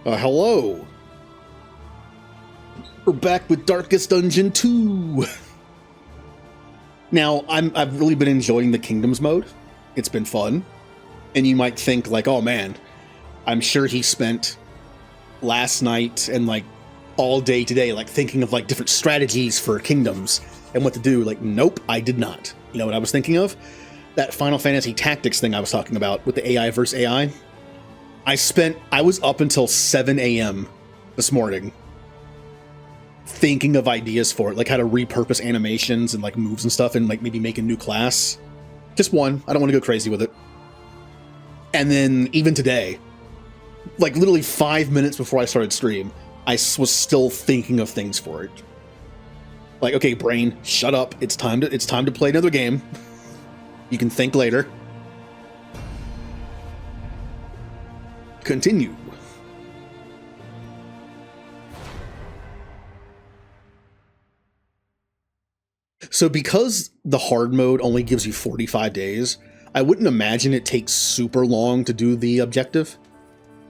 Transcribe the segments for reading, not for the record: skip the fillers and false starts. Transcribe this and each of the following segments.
Hello. We're back with Darkest Dungeon 2. Now, I've really been enjoying the Kingdoms mode. It's been fun. And you might think, like, oh man, I'm sure he spent last night and, like, all day today, like, thinking of, like, different strategies for Kingdoms and what to do. Like, nope, I did not. You know what I was thinking of? That Final Fantasy Tactics thing I was talking about with the AI versus AI. I was up until 7 a.m. this morning thinking of ideas for it, like how to repurpose animations and like moves and stuff and like maybe make a new class. Just one. I don't want to go crazy with it. And then even today, like literally 5 minutes before I started stream, I was still thinking of things for it. Like, okay, brain, shut up. It's time to play another game. You can think later. Continue. So because the hard mode only gives you 45 days, I wouldn't imagine it takes super long to do the objective.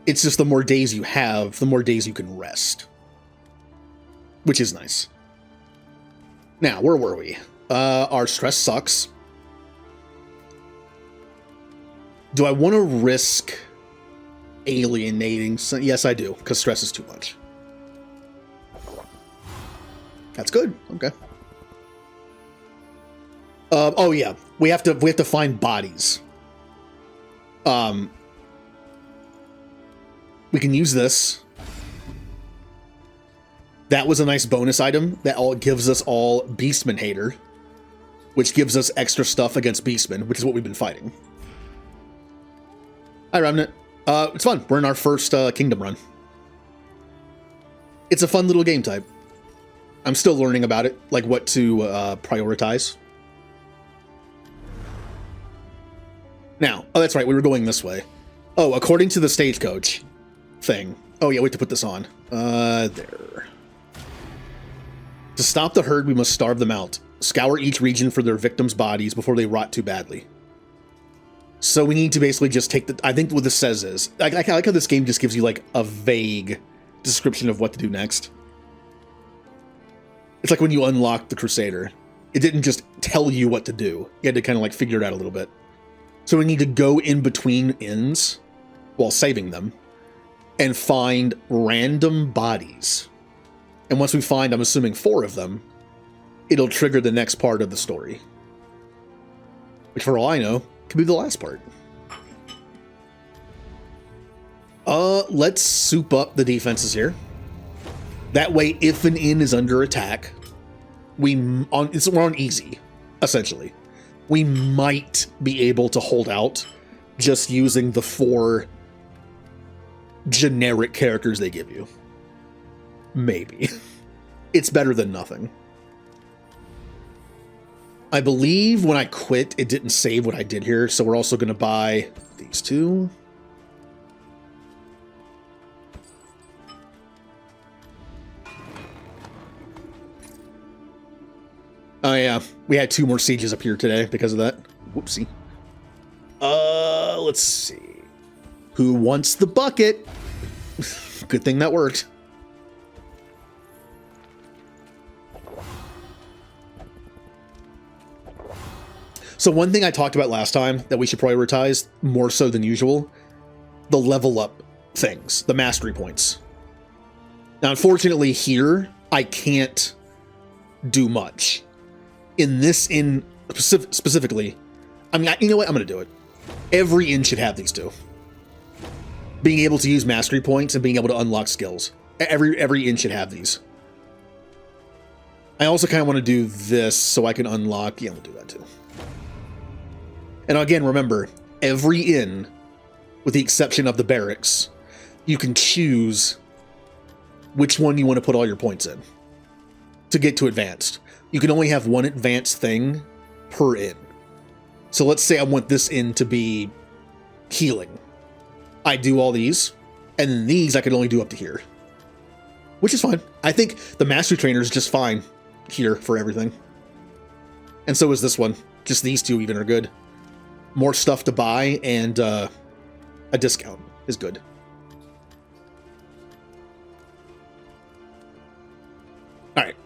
It's just the more days you have, the more days you can rest. Which is nice. Now, where were we? Our stress sucks. Do I want to risk alienating? Yes, I do, because stress is too much. That's good. Okay. Oh yeah, we have to find bodies. We can use this. That was a nice bonus item that gives us all Beastman Hater, which gives us extra stuff against Beastmen, which is what we've been fighting. Hi, Remnant. It's fun. We're in our first Kingdom run. It's a fun little game type. I'm still learning about it, like what to prioritize. Now, oh, that's right, we were going this way. Oh, according to the stagecoach thing. Oh yeah, wait to put this on. There. To stop the herd, we must starve them out. Scour each region for their victims' bodies before they rot too badly. So we need to basically just take the... I think what this says is... I like how this game just gives you, like, a vague description of what to do next. It's like when you unlocked the Crusader. It didn't just tell you what to do. You had to kind of, like, figure it out a little bit. So we need to go in between inns while saving them and find random bodies. And once we find, I'm assuming 4 of them, it'll trigger the next part of the story. Which, for all I know, could be the last part. Let's soup up the defenses here. That way, if an inn is under attack, we're on easy, essentially. We might be able to hold out just using the 4 generic characters they give you. Maybe. It's better than nothing. I believe when I quit, it didn't save what I did here, so we're also going to buy these 2. Oh yeah, we had 2 more sieges up here today because of that. Whoopsie. Let's see. Who wants the bucket? Good thing that worked. So one thing I talked about last time that we should prioritize, more so than usual, the level up things, the mastery points. Now, unfortunately here, I can't do much. In this inn specifically, I mean, you know what? I'm going to do it. Every inn should have these 2. Being able to use mastery points and being able to unlock skills. Every inn should have these. I also kind of want to do this so I can unlock... Yeah, we'll do that too. And again, remember, every inn, with the exception of the barracks, you can choose which one you want to put all your points in to get to advanced. You can only have 1 advanced thing per inn. So let's say I want this inn to be healing. I do all these, and then these I can only do up to here. Which is fine. I think the Master Trainer is just fine here for everything. And so is this one. Just these 2 even are good. More stuff to buy and a discount is good.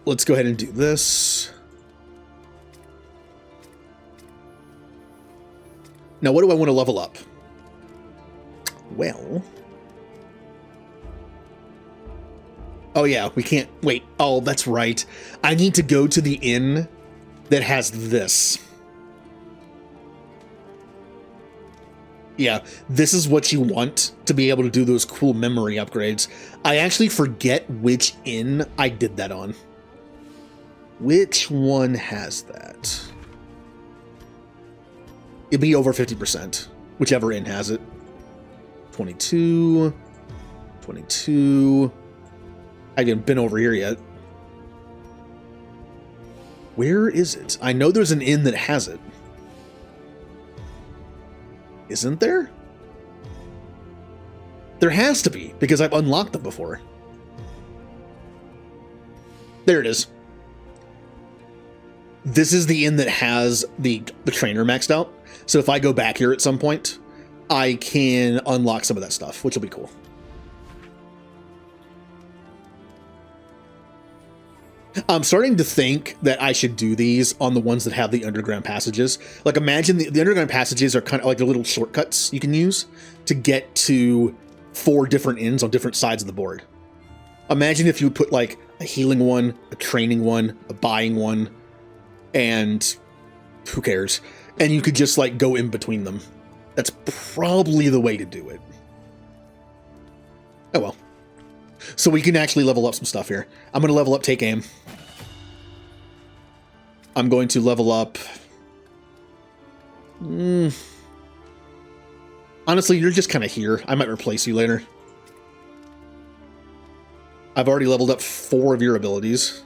let's go ahead and do this. Now, what do I want to level up? Well... Oh, yeah, we can't... Wait. Oh, that's right. I need to go to the inn that has this. Yeah, this is what you want to be able to do those cool memory upgrades. I actually forget which inn I did that on. Which one has that? It'd be over 50%, whichever inn has it. 22, 22. I haven't been over here yet. Where is it? I know there's an inn that has it. Isn't there? There has to be, because I've unlocked them before. There it is. This is the inn that has the trainer maxed out. So if I go back here at some point, I can unlock some of that stuff, which will be cool. I'm starting to think that I should do these on the ones that have the underground passages. Like, imagine the underground passages are kind of like the little shortcuts you can use to get to 4 different inns on different sides of the board. Imagine if you would put like a healing one, a training one, a buying one, and who cares? And you could just like go in between them. That's probably the way to do it. Oh well. So we can actually level up some stuff here. I'm going to level up Take Aim. I'm going to level up... Honestly, you're just kind of here. I might replace you later. I've already leveled up 4 of your abilities.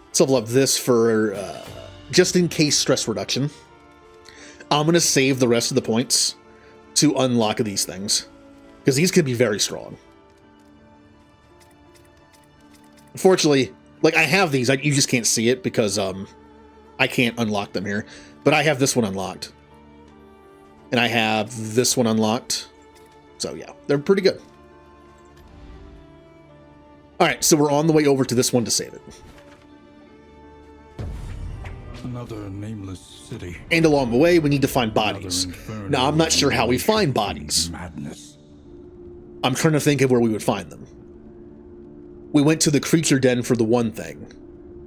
Let's level up this for just in case stress reduction. I'm going to save the rest of the points to unlock these things, because these could be very strong. Unfortunately, like, I have these. You just can't see it because I can't unlock them here. But I have this one unlocked. And I have this one unlocked. So, yeah, they're pretty good. All right, so we're on the way over to this one to save it. Another nameless city. And along the way, we need to find bodies. Now, I'm not sure how we find bodies. Madness. I'm trying to think of where we would find them. We went to the creature den for the one thing.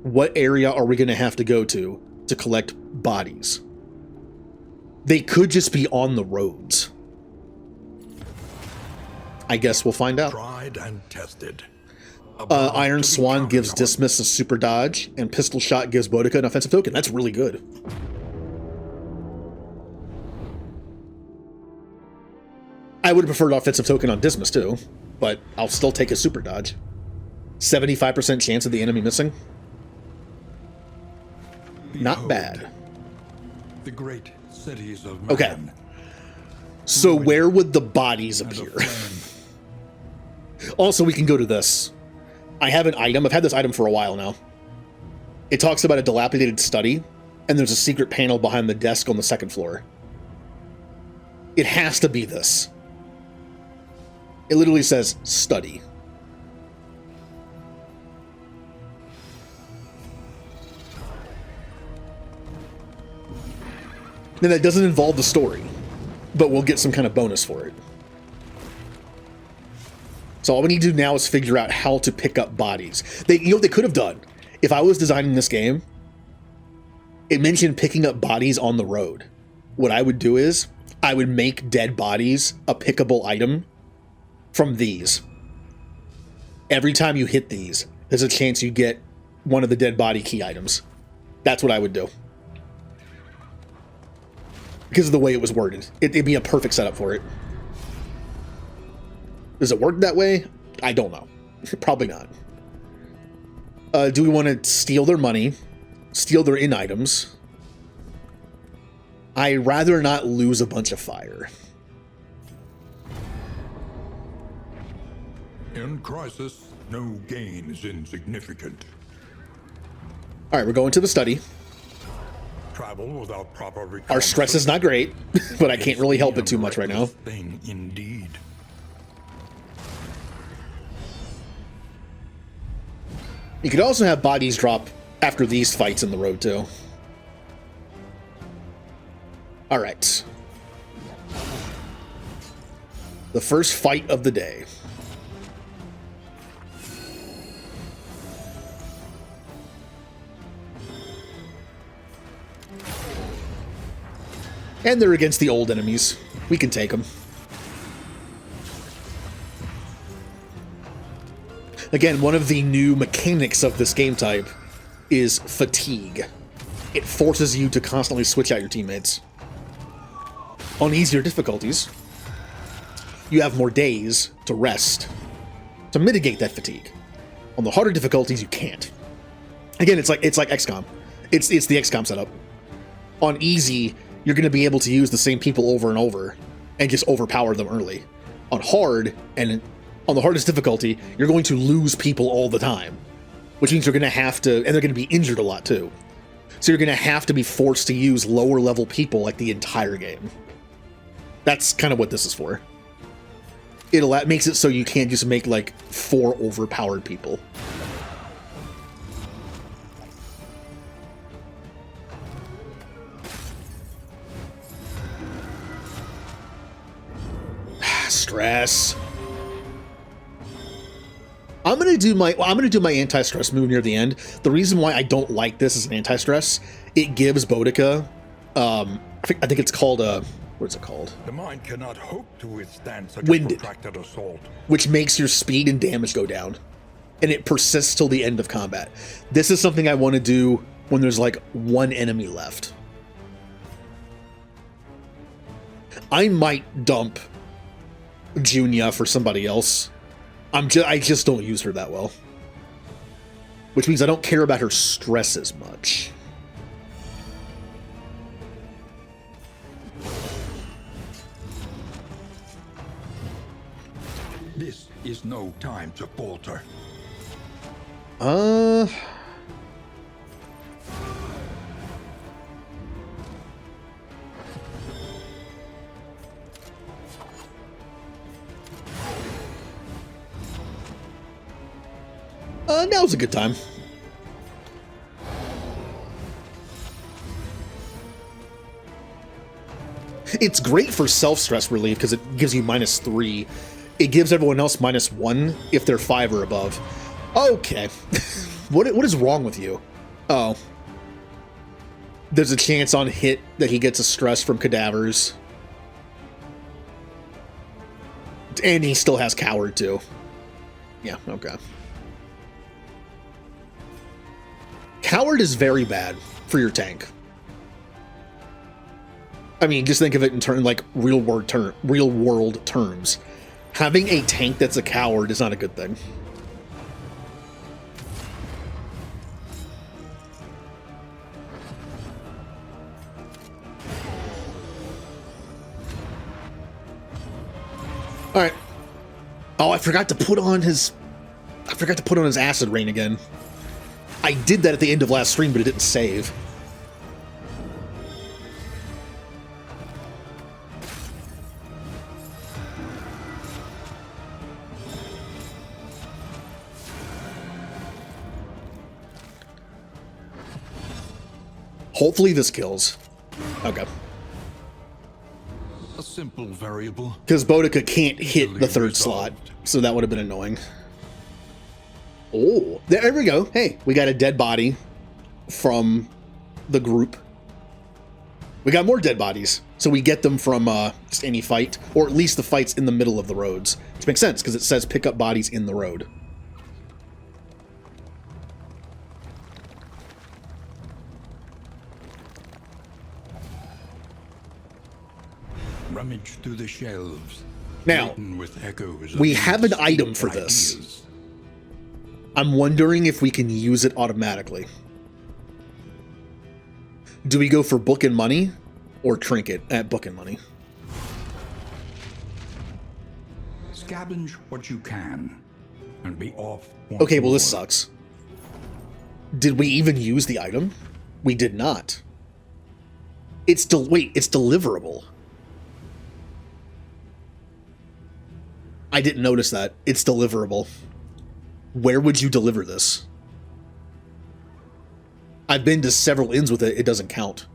What area are we going to have to go to collect bodies? They could just be on the roads. I guess we'll find out. Tried and tested. Iron Swan gives Dismiss a super dodge, and Pistol Shot gives Boudica an offensive token. That's really good. I would have preferred offensive token on Dismiss too, but I'll still take a super dodge. 75% chance of the enemy missing. Not bad. The great cities of man. Okay. So where would the bodies appear? Also, we can go to this. I have an item. I've had this item for a while now. It talks about a dilapidated study, and there's a secret panel behind the desk on the 2nd floor. It has to be this. It literally says study. Then that doesn't involve the story, but we'll get some kind of bonus for it. So all we need to do now is figure out how to pick up bodies. You know what they could have done? If I was designing this game, it mentioned picking up bodies on the road. What I would do is, I would make dead bodies a pickable item from these. Every time you hit these, there's a chance you get one of the dead body key items. That's what I would do. Because of the way it was worded. It'd be a perfect setup for it. Does it work that way? I don't know. Probably not. Do we want to steal their money? Steal their in items? I'd rather not lose a bunch of fire. In crisis, no gain is insignificant. Alright, we're going to the study. Travel without proper Our stress is not great, but I can't really help it too much right now. Thing indeed. You could also have bodies drop after these fights in the road, too. Alright. The first fight of the day. And they're against the old enemies. We can take them. Again, one of the new mechanics of this game type is fatigue. It forces you to constantly switch out your teammates. On easier difficulties, you have more days to rest to mitigate that fatigue. On the harder difficulties, you can't. Again, it's like XCOM. It's the XCOM setup. On easy, you're going to be able to use the same people over and over and just overpower them early. On hard, and on the hardest difficulty, you're going to lose people all the time, which means you're going to have to, and they're going to be injured a lot too. So you're going to have to be forced to use lower level people like the entire game. That's kind of what this is for. It makes it so you can't just make like 4 overpowered people. Stress. I'm gonna do my anti-stress move near the end. The reason why I don't like this as an anti-stress, it gives Boudica, I think it's called what is it called? The mind cannot hope to withstand such Winded. a protracted assault. Which makes your speed and damage go down, and it persists till the end of combat. This is something I want to do when there's like 1 enemy left. I might dump Junia for somebody else. I just don't use her that well. Which means I don't care about her stress as much. This is no time to falter. Now's a good time. It's great for self-stress relief because it gives you -3. It gives everyone else -1 if they're 5 or above. Okay. What is wrong with you? Oh. There's a chance on hit that he gets a stress from cadavers. And he still has Coward too. Yeah, okay. Coward is very bad for your tank. I mean, just think of it in like real world terms. Having a tank that's a coward is not a good thing. All right. Oh, I forgot to put on his acid rain again. I did that at the end of last stream, but it didn't save. Hopefully this kills. Okay. A simple variable. Because Boudica can't hit the 3rd slot, so that would have been annoying. Oh, there we go. Hey, we got a dead body from the group. We got more dead bodies, so we get them from just any fight, or at least the fights in the middle of the roads, which makes sense because it says pick up bodies in the road. Rummage through the shelves. Now, laden with echoes we of have an item instinct for this. ideas. I'm wondering if we can use it automatically. Do we go for book and money or trinket at book and money? Scavenge what you can and be off. Okay, well, this more. sucks. Did we even use the item? We did not. It's deliverable. I didn't notice that. It's deliverable. Where would you deliver this? I've been to several inns with it. It doesn't count.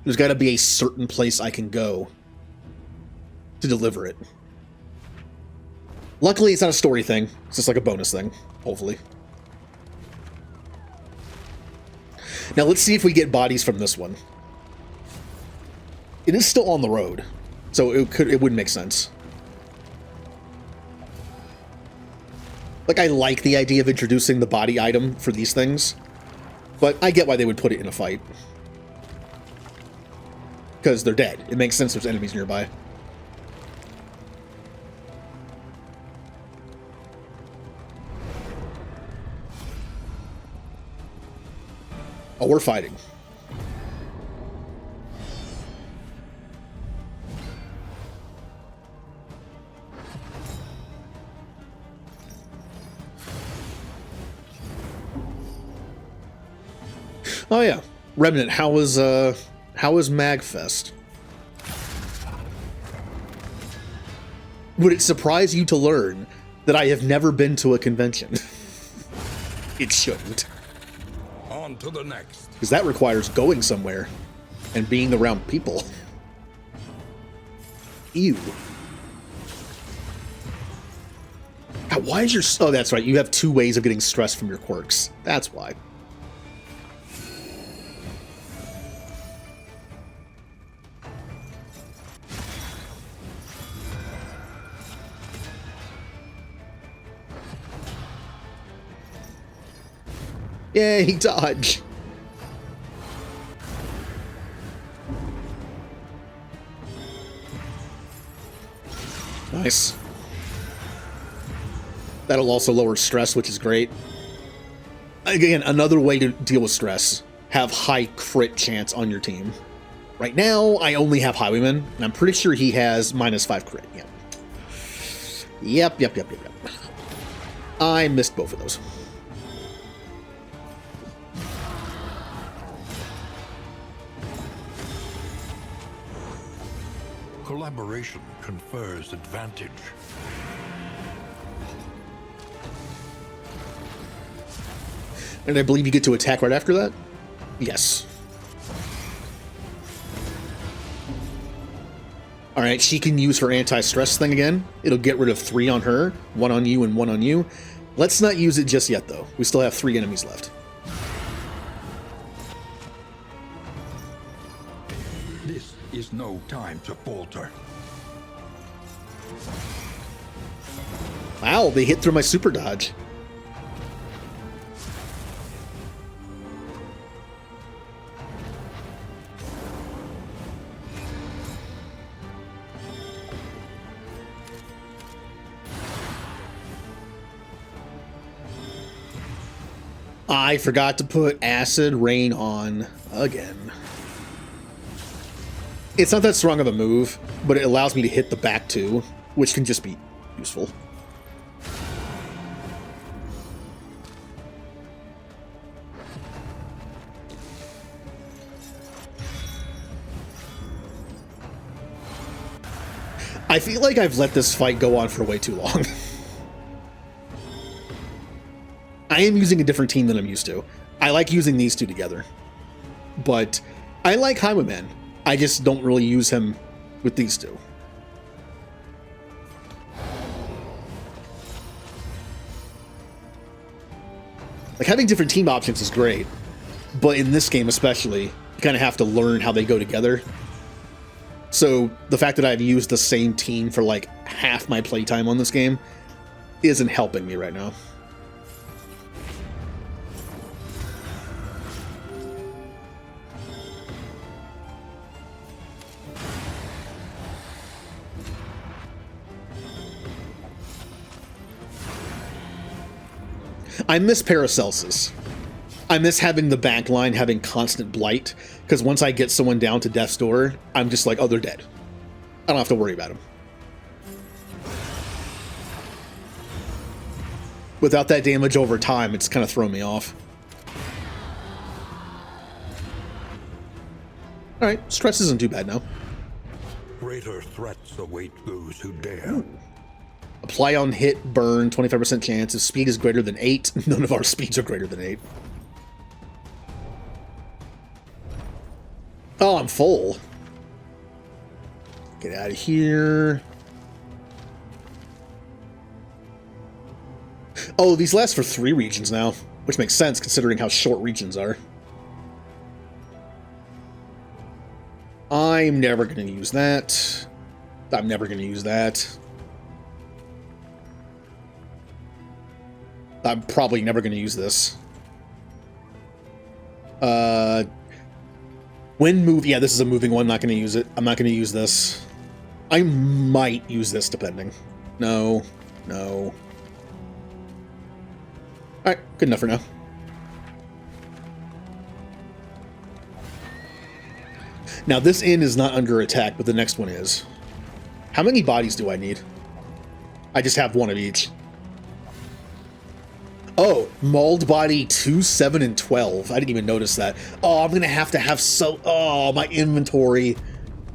There's got to be a certain place I can go to deliver it. Luckily, it's not a story thing. It's just like a bonus thing, hopefully. Now, let's see if we get bodies from this one. It is still on the road, so it would make sense. Like, I like the idea of introducing the body item for these things, but I get why they would put it in a fight. Because they're dead. It makes sense there's enemies nearby. Oh, we're fighting. Oh yeah, Remnant. How was Magfest? Would it surprise you to learn that I have never been to a convention? It shouldn't. On to the next. Because that requires going somewhere and being around people. Ew. God, why is your... Oh, that's right. You have 2 ways of getting stress from your quirks. That's why. Yay, dodge. Nice. That'll also lower stress, which is great. Again, another way to deal with stress. Have high crit chance on your team. Right now, I only have Highwayman, and I'm pretty sure he has -5 crit. Yep. Yep. I missed both of those. Collaboration confers advantage. And I believe you get to attack right after that? Yes. Alright, she can use her anti-stress thing again. It'll get rid of 3 on her, 1 on you and 1 on you. Let's not use it just yet, though. We still have 3 enemies left. This is no time to falter. Wow, they hit through my super dodge. I forgot to put Acid Rain on again. It's not that strong of a move, but it allows me to hit the back too, which can just be useful. I feel like I've let this fight go on for way too long. I am using a different team than I'm used to. I like using these 2 together. But I like Highwayman. I just don't really use him with these 2. Like, having different team options is great. But in this game especially, you kind of have to learn how they go together. So the fact that I've used the same team for like half my playtime on this game isn't helping me right now. I miss Paracelsus. I miss having the back line having constant blight, because once I get someone down to death's door, I'm just like, oh, they're dead. I don't have to worry about them. Without that damage over time, it's kind of thrown me off. Alright, stress isn't too bad now. Greater threats await those who dare. Ooh. Apply on hit, burn, 25% chance. If speed is greater than 8, none of our speeds are greater than 8. Oh, I'm full. Get out of here. Oh, these last for 3 regions now, which makes sense considering how short regions are. I'm never going to use that. I'm never going to use that. I'm probably never going to use this. When move, yeah, this is a moving one. Not going to use it. I'm not going to use this. I might use this depending. No, no. All right, good enough for now. Now this inn is not under attack, but the next one is. How many bodies do I need? I just have one of each. Oh, mauled body 2, 7, and 12. I didn't even notice that. Oh, I'm gonna have to have so. Oh, my inventory,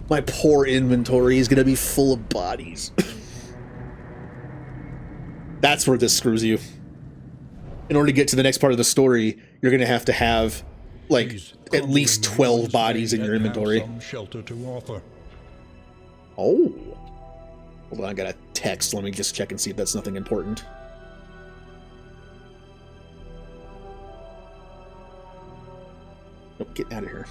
my poor inventory is gonna be full of bodies. That's where this screws you. In order to get to the next part of the story, you're gonna have to have like at least 12 bodies in your inventory. Some shelter to offer. Oh, hold on, I got a text. Let me just check and see if that's nothing important. Nope, get out of here.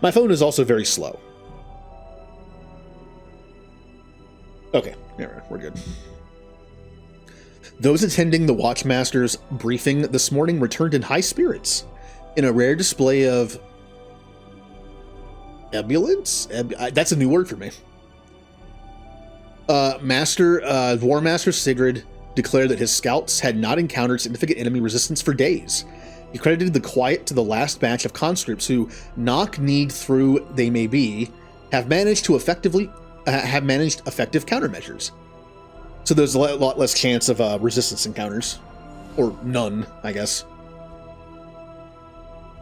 My phone is also very slow. Okay, we're good. Those attending the Watchmaster's briefing this morning returned in high spirits. In a rare display of ebullience? That's a new word for me. War Master Sigrid declared that his scouts had not encountered significant enemy resistance for days. He credited the quiet to the last batch of conscripts who, knock-kneed through they may be, have managed effective countermeasures. So there's a lot less chance of resistance encounters. Or none, I guess.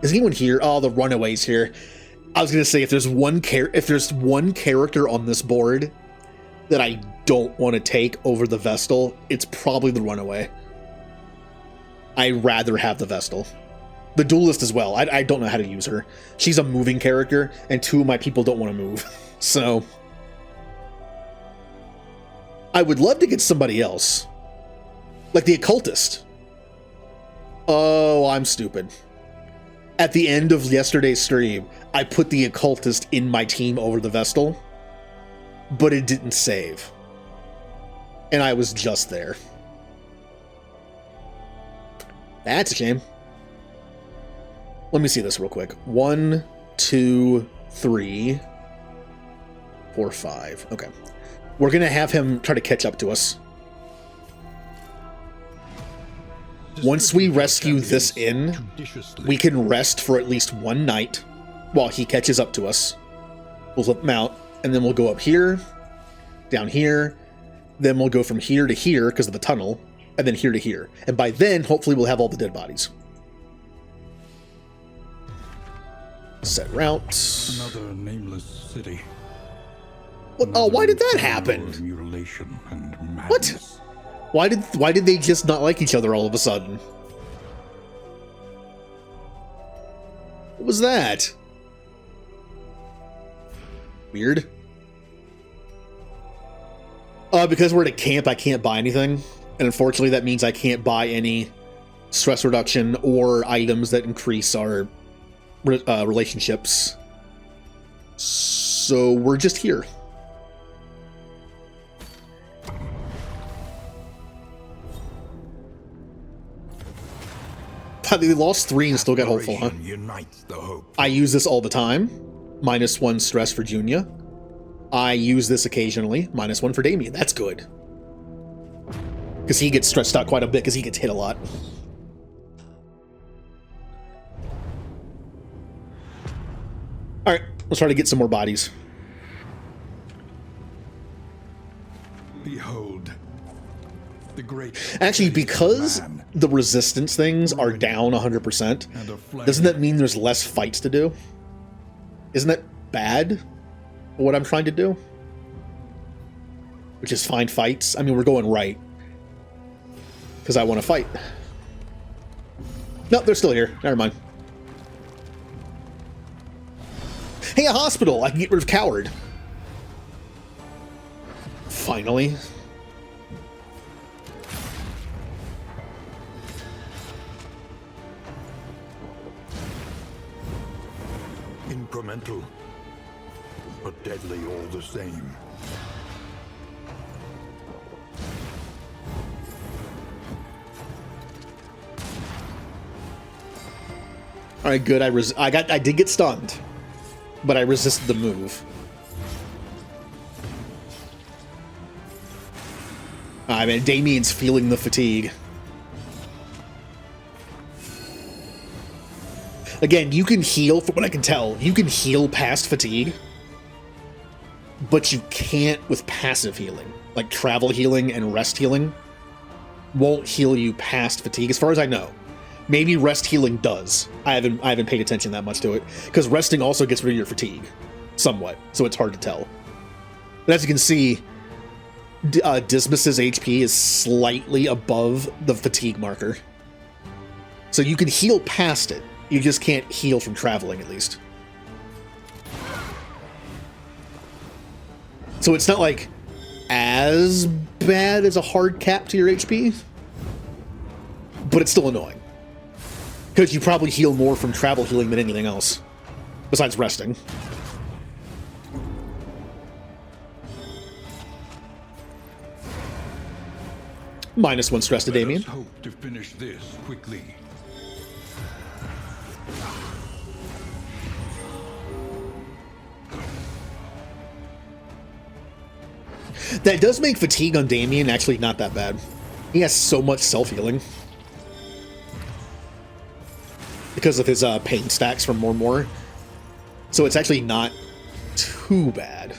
Is anyone here? Oh, the runaways here. I was gonna say, if there's one character on this board that I don't want to take over the Vestal, it's probably the runaway. I'd rather have the Vestal. The duelist as well. I don't know how to use her. She's a moving character, and 2 of my people don't want to move. So I would love to get somebody else. Like the occultist. Oh, I'm stupid. At the end of yesterday's stream, I put the occultist in my team over the Vestal, but it didn't save. And I was just there. That's a shame. Let me see this real quick. 1, 2, 3, 4, 5. Okay. We're going to have him try to catch up to us. Once we rescue this inn, we can rest for at least 1 night while he catches up to us. We'll flip him out, and then we'll go up here, down here, then we'll go from here to here because of the tunnel, and then here to here. And by then, hopefully we'll have all the dead bodies. Set route. Another nameless city. What? Oh, why did that happen? Mutilation and madness. What? Why did they just not like each other all of a sudden? What was that? Weird. Because we're at a camp, I can't buy anything. And unfortunately, that means I can't buy any stress reduction or items that increase our relationships. So we're just here. They lost 3 and still got hopeful, huh? I use this all the time. -1 stress for Junia. I use this occasionally. -1 for Damien. That's good. Because he gets stressed out quite a bit because he gets hit a lot. Alright, let's try to get some more bodies. Behold. The great Actually, because the resistance things are down 100%, doesn't that mean there's less fights to do? Isn't that bad for what I'm trying to do? Which is find fights. I mean, we're going right. Because I want to fight. No, they're still here. Never mind. Hey, a hospital! I can get rid of Coward. Finally. Incremental, but deadly all the same. All right, good. I did get stunned, but I resisted the move. I mean, Damien's feeling the fatigue. Again, you can heal, from what I can tell, you can heal past fatigue, but you can't with passive healing. Like travel healing and rest healing won't heal you past fatigue, as far as I know. Maybe rest healing does. I haven't paid attention that much to it, because resting also gets rid of your fatigue, somewhat, so it's hard to tell. But as you can see, Dismas's HP is slightly above the fatigue marker. So you can heal past it. You just can't heal from traveling, at least. So it's not like as bad as a hard cap to your HP, but it's still annoying. Because you probably heal more from travel healing than anything else, besides resting. -1 stress to Damien. Let us hope to finish this quickly. That does make fatigue on Damien actually not that bad. He has so much self-healing. Because of his pain stacks from more. So it's actually not too bad.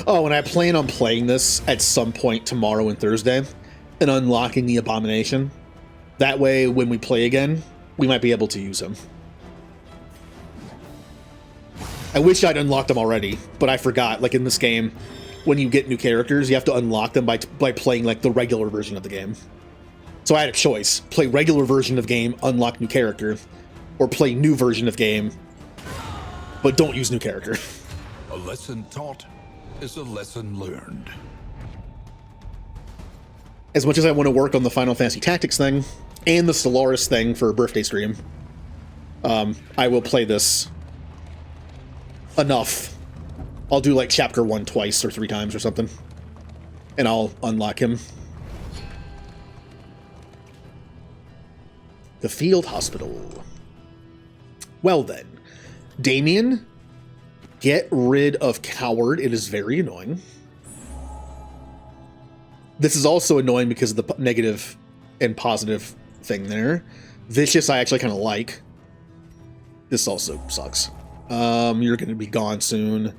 Oh, and I plan on playing this at some point tomorrow and Thursday and unlocking the Abomination. That way, when we play again, we might be able to use him. I wish I'd unlocked them already, but I forgot. Like in this game, when you get new characters, you have to unlock them by playing like the regular version of the game. So I had a choice. Play regular version of game, unlock new character, or play new version of game, but don't use new character. A lesson taught is a lesson learned. As much as I want to work on the Final Fantasy Tactics thing and the Stellaris thing for a birthday stream, I will play this enough. I'll do like chapter 1 twice or 3 times or something, and I'll unlock him. The field hospital. Well then, Damien, get rid of Coward. It is very annoying. This is also annoying because of the negative and positive thing there. Vicious I actually kind of like. This also sucks. You're going to be gone soon.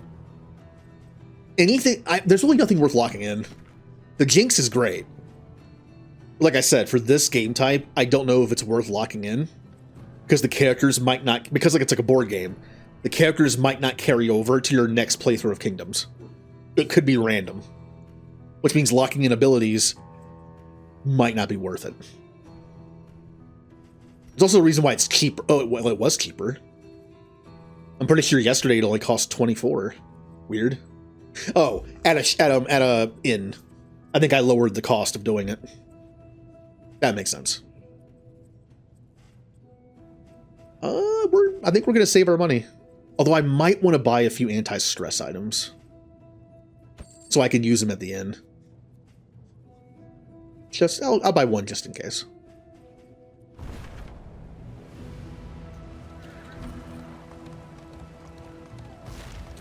Anything... there's really nothing worth locking in. The Jinx is great. Like I said, for this game type, I don't know if it's worth locking in. Because the characters might not... Because like it's like a board game. The characters might not carry over to your next playthrough of Kingdoms. It could be random. Which means locking in abilities might not be worth it. There's also a reason why it's cheaper. Oh, well, it was cheaper. I'm pretty sure yesterday it only cost 24. Weird. Oh, at a inn. I think I lowered the cost of doing it. That makes sense. I think we're gonna save our money. Although I might want to buy a few anti-stress items, so I can use them at the end. I'll buy one just in case.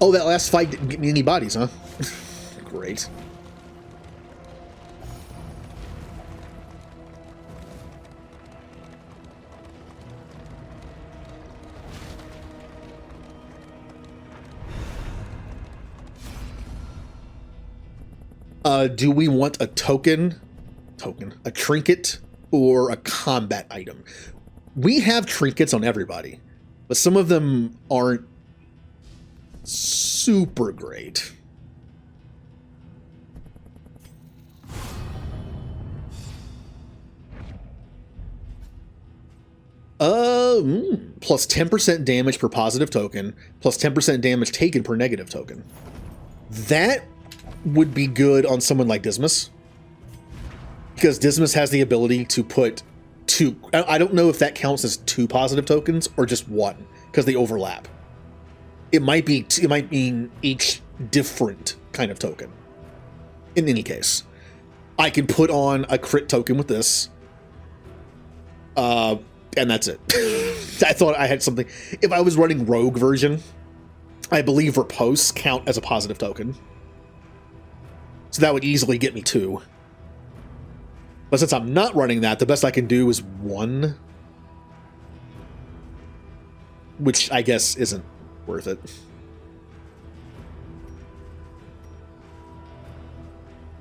Oh, that last fight didn't get me any bodies, huh? Great. Do we want a a trinket, or a combat item? We have trinkets on everybody, but some of them aren't super great. Plus 10% damage per positive token, plus 10% damage taken per negative token. That would be good on someone like Dismas, because Dismas has the ability to put two. I don't know if that counts as 2 positive tokens or just 1, because they overlap. It might mean each different kind of token. In any case, I can put on a crit token with this. And that's it. I thought I had something. If I was running Rogue version, I believe Riposte count as a positive token. So that would easily get me 2. But since I'm not running that, the best I can do is 1. Which I guess isn't worth it.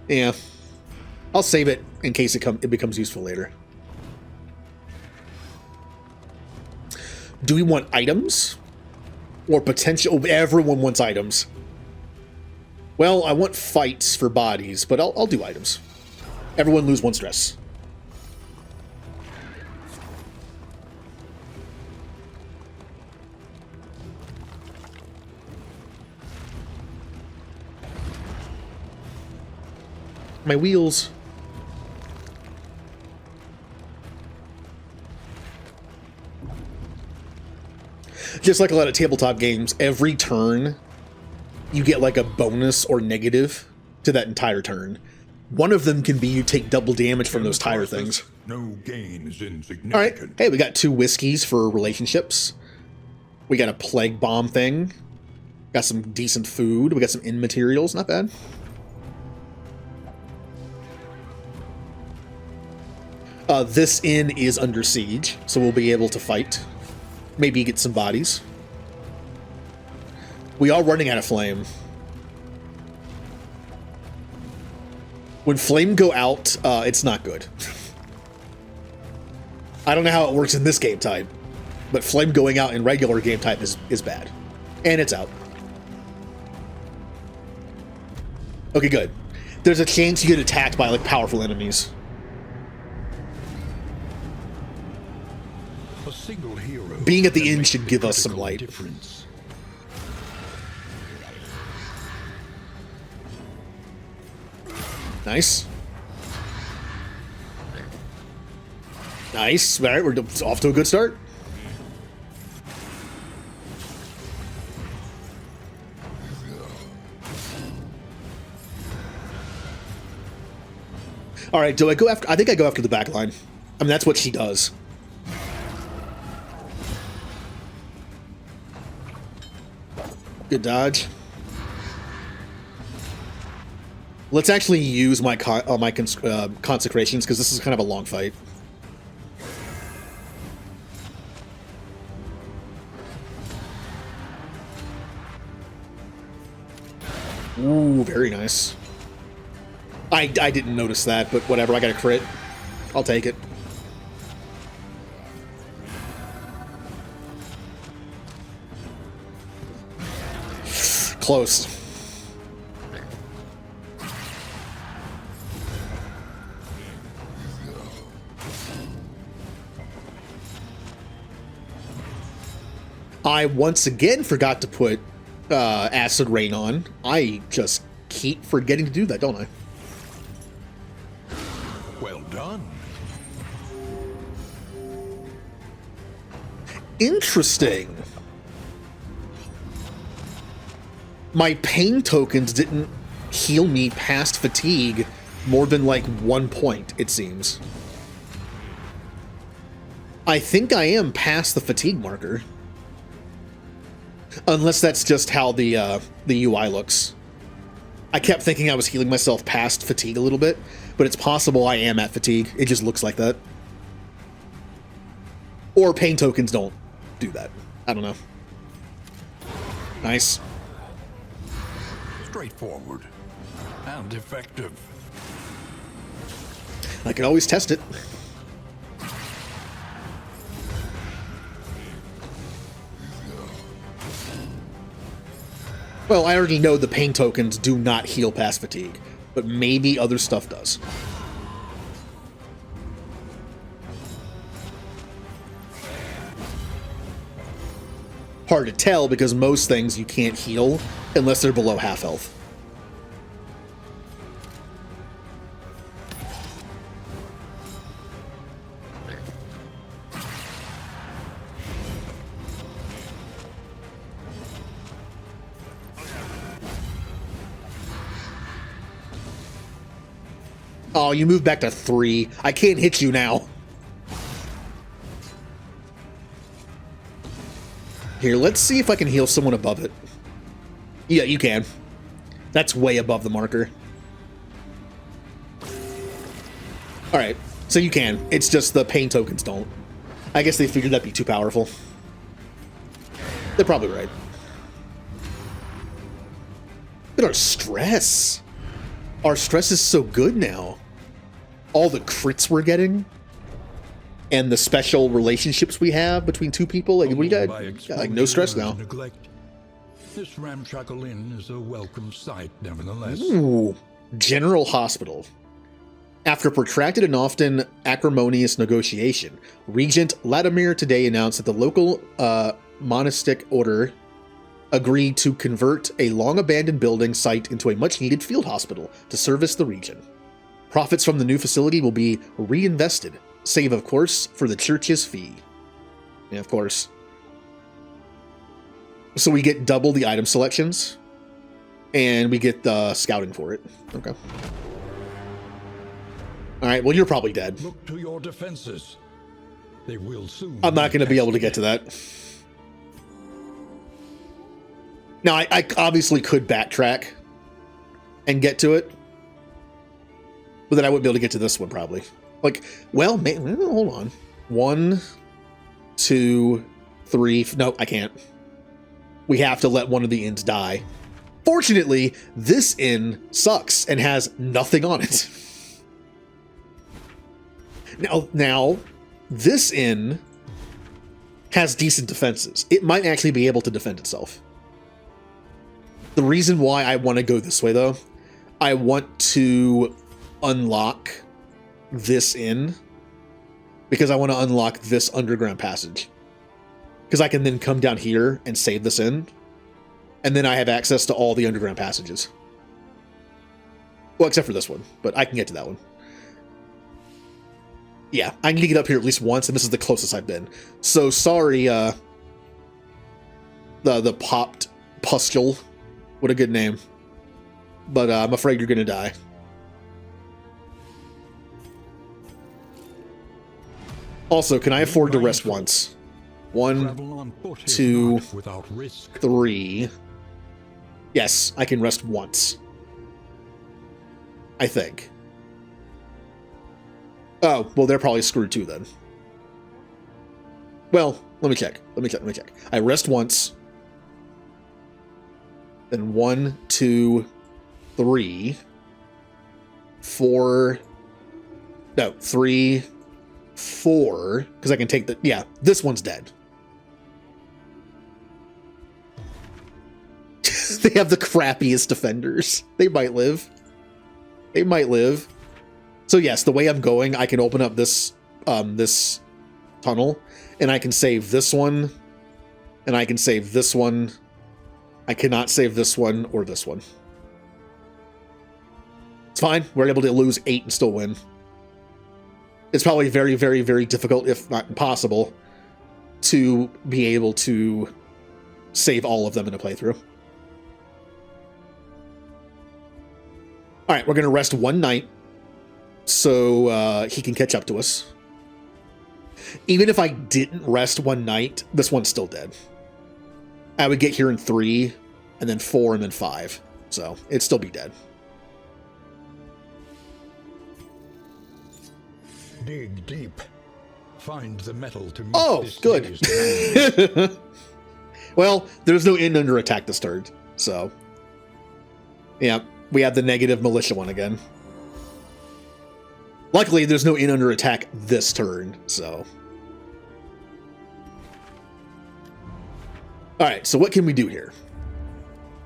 Yeah. I'll save it in case it becomes useful later. Do we want items? Or potential? Everyone wants items. Well, I want fights for bodies, but I'll do items. Everyone lose 1 stress. My wheels. Just like a lot of tabletop games, every turn you get like a bonus or negative to that entire turn. One of them can be you take double damage from those tire things. No gain is insignificant. All right. Hey, we got 2 whiskeys for relationships. We got a plague bomb thing. Got some decent food. We got some inn materials. Not bad. This inn is under siege, so we'll be able to fight. Maybe get some bodies. We are running out of flame. When flame go out, it's not good. I don't know how it works in this game type, but flame going out in regular game type is bad. And it's out. Okay, good. There's a chance you get attacked by like powerful enemies. A single hero Being at the inn should give us some light. Difference. Nice. Nice. All right, we're off to a good start. All right, do I go after? I think I go after the back line. I mean, that's what she does. Good dodge. Let's actually use my consecrations, because this is kind of a long fight. Ooh, very nice. I didn't notice that, but whatever, I got a crit. I'll take it. Close. I once again forgot to put acid rain on. I just keep forgetting to do that, don't I? Well done. Interesting. My pain tokens didn't heal me past fatigue more than like 1 point, it seems. I think I am past the fatigue marker. Unless that's just how the UI looks. I kept thinking I was healing myself past fatigue a little bit, but it's possible I am at fatigue. It just looks like that. Or pain tokens don't do that. I don't know. Nice. Straightforward. and effective. I can always test it. Well, I already know the pain tokens do not heal past fatigue, but maybe other stuff does. Hard to tell because most things you can't heal unless they're below half health. Oh, you moved back to 3. I can't hit you now. Here, let's see if I can heal someone above it. Yeah, you can. That's way above the marker. Alright, so you can. It's just the pain tokens don't. I guess they figured that'd be too powerful. They're probably right. Look at our stress. Our stress is so good now. All the crits we're getting. And the special relationships we have between two people. Like, we got like no stress now. Neglect. This ramshackle inn is a welcome sight, nevertheless. Ooh, General Hospital. After protracted and often acrimonious negotiation, Regent Latimer today announced that the local monastic order agreed to convert a long-abandoned building site into a much-needed field hospital to service the region. Profits from the new facility will be reinvested, save, of course, for the church's fee. Yeah, of course. So we get double the item selections, and we get the scouting for it. Okay. All right, well, you're probably dead. Look to your defenses. They will soon. I'm not going to be able to get to that. Now, I obviously could backtrack and get to it, but then I wouldn't be able to get to this one, probably. Like, well, hold on. 1, 2, 3. No, I can't. We have to let one of the inns die. Fortunately, this inn sucks and has nothing on it. Now, this inn has decent defenses. It might actually be able to defend itself. The reason why I want to go this way, though, I want to unlock this inn because I want to unlock this underground passage. Because I can then come down here and save this inn, and then I have access to all the underground passages. Well, except for this one, but I can get to that one. Yeah, I need to get up here at least once, and this is the closest I've been. So sorry, the popped pustule. What a good name. But I'm afraid you're gonna die. Also, can I afford to rest once? 1, 2, 3. Yes, I can rest once. I think. Oh, well, they're probably screwed too then. Well, let me check. I rest once. Then 1, 2, 3, 4. No, 3, 4. Because I can take the. Yeah, this one's dead. They have the crappiest defenders. They might live. So yes, the way I'm going, I can open up this this tunnel, and I can save this one, and I can save this one. I cannot save this one or this one. It's fine. We're able to lose 8 and still win. It's probably very, very, very difficult, if not impossible, to be able to save all of them in a playthrough. All right, we're going to rest one night so he can catch up to us. Even if I didn't rest one night, this one's still dead. I would get here in 3, and then 4, and then 5. So it'd still be dead. Dig deep. Find the metal to meet this good. Well, there's no inn under attack this turn, so yeah. we have the negative militia one again. Luckily, there's no in under attack this turn, so. Alright, so what can we do here?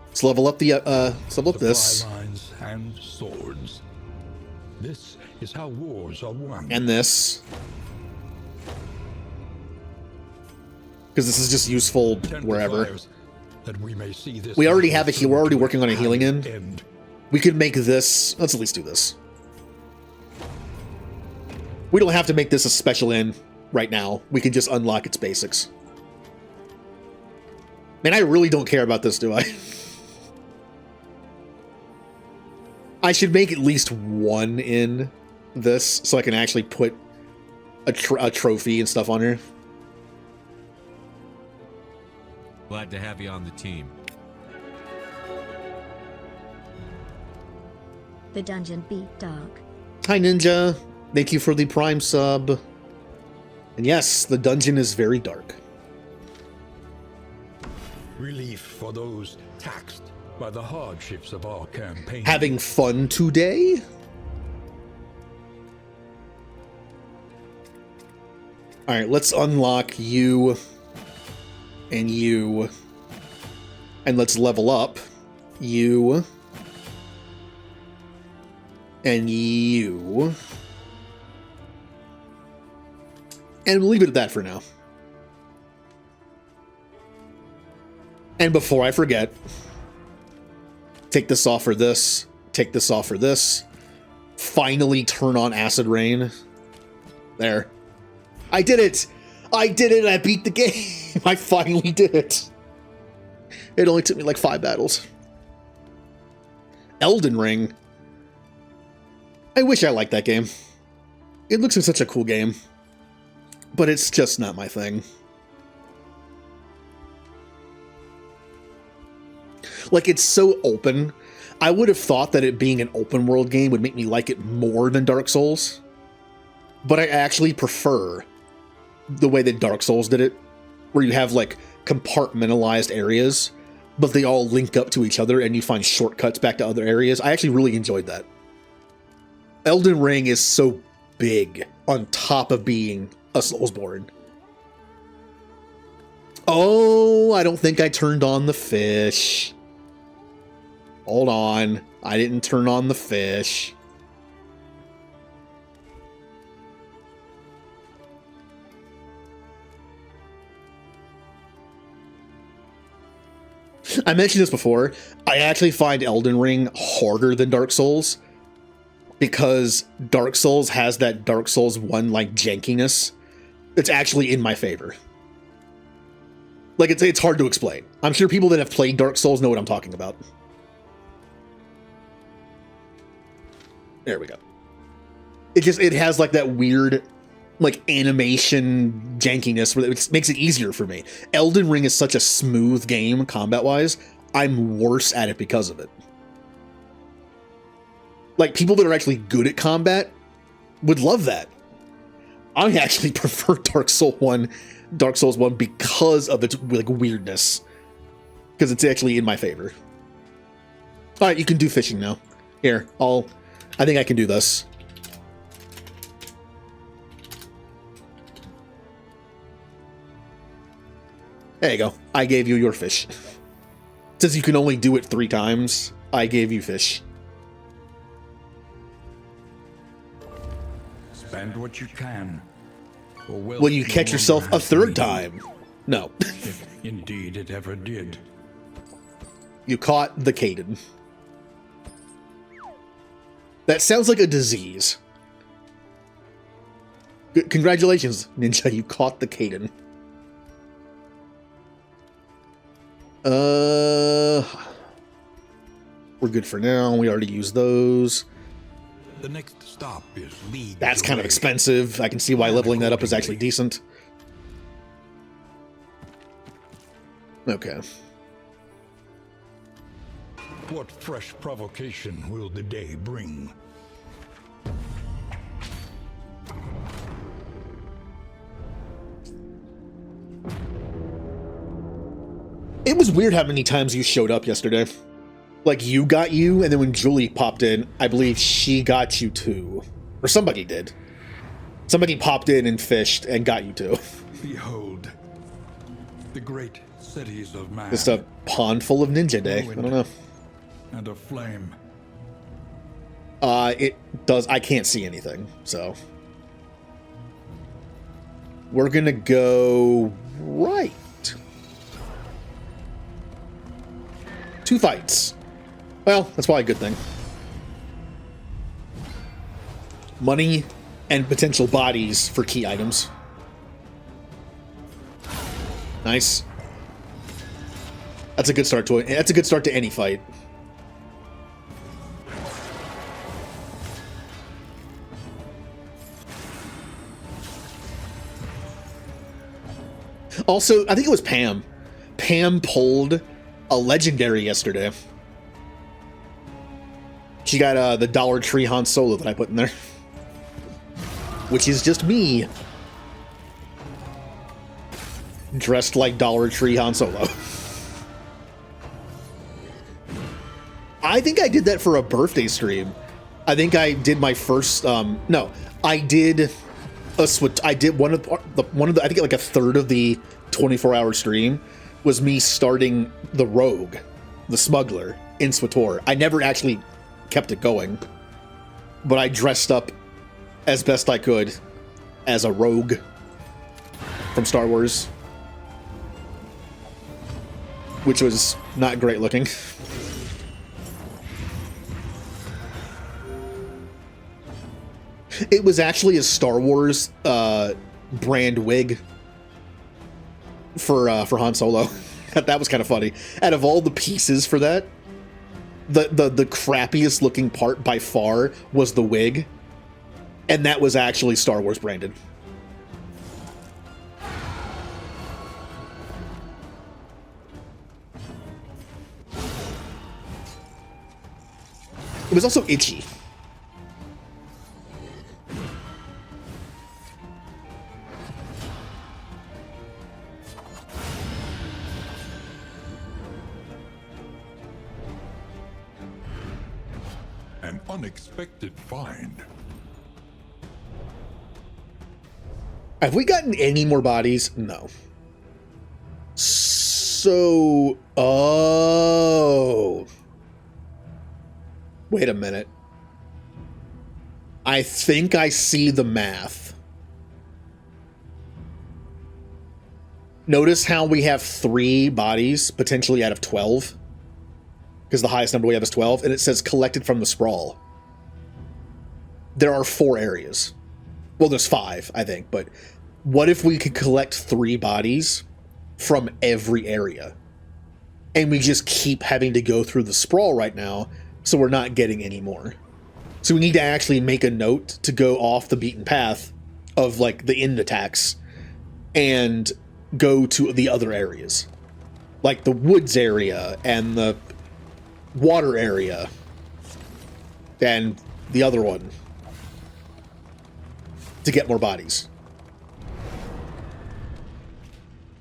Let's level up the, let's level up this. Supply lines and swords. This is how wars are won. And this. Because this is just useful wherever. That we may see this. We already have we're already working on a healing end. end. We could make this, let's at least do this. We don't have to make this a special end right now. We can just unlock its basics. Man, I really don't care about this, do I? I should make at least one in this so I can actually put a trophy and stuff on here. Glad to have you on the team. The dungeon beat dark. Hi, Ninja. Thank you for the Prime sub. And yes, the dungeon is very dark. Relief for those taxed by the hardships of our campaign. Having fun today? Alright, let's unlock you and you. And let's level up you and you. And we'll leave it at that for now. And before I forget, take this off for this, take this off for this, finally turn on Acid Rain. There. I did it! I did it! I beat the game! I finally did it! It only took me like 5 battles. Elden Ring. I wish I liked that game. It looks like such a cool game. But it's just not my thing. Like, it's so open. I would have thought that it being an open world game would make me like it more than Dark Souls. But I actually prefer the way that Dark Souls did it, where you have, like, compartmentalized areas, but they all link up to each other and you find shortcuts back to other areas. I actually really enjoyed that. Elden Ring is so big on top of being a Soulsborne. Oh, I don't think I turned on the fish. Hold on. I didn't turn on the fish. I mentioned this before. I actually find Elden Ring harder than Dark Souls because Dark Souls has that Dark Souls 1 like jankiness. It's actually in my favor. Like, it's hard to explain. I'm sure people that have played Dark Souls know what I'm talking about. There we go. It has like that weird like animation jankiness where it makes it easier for me. Elden Ring is such a smooth game combat-wise. I'm worse at it because of it. Like, people that are actually good at combat would love that. I actually prefer Dark Souls 1 because of its like weirdness. Because it's actually in my favor. Alright, you can do fishing now. Here, I think I can do this. There you go. I gave you your fish. Since you can only do it 3 times, I gave you fish. Spend what you can. Will you catch yourself a 3rd time? No. If indeed it ever did. You caught the Caden. That sounds like a disease. Congratulations, Ninja. You caught the Caden. We're good for now. We already used those. The next stop is leagues That's kind of away. expensive. I can see why leveling that up is actually decent. Okay. What fresh provocation will the day bring? It was weird how many times you showed up yesterday. Like, you got you, and then when Julie popped in, I believe she got you too. Or somebody did. Somebody popped in and fished and got you too. Behold, the great cities of man. Just a pond full of Ninja Day. I don't know. And a flame. It does. I can't see anything, so. We're gonna go right. 2 fights. Well, that's probably a good thing. Money and potential bodies for key items. Nice. That's a good start to it. That's a good start to any fight. Also, I think it was Pam. Pam pulled a legendary yesterday. She got the Dollar Tree Han Solo that I put in there. Which is just me. Dressed like Dollar Tree Han Solo. I think I did that for a birthday stream. I think I did my first, no, I did I did one of the, I think like a third of the 24-hour stream was me starting the rogue, the smuggler in SWTOR. I never actually kept it going, but I dressed up as best I could as a rogue from Star Wars, which was not great looking. It was actually a Star Wars brand wig for Han Solo. That was kind of funny. Out of all the pieces for that, the crappiest looking part by far was the wig, and that was actually Star Wars branded. It was also itchy. An unexpected find. Have we gotten any more bodies? No. So, oh. Wait a minute. I think I see the math. Notice how we have 3 bodies, potentially out of 12. Because the highest number we have is 12, and it says collected from the sprawl. There are 4 areas. Well, there's 5, I think, but what if we could collect 3 bodies from every area? And we just keep having to go through the sprawl right now, so we're not getting any more. So we need to actually make a note to go off the beaten path of, like, the end attacks and go to the other areas. Like the woods area and the water area and the other one to get more bodies.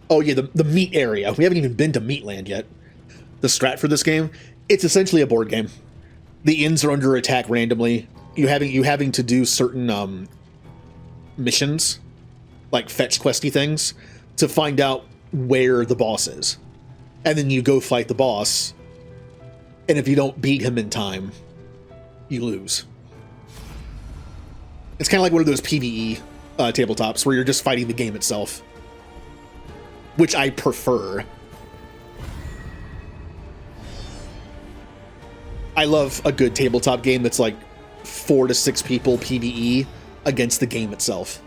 Oh yeah, the meat area. We haven't even been to Meatland yet. The strat for this game, it's essentially a board game. The inns are under attack randomly. You having to do certain missions, like fetch questy things, to find out where the boss is. And then you go fight the boss. And if you don't beat him in time, you lose. It's kind of like one of those PvE tabletops where you're just fighting the game itself, which I prefer. I love a good tabletop game that's like 4 to 6 people PvE against the game itself.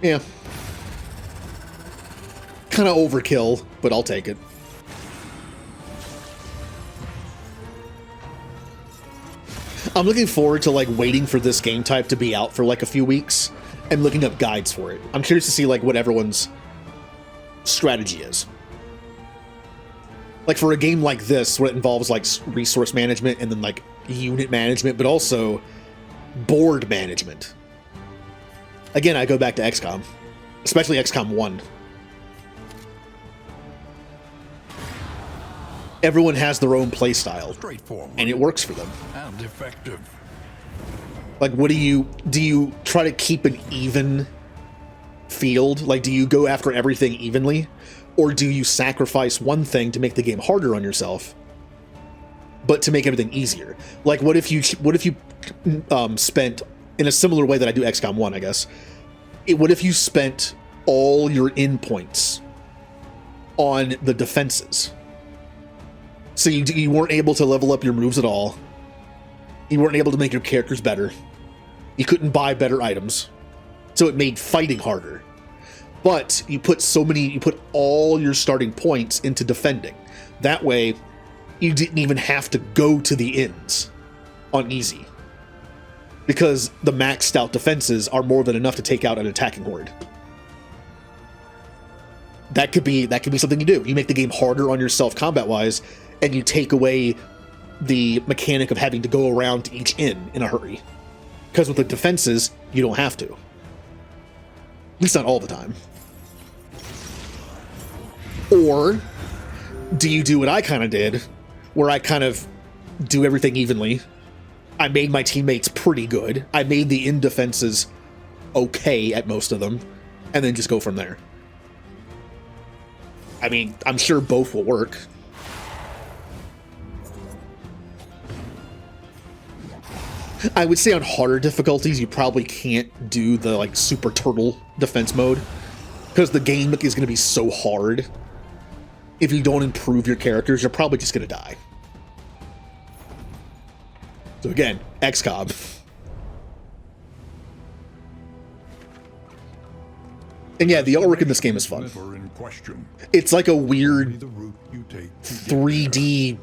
Yeah. Kind of overkill, but I'll take it. I'm looking forward to like waiting for this game type to be out for like a few weeks and looking up guides for it. I'm curious to see like what everyone's strategy is. Like for a game like this, where it involves like resource management and then like unit management, but also board management. Again, I go back to XCOM, especially XCOM 1. Everyone has their own play style, Straightforward and it works for them. and effective. Like, what do you try to keep an even field? Like, do you go after everything evenly? Or do you sacrifice one thing to make the game harder on yourself, but to make everything easier? Like, what if you spent, in a similar way that I do XCOM 1, I guess, what if you spent all your in points on the defenses? So you weren't able to level up your moves at all. You weren't able to make your characters better. You couldn't buy better items. So it made fighting harder. But you put all your starting points into defending. That way, you didn't even have to go to the ends on easy. Because the maxed out defenses are more than enough to take out an attacking horde. That could be something you do. You make the game harder on yourself combat-wise, and you take away the mechanic of having to go around to each inn in a hurry. Because with the defenses, you don't have to. At least not all the time. Or do you do what I kind of did, where I kind of do everything evenly? I made my teammates pretty good. I made the inn defenses okay at most of them, and then just go from there. I mean, I'm sure both will work. I would say on harder difficulties, you probably can't do the like super turtle defense mode, because the game is going to be so hard. If you don't improve your characters, you're probably just going to die. So again, XCOM. And yeah, the artwork in this game is fun. Never in question. It's like a weird The route you take to get 3D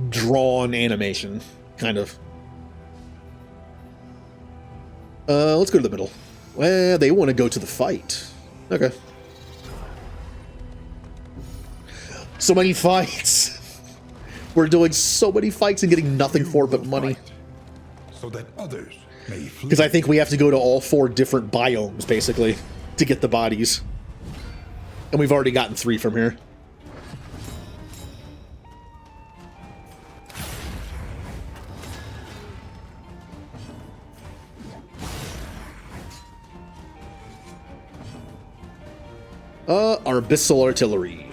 drawn animation, kind of. Let's go to the middle. Well, they want to go to the fight. Okay. So many fights. We're doing so many fights and getting nothing for it but money. fight, so that others may flee. Because I think we have to go to all 4 different biomes, basically, to get the bodies. And we've already gotten 3 from here. Our Abyssal Artillery.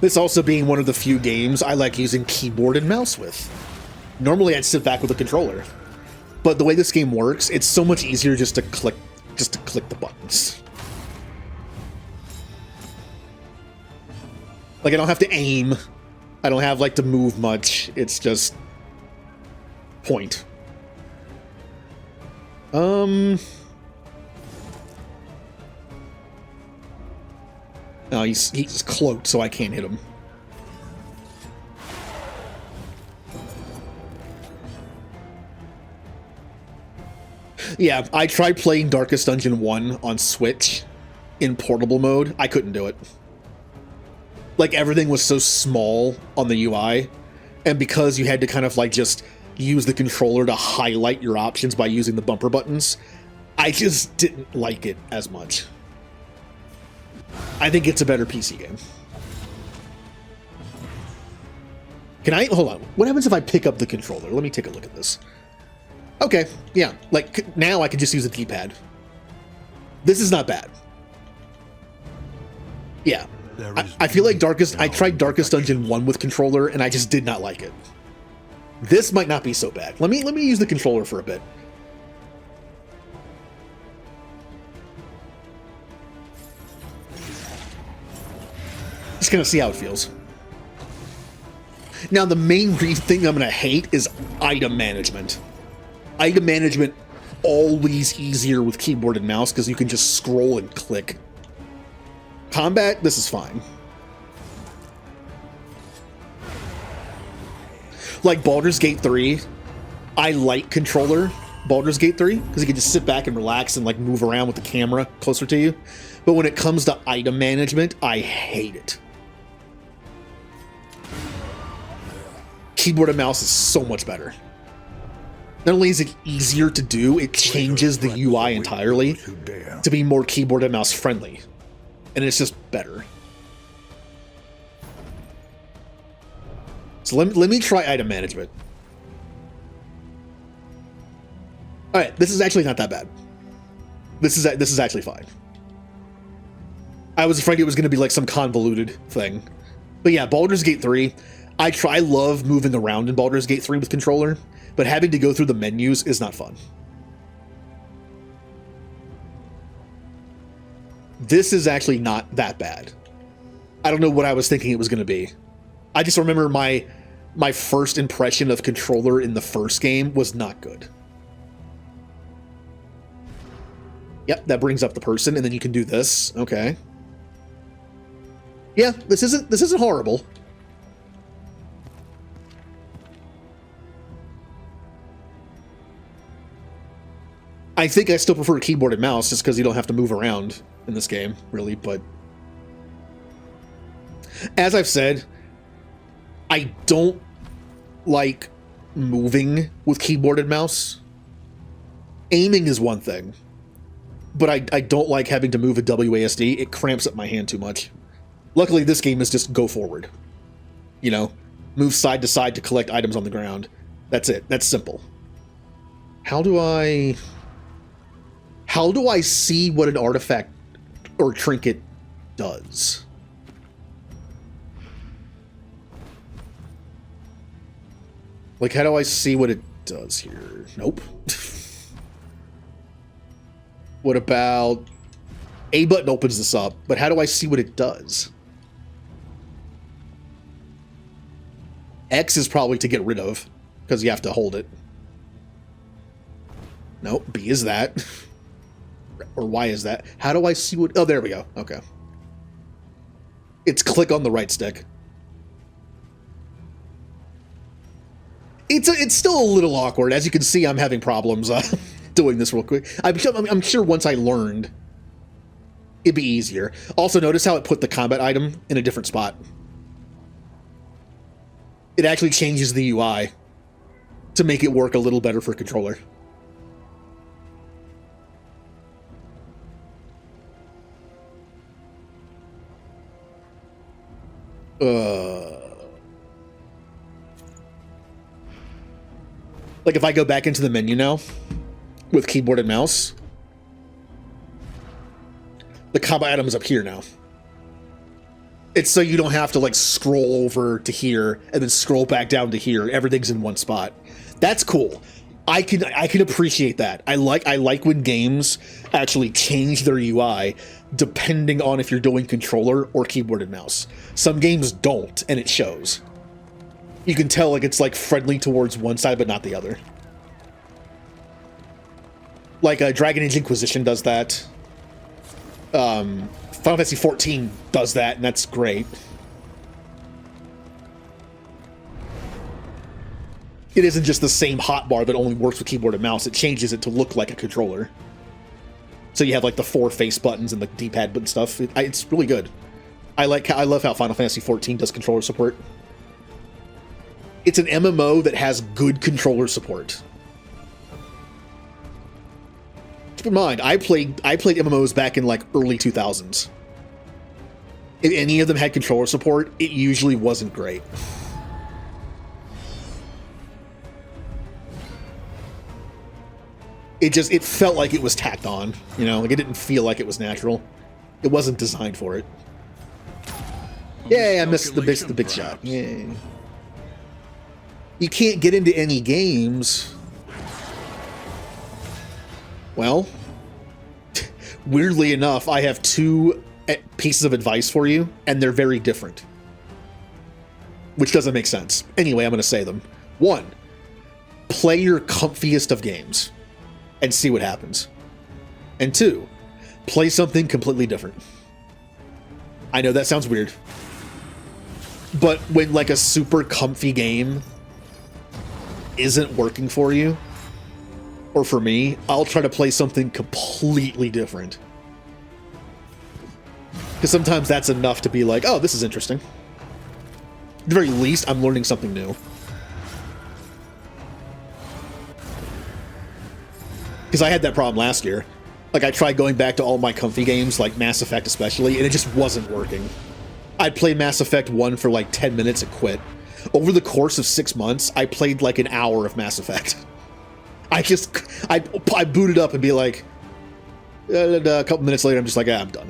This also being one of the few games I like using keyboard and mouse with. Normally I'd sit back with a controller, but the way this game works, it's so much easier just to click the buttons. Like, I don't have to aim. I don't have, like, to move much. It's just point. Oh, he's cloaked, so I can't hit him. Yeah, I tried playing Darkest Dungeon 1 on Switch in portable mode. I couldn't do it. Like, everything was so small on the UI, and because you had to kind of, like, just use the controller to highlight your options by using the bumper buttons, I just didn't like it as much. I think it's a better PC game. Hold on. What happens if I pick up the controller? Let me take a look at this. Okay, yeah, like, now I can just use the D-pad. This is not bad. Yeah. I feel like I tried Darkest Dungeon 1 with controller, and I just did not like it. This might not be so bad. Let me use the controller for a bit. Just gonna see how it feels. Now, the main thing I'm gonna hate is item management. Item management always easier with keyboard and mouse because you can just scroll and click. Combat, this is fine. Like Baldur's Gate 3, I like controller Baldur's Gate 3 because you can just sit back and relax and like move around with the camera closer to you. But when it comes to item management, I hate it. Keyboard and mouse is so much better. Not only is it easier to do, it changes the UI entirely to be more keyboard and mouse friendly. And it's just better. So let me try item management. All right, this is actually not that bad. This is actually fine. I was afraid it was going to be like some convoluted thing. But yeah, Baldur's Gate 3, I love moving around in Baldur's Gate 3 with controller, but having to go through the menus is not fun. This is actually not that bad. I don't know what I was thinking it was going to be. I just remember my first impression of controller in the first game was not good. Yep, that brings up the person, and then you can do this. Okay. Yeah, this isn't horrible. I think I still prefer keyboard and mouse just because you don't have to move around in this game, really, but as I've said, I don't like moving with keyboard and mouse. Aiming is one thing, but I don't like having to move a WASD. It cramps up my hand too much. Luckily, this game is just go forward. You know, move side to side to collect items on the ground. That's it. That's simple. How do I see what an artifact or trinket does? Like, how do I see what it does here? Nope. What about... A button opens this up, but how do I see what it does? X is probably to get rid of, because you have to hold it. Nope, B is that. Or Y is that. How do I see what... Oh, there we go. Okay. It's click on the right stick. It's still a little awkward. As you can see, I'm having problems doing this real quick. I'm sure once I learned, it'd be easier. Also, notice how it put the combat item in a different spot. It actually changes the UI to make it work a little better for controller. Like if I go back into the menu now with keyboard and mouse, the combat item is up here now. It's so you don't have to like scroll over to here and then scroll back down to here. Everything's in one spot. That's cool. I can appreciate that. I like when games actually change their UI depending on if you're doing controller or keyboard and mouse. Some games don't, and it shows. You can tell like it's like friendly towards one side but not the other. Like Dragon Age Inquisition does that. Final Fantasy XIV does that, and that's great. It isn't just the same hotbar that only works with keyboard and mouse. It changes it to look like a controller. So you have like the 4 face buttons and the D-pad button stuff. It's really good. I love how Final Fantasy XIV does controller support. It's an MMO that has good controller support. Keep in mind, I played MMOs back in like early 2000s. If any of them had controller support, it usually wasn't great. It felt like it was tacked on, you know, like it didn't feel like it was natural. It wasn't designed for it. Yay, I missed the big shot. Yay. You can't get into any games. Well, weirdly enough, I have 2 pieces of advice for you, and they're very different. Which doesn't make sense. Anyway, I'm going to say them. 1, play your comfiest of games. and see what happens. And 2, play something completely different. I know that sounds weird, but when like a super comfy game isn't working for you, or for me, I'll try to play something completely different. Because sometimes that's enough to be like, oh, this is interesting. At the very least, I'm learning something new. Because I had that problem last year. Like, I tried going back to all my comfy games, like Mass Effect especially, and it just wasn't working. I'd play Mass Effect 1 for like 10 minutes and quit. Over the course of 6 months, I played like an hour of Mass Effect. I boot it up and be like, a couple minutes later, I'm just like, I'm done.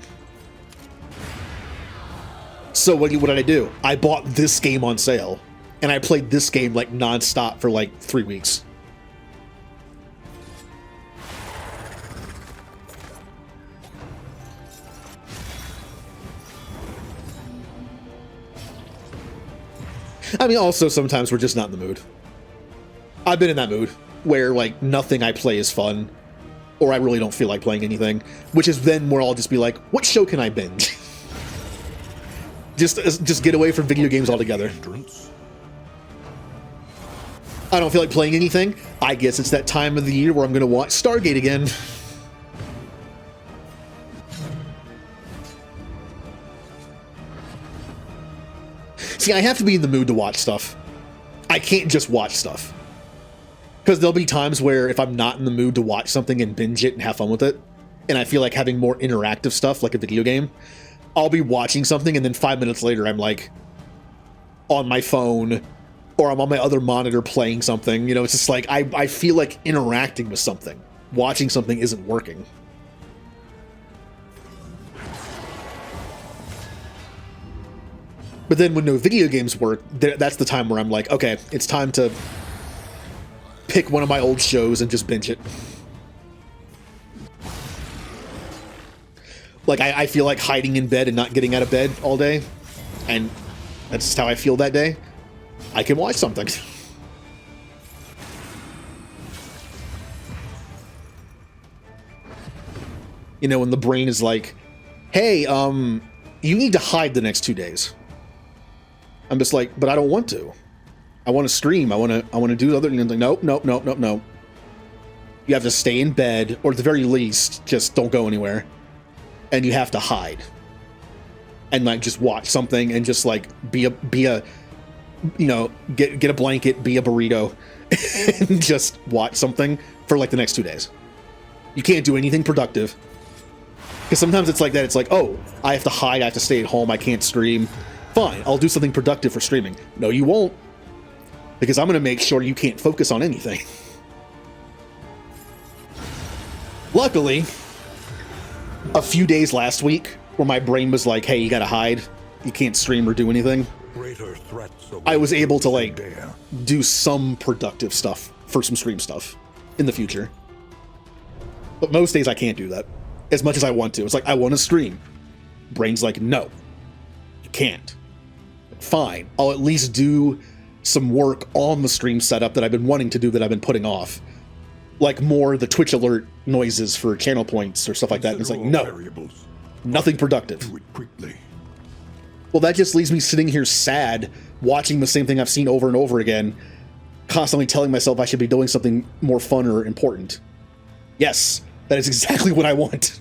So what did I do? I bought this game on sale, and I played this game like nonstop for like 3 weeks. I mean, also sometimes we're just not in the mood. I've been in that mood where like nothing I play is fun, or I really don't feel like playing anything, which is then where I'll just be like, what show can I binge? just get away from video games altogether. I don't feel like playing anything. I guess it's that time of the year where I'm going to watch Stargate again. See, I have to be in the mood to watch stuff. I can't just watch stuff. Because there'll be times where if I'm not in the mood to watch something and binge it and have fun with it, and I feel like having more interactive stuff like a video game, I'll be watching something and then 5 minutes later I'm like on my phone or I'm on my other monitor playing something. You know, it's just like I feel like interacting with something. Watching something isn't working. But then when no video games work, that's the time where I'm like, okay, it's time to pick one of my old shows and just binge it. Like, I feel like hiding in bed and not getting out of bed all day, and that's just how I feel that day. I can watch something. You know, when the brain is like, hey, you need to hide the next 2 days. I'm just like, but I don't want to. I want to stream. I want to do other things. Like, nope. You have to stay in bed, or at the very least, just don't go anywhere. And you have to hide. And like just watch something and just like be a you know, get a blanket, be a burrito, and just watch something for like the next 2 days. You can't do anything productive. Because sometimes it's like that. It's like, oh, I have to hide. I have to stay at home. I can't stream. Fine, I'll do something productive for streaming. No, you won't. Because I'm going to make sure you can't focus on anything. Luckily, a few days last week where my brain was like, hey, you got to hide. You can't stream or do anything. I was able to like do some productive stuff for some stream stuff in the future. But most days I can't do that as much as I want to. It's like, I want to stream. Brain's like, no, you can't. Fine, I'll at least do some work on the stream setup that I've been wanting to do that I've been putting off. Like more the Twitch alert noises for channel points or stuff like that. And it's like, no, nothing productive. Do it quickly. Well, that just leaves me sitting here sad, watching the same thing I've seen over and over again, constantly telling myself I should be doing something more fun or important. Yes, that is exactly what I want.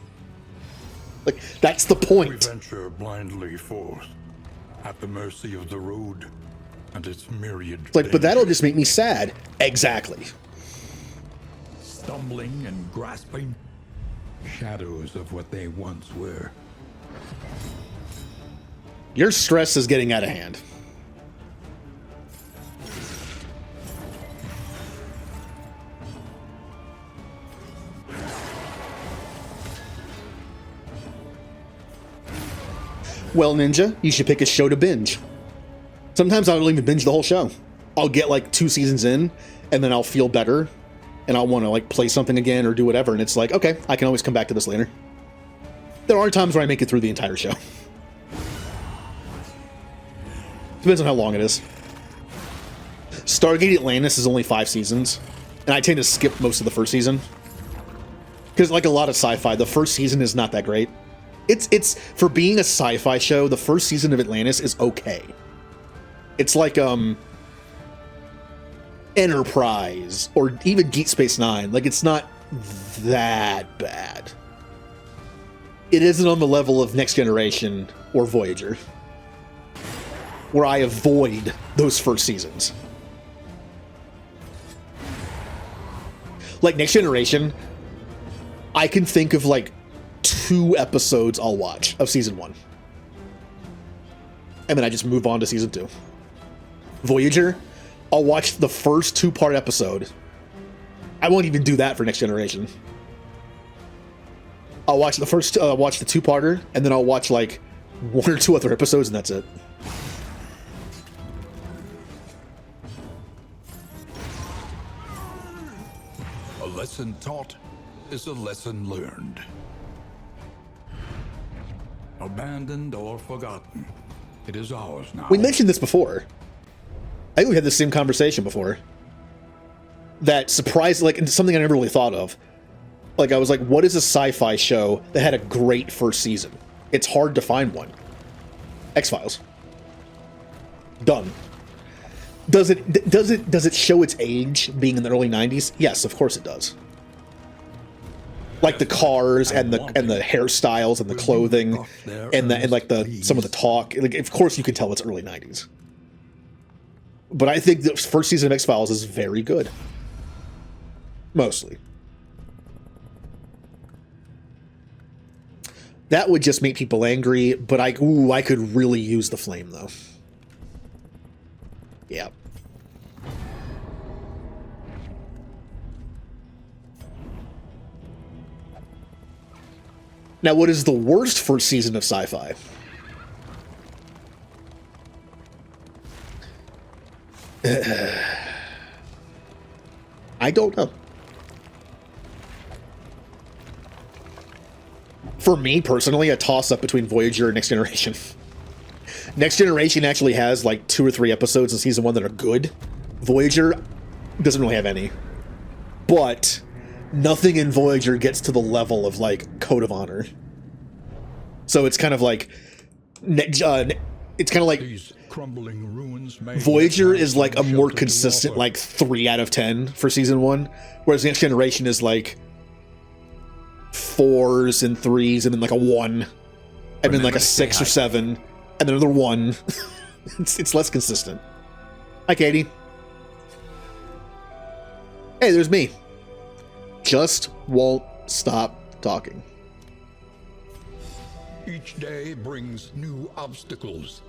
Like, that's the point. We venture blindly forth, at the mercy of the road and its myriad. It's like, but that'll just make me sad. Exactly. Stumbling and grasping, shadows of what they once were. Your stress is getting out of hand. Well, Ninja, you should pick a show to binge. Sometimes I don't even binge the whole show. I'll get like 2 seasons in, and then I'll feel better, and I'll want to like play something again or do whatever, and it's like, okay, I can always come back to this later. There are times where I make it through the entire show. Depends on how long it is. Stargate Atlantis is only 5 seasons, and I tend to skip most of the first season. Because like a lot of sci-fi, the first season is not that great. It's for being a sci-fi show, the first season of Atlantis is okay. It's like Enterprise or even Deep Space Nine. Like, it's not that bad. It isn't on the level of Next Generation or Voyager, where I avoid those first seasons. Like Next Generation, I can think of like 2 episodes I'll watch of season 1. And then I just move on to season 2. Voyager, I'll watch the first 2-part episode. I won't even do that for Next Generation. I'll watch the first, watch the 2-parter, and then I'll watch like 1 or 2 other episodes, and that's it. A lesson taught is a lesson learned. Abandoned or forgotten, it is ours now. We mentioned this before. I think we had the same conversation before. That surprised, like, something I never really thought of. Like, I was like, what is a sci-fi show that had a great first season? It's hard to find one. X-Files. Done. Does it show its age being in the early 90s? Yes, of course it does. Like the cars and the hairstyles and the clothing and like some of the talk. Like, of course you can tell it's early 90s. But I think the first season of X-Files is very good. Mostly. That would just make people angry, but I could really use the flame though. Yeah. Now, what is the worst first season of sci-fi? I don't know. For me, personally, a toss-up between Voyager and Next Generation. Next Generation actually has like 2 or 3 episodes in season 1 that are good. Voyager doesn't really have any. But nothing in Voyager gets to the level of like Code of Honor. So it's kind of like it's kind of like These crumbling ruins Voyager is like a more consistent like 3 out of 10 for season 1, whereas Next Generation is like 4s and 3s and then like a 1 and then like a 6 or 7 and then another 1. it's less consistent. Hi, Katie. Hey, there's me. Just won't stop talking. Each day brings new obstacles.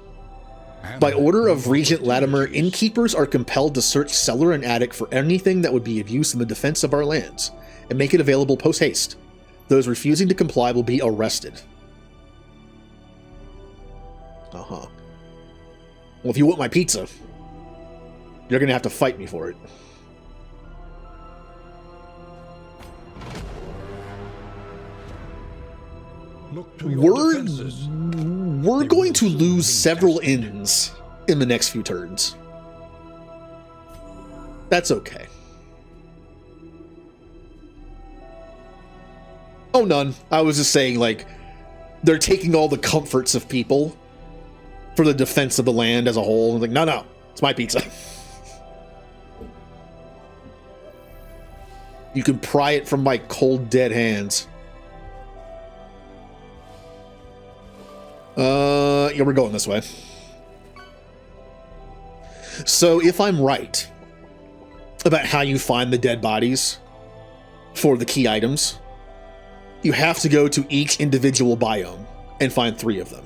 By order of Regent Latimer, innkeepers are compelled to search cellar and attic for anything that would be of use in the defense of our lands, and make it available post-haste. Those refusing to comply will be arrested. Uh-huh. Well, if you want my pizza, you're gonna have to fight me for it. Look to your defenses. We're going to lose several inns in the next few turns. That's okay. Oh, none. I was just saying, like, they're taking all the comforts of people for the defense of the land as a whole. I'm like, no, it's my pizza. You can pry it from my cold, dead hands. Yeah, we're going this way. So if I'm right about how you find the dead bodies for the key items, you have to go to each individual biome and find 3 of them.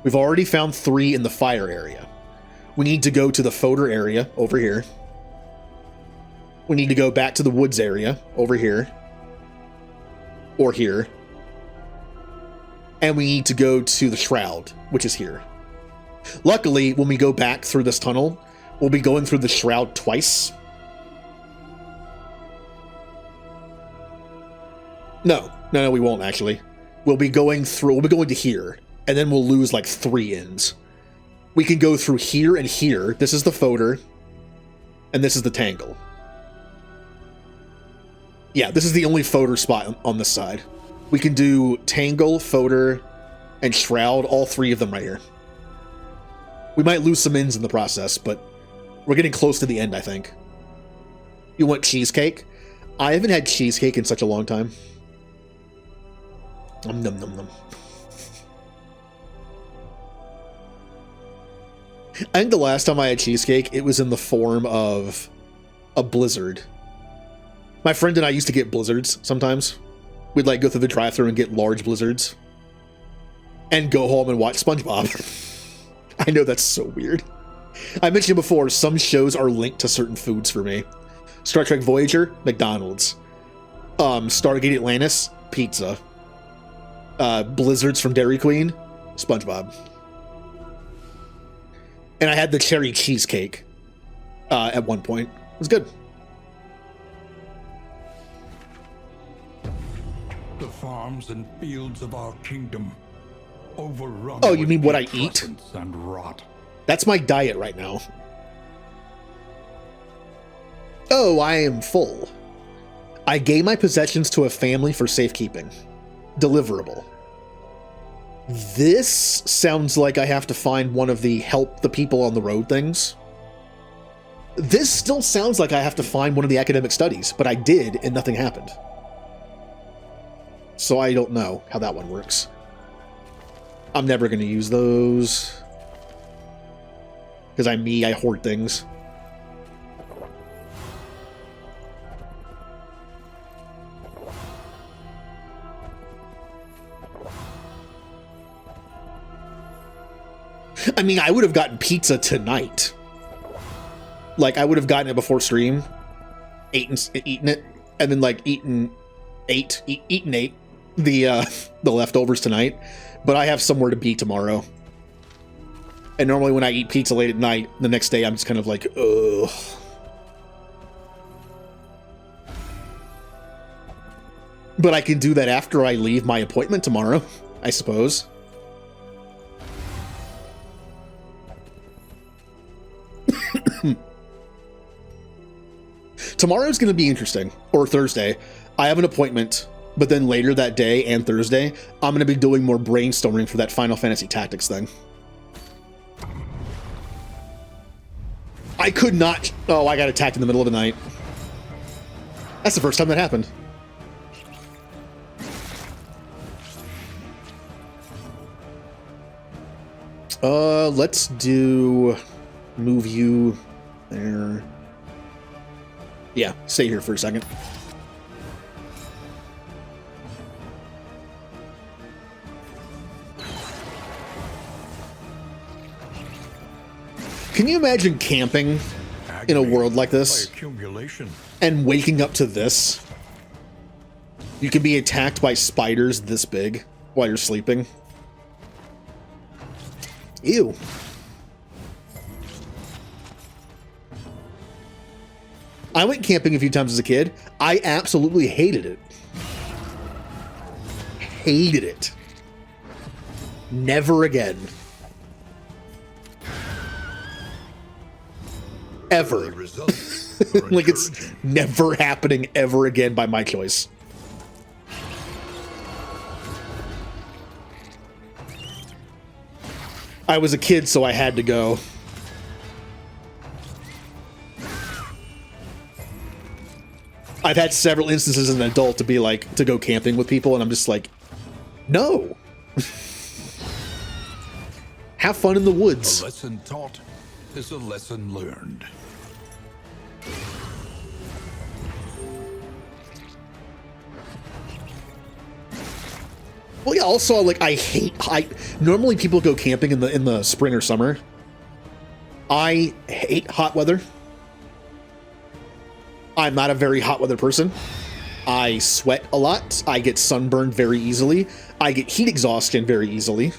We've already found 3 in the fire area. We need to go to the fodder area over here. We need to go back to the woods area over here. Or here. And we need to go to the shroud, which is here. Luckily, when we go back through this tunnel, we'll be going through the shroud twice. No, we won't actually. We'll be going to here, and then we'll lose like 3 inns. We can go through here and here. This is the fodder, and this is the tangle. Yeah, this is the only Fodor spot on this side. We can do Tangle, Fodor, and Shroud, all three of them right here. We might lose some ins in the process, but we're getting close to the end, I think. You want cheesecake? I haven't had cheesecake in such a long time. Nom nom nom nom. I think the last time I had cheesecake, it was in the form of a blizzard. My friend and I used to get blizzards sometimes. We'd like go through the drive-thru and get large blizzards. And go home and watch SpongeBob. I know that's so weird. I mentioned before, some shows are linked to certain foods for me. Star Trek Voyager, McDonald's. Stargate Atlantis, pizza. Blizzards from Dairy Queen, SpongeBob. And I had the cherry cheesecake at one point. It was good. The farms and fields of our kingdom, overrun. Oh, you mean what I eat? putrescence and rot. That's my diet right now. Oh, I am full. I gave my possessions to a family for safekeeping. Deliverable. This sounds like I have to find one of the help the people on the road things. This still sounds like I have to find one of the academic studies, but I did and nothing happened. So I don't know how that one works. I'm never going to use those. Because I hoard things. I mean, I would have gotten pizza tonight. Like, I would have gotten it before stream, eaten it, and then like eaten ate the leftovers tonight. But I have somewhere to be tomorrow. And normally when I eat pizza late at night, the next day I'm just kind of like, ugh. But I can do that after I leave my appointment tomorrow, I suppose. Tomorrow's going to be interesting, or Thursday. I have an appointment, but then later that day and Thursday, I'm going to be doing more brainstorming for that Final Fantasy Tactics thing. I could not... Oh, I got attacked in the middle of the night. That's the first time that happened. Let's do... Move you there. Yeah, stay here for a second. Can you imagine camping in a world like this and waking up to this? You can be attacked by spiders this big while you're sleeping. Ew. I went camping a few times as a kid. I absolutely hated it. Hated it. Never again. Ever. Like, it's never happening ever again by my choice. I was a kid, so I had to go. I've had several instances as an adult to be like, to go camping with people, and I'm just like, no. Have fun in the woods. A lesson taught is a lesson learned. Well, yeah, also, like, I normally people go camping in the spring or summer. I hate hot weather. I'm not a very hot weather person. I sweat a lot. I get sunburned very easily. I get heat exhaustion very easily.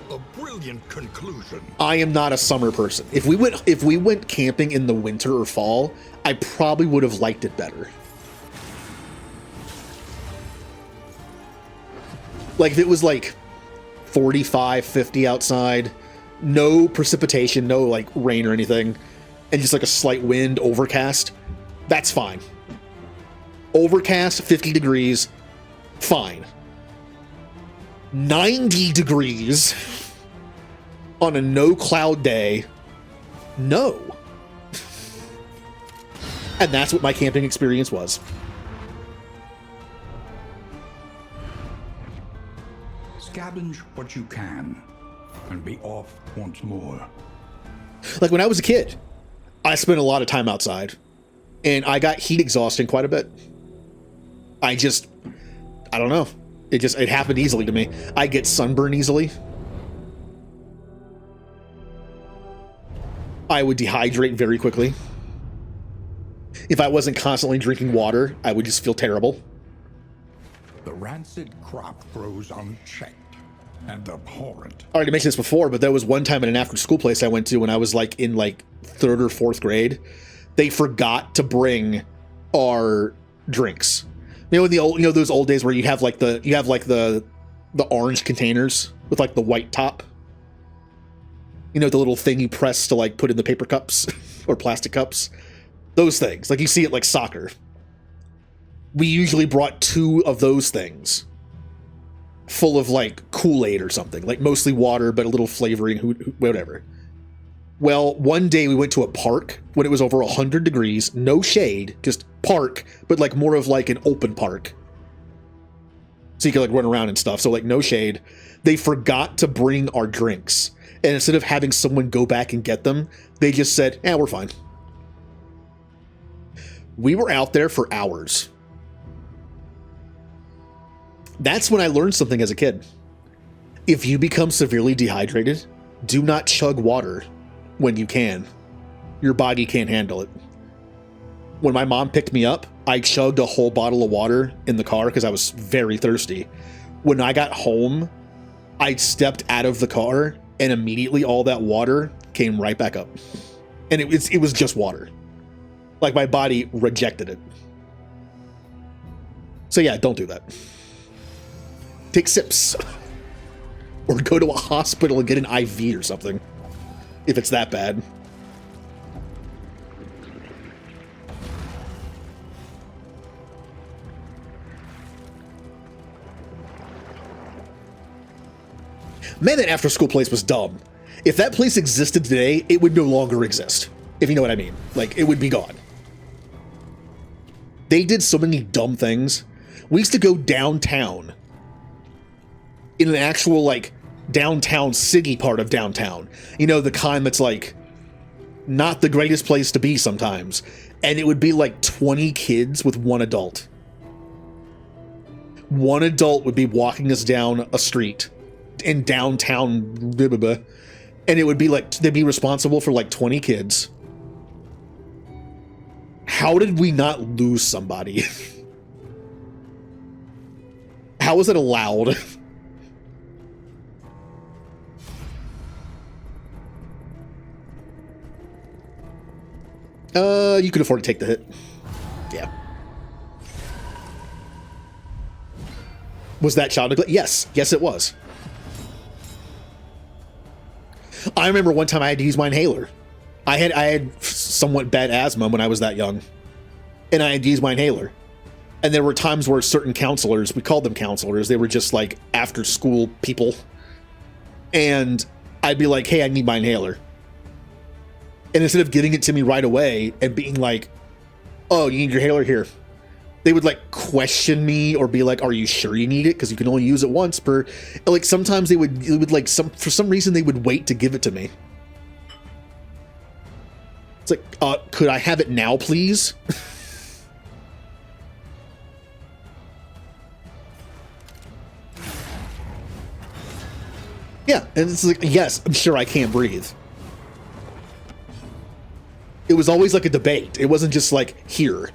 A brilliant conclusion. I am not a summer person. If we went camping in the winter or fall, I probably would have liked it better. Like, if it was like 45, 50 outside, no precipitation, no like rain or anything, and just like a slight wind, overcast, that's fine. Overcast, 50 degrees, fine. 90 degrees on a no cloud day, no. And that's what my camping experience was. Scavenge what you can, and be off once more. Like when I was a kid, I spent a lot of time outside, and I got heat exhausting quite a bit. I don't know. It happened easily to me. I get sunburn easily. I would dehydrate very quickly. If I wasn't constantly drinking water, I would just feel terrible. The rancid crop grows unchecked and abhorrent. I already mentioned this before, but there was one time at an after-school place I went to when I was like in like 3rd or 4th grade. They forgot to bring our drinks. You know, in the old, those old days where you have like the orange containers with like the white top. You know, the little thing you press to like put in the paper cups or plastic cups. Those things, like you see it like soccer. We usually brought 2 of those things full of like Kool-Aid or something, like mostly water, but a little flavoring, whatever. Well, one day we went to a park when it was over 100 degrees, no shade, just park, but like more of like an open park. So you could like run around and stuff. So like no shade. They forgot to bring our drinks. And instead of having someone go back and get them, they just said, we're fine. We were out there for hours. That's when I learned something as a kid. If you become severely dehydrated, do not chug water when you can. Your body can't handle it. When my mom picked me up, I chugged a whole bottle of water in the car because I was very thirsty. When I got home, I stepped out of the car and immediately all that water came right back up. And it was just water. Like my body rejected it. So yeah, don't do that. Take sips. Or go to a hospital and get an IV or something. If it's that bad. Man, that after school place was dumb. If that place existed today, it would no longer exist. If you know what I mean. Like, it would be gone. They did so many dumb things. We used to go downtown. In an actual, like, downtown city part of downtown. You know, the kind that's, like, not the greatest place to be sometimes. And it would be, like, 20 kids with one adult. One adult would be walking us down a street in downtown, blah, blah, blah, and it would be, like, they'd be responsible for, like, 20 kids. How did we not lose somebody? How is it allowed? You could afford to take the hit. Yeah. Was that child neglect? Yes. Yes, it was. I remember one time I had to use my inhaler. I had somewhat bad asthma when I was that young. And I had to use my inhaler. And there were times where certain counselors, we called them counselors, they were just like after school people. And I'd be like, hey, I need my inhaler. And instead of getting it to me right away and being like, oh, you need your inhaler here, they would like question me or be like, are you sure you need it? Because you can only use it once per. Like sometimes it would like for some reason they would wait to give it to me. It's like, could I have it now, please? Yeah, and it's like, yes, I'm sure I can't breathe. It was always like a debate. It wasn't just like, here.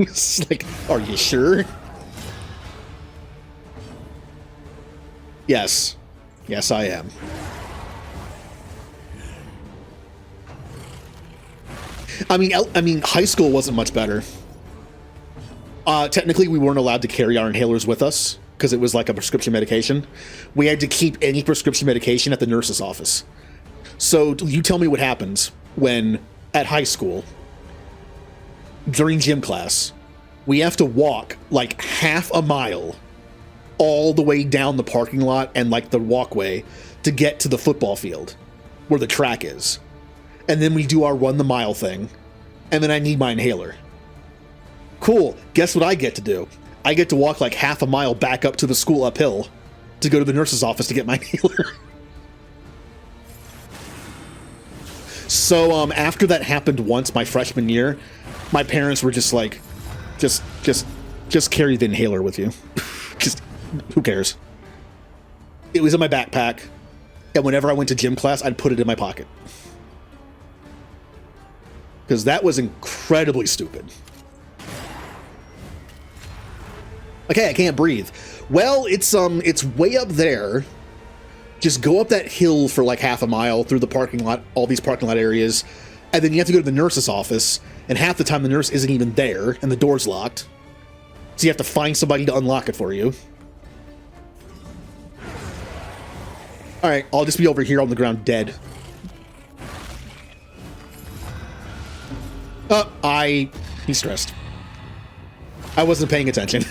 It's like, are you sure? Yes. Yes, I am. I mean, high school wasn't much better. Technically, we weren't allowed to carry our inhalers with us because it was like a prescription medication. We had to keep any prescription medication at the nurse's office. So you tell me what happens when, at high school, during gym class, We have to walk like half a mile all the way down the parking lot and like the walkway to get to the football field where the track is. And then we do our run the mile thing. And then I need my inhaler. Cool. Guess what I get to do? I get to walk like half a mile back up to the school uphill to go to the nurse's office to get my inhaler. So after that happened once my freshman year, my parents were just like, just carry the inhaler with you. Just, who cares? It was in my backpack, and whenever I went to gym class, I'd put it in my pocket. Because that was incredibly stupid. Okay, I can't breathe. Well, it's way up there. Just go up that hill for like half a mile through the parking lot, all these parking lot areas, and then you have to go to the nurse's office, and half the time the nurse isn't even there, and the door's locked. So you have to find somebody to unlock it for you. Alright, I'll just be over here on the ground dead. He's stressed. I wasn't paying attention.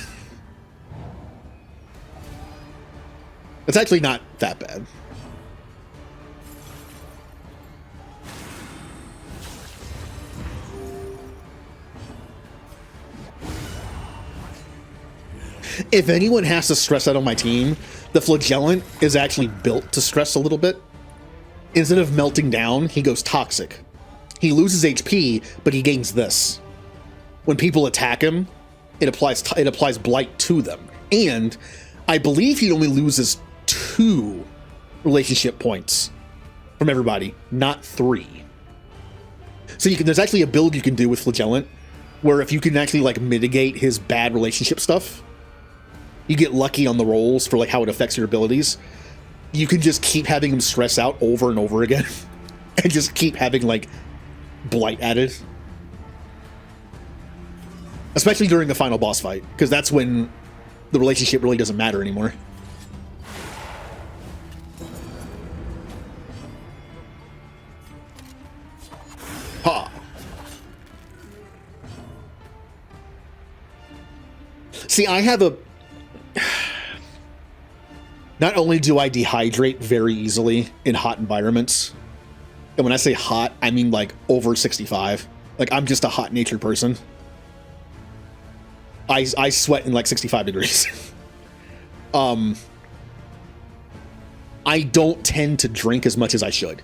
It's actually not that bad. If anyone has to stress out on my team, the Flagellant is actually built to stress a little bit. Instead of melting down, he goes toxic. He loses HP, but he gains this. When people attack him, it applies blight to them. And I believe he only loses 2 relationship points from everybody, not 3. So there's actually a build you can do with Flagellant where if you can actually like mitigate his bad relationship stuff, you get lucky on the rolls for like how it affects your abilities. You can just keep having him stress out over and over again and just keep having like blight added. Especially during the final boss fight, because that's when the relationship really doesn't matter anymore. Ha! See, I have a... Not only do I dehydrate very easily in hot environments, and when I say hot, I mean like over 65. Like, I'm just a hot-natured person. I sweat in like 65 degrees. I don't tend to drink as much as I should.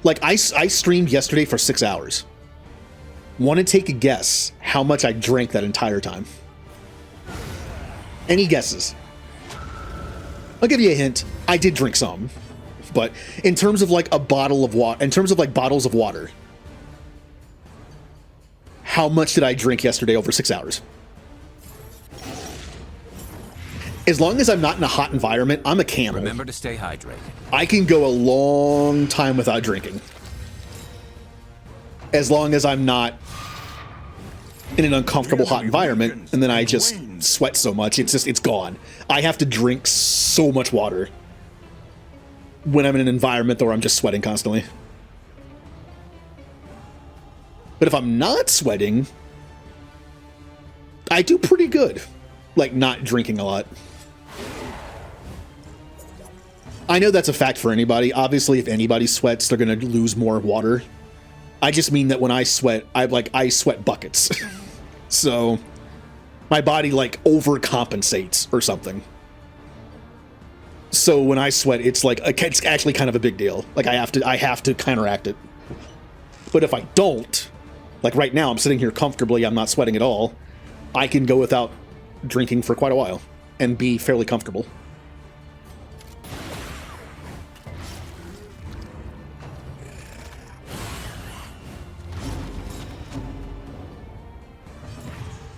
Like, I streamed yesterday for 6 hours. Want to take a guess how much I drank that entire time? Any guesses? I'll give you a hint. I did drink some. But in terms of like a bottle of water, in terms of like bottles of water, how much did I drink yesterday over 6 hours? As long as I'm not in a hot environment, I'm a camel. Remember to stay hydrated. I can go a long time without drinking. As long as I'm not in an uncomfortable hot environment, and then I just sweat so much, it's gone. I have to drink so much water when I'm in an environment where I'm just sweating constantly. But if I'm not sweating, I do pretty good. Like, not drinking a lot. I know that's a fact for anybody. Obviously, if anybody sweats, they're going to lose more water. I just mean that when I sweat, I sweat buckets. So my body like overcompensates or something. So when I sweat, it's like it's actually kind of a big deal. Like I have to counteract it. But if I don't, like right now, I'm sitting here comfortably, I'm not sweating at all. I can go without drinking for quite a while and be fairly comfortable.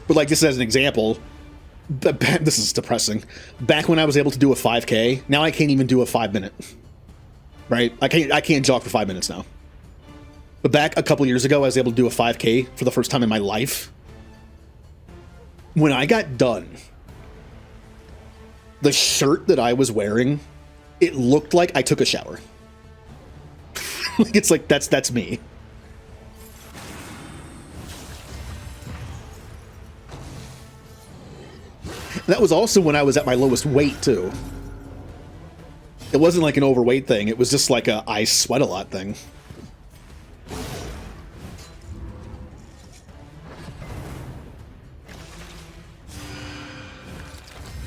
But like this as an example, this is depressing. Back when I was able to do a 5K, now I can't even do a 5 minute. Right? I can't jog for 5 minutes now. But back a couple years ago, I was able to do a 5K for the first time in my life. When I got done, the shirt that I was wearing, it looked like I took a shower. It's like that's me. That was also when I was at my lowest weight, too. It wasn't like an overweight thing. It was just like a I sweat a lot thing.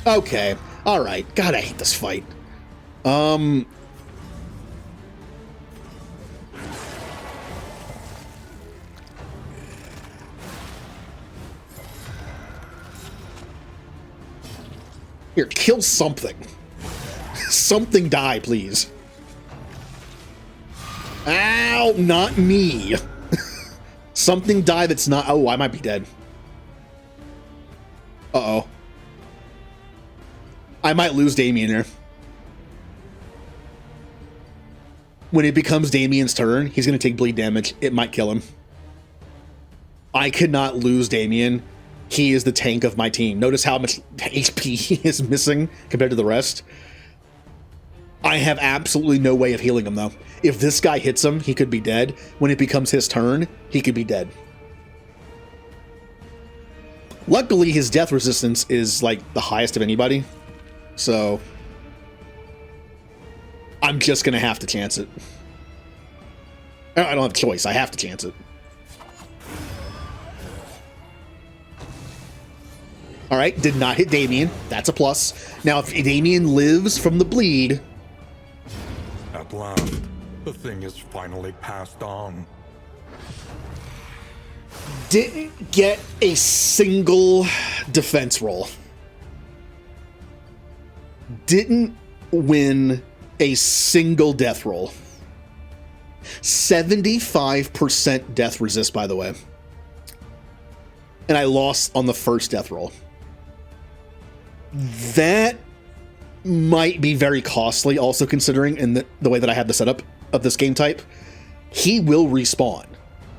Okay. Alright. God, I hate this fight. Here, kill something. Something die, please. Ow, not me. Something die that's not... Oh, I might be dead. Uh-oh. I might lose Damien here. When it becomes Damien's turn, he's going to take bleed damage. It might kill him. I could not lose Damien. He is the tank of my team. Notice how much HP he is missing compared to the rest. I have absolutely no way of healing him, though. If this guy hits him, he could be dead. When it becomes his turn, he could be dead. Luckily, his death resistance is, like, the highest of anybody. So, I'm just going to have to chance it. I don't have a choice. I have to chance it. All right, did not hit Damien. That's a plus. Now, if Damien lives from the bleed... At last, the thing is finally passed on. Didn't get a single defense roll. Didn't win a single death roll. 75% death resist, by the way. And I lost on the first death roll. That might be very costly, also considering in the way that I have the setup of this game type. He will respawn,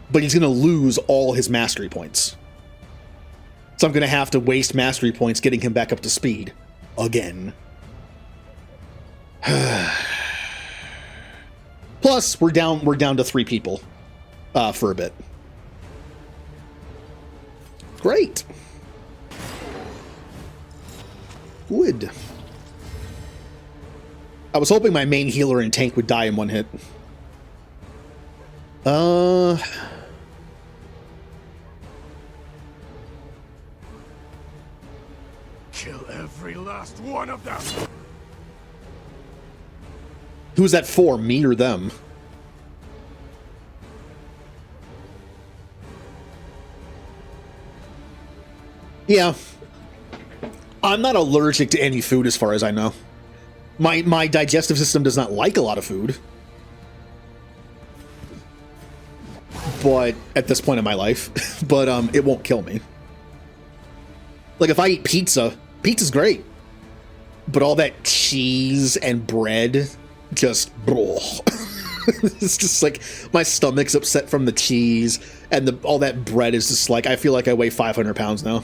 but he's going to lose all his mastery points. So I'm going to have to waste mastery points getting him back up to speed again. Plus, we're down to 3 people for a bit. Great. Wood. I was hoping my main healer and tank would die in one hit. Kill every last one of them. Who's that for? Me or them? Yeah. I'm not allergic to any food as far as I know. My digestive system does not like a lot of food. But at this point in my life, but it won't kill me. Like if I eat pizza, pizza's great. But all that cheese and bread just it's just like my stomach's upset from the cheese and all that bread is just like I feel like I weigh 500 pounds now.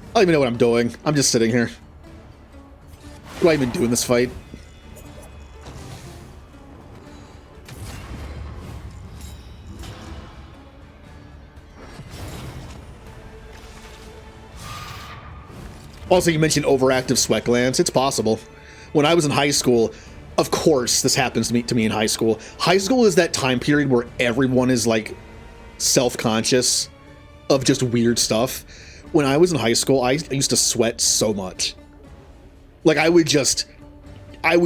I don't even know what I'm doing. I'm just sitting here. What do I even do in this fight? Also, you mentioned overactive sweat glands. It's possible. When I was in high school, of course, this happens to me in high school. High school is that time period where everyone is like self-conscious of just weird stuff. When I was in high school, I used to sweat so much. Like I would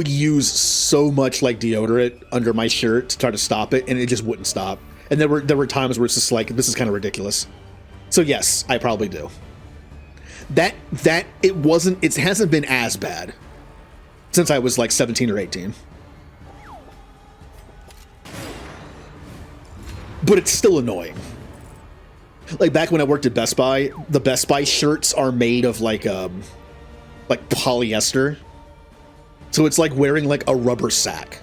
use so much like deodorant under my shirt to try to stop it, and it just wouldn't stop. And there were times where it's just like, this is kind of ridiculous. So yes, I probably do. It hasn't been as bad since I was like 17 or 18. But it's still annoying. Like back when I worked at Best Buy, the Best Buy shirts are made of like polyester. So it's like wearing like a rubber sack.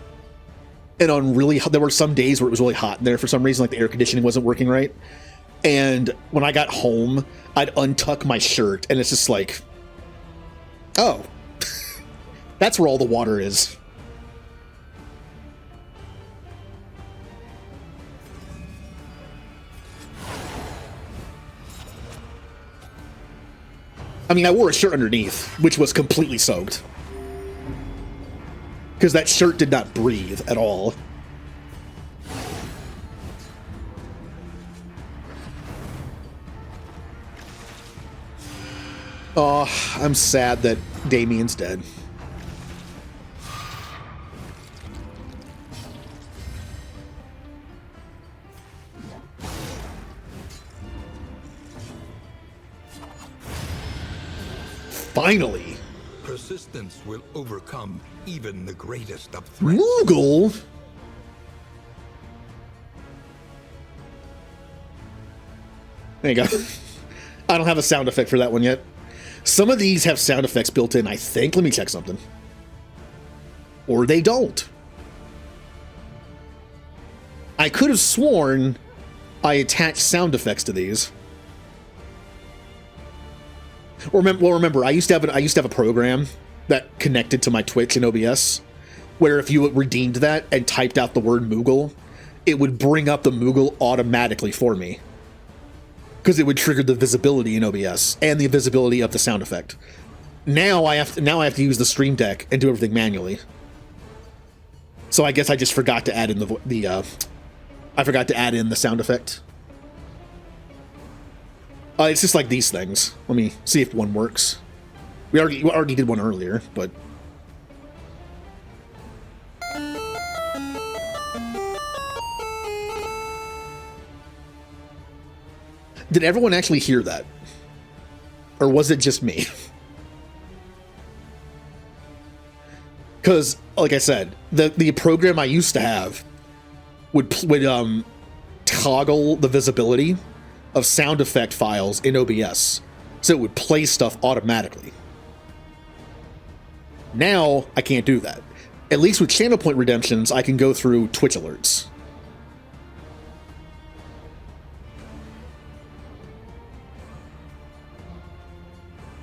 And there were some days where it was really hot in there for some reason, like the air conditioning wasn't working right. And when I got home, I'd untuck my shirt and it's just like, oh, that's where all the water is. I mean, I wore a shirt underneath, which was completely soaked. Because that shirt did not breathe at all. Oh, I'm sad that Damien's dead. Finally. Persistence will overcome even the greatest of threats. Moogle? There you go. I don't have a sound effect for that one yet. Some of these have sound effects built in, I think. Let me check something. Or they don't. I could have sworn I attached sound effects to these. Well, remember, I used to have a program that connected to my Twitch in OBS, where if you redeemed that and typed out the word Moogle, it would bring up the Moogle automatically for me. Because it would trigger the visibility in OBS and the visibility of the sound effect. Now I have to use the Stream Deck and do everything manually. So I guess I just forgot to add in I forgot to add in the sound effect. It's just like these things. Let me see if one works. We already did one earlier, but did everyone actually hear that? Or was it just me? Because, like I said, the program I used to have would toggle the visibility of sound effect files in OBS, so it would play stuff automatically. Now, I can't do that. At least with Channel Point redemptions, I can go through Twitch alerts.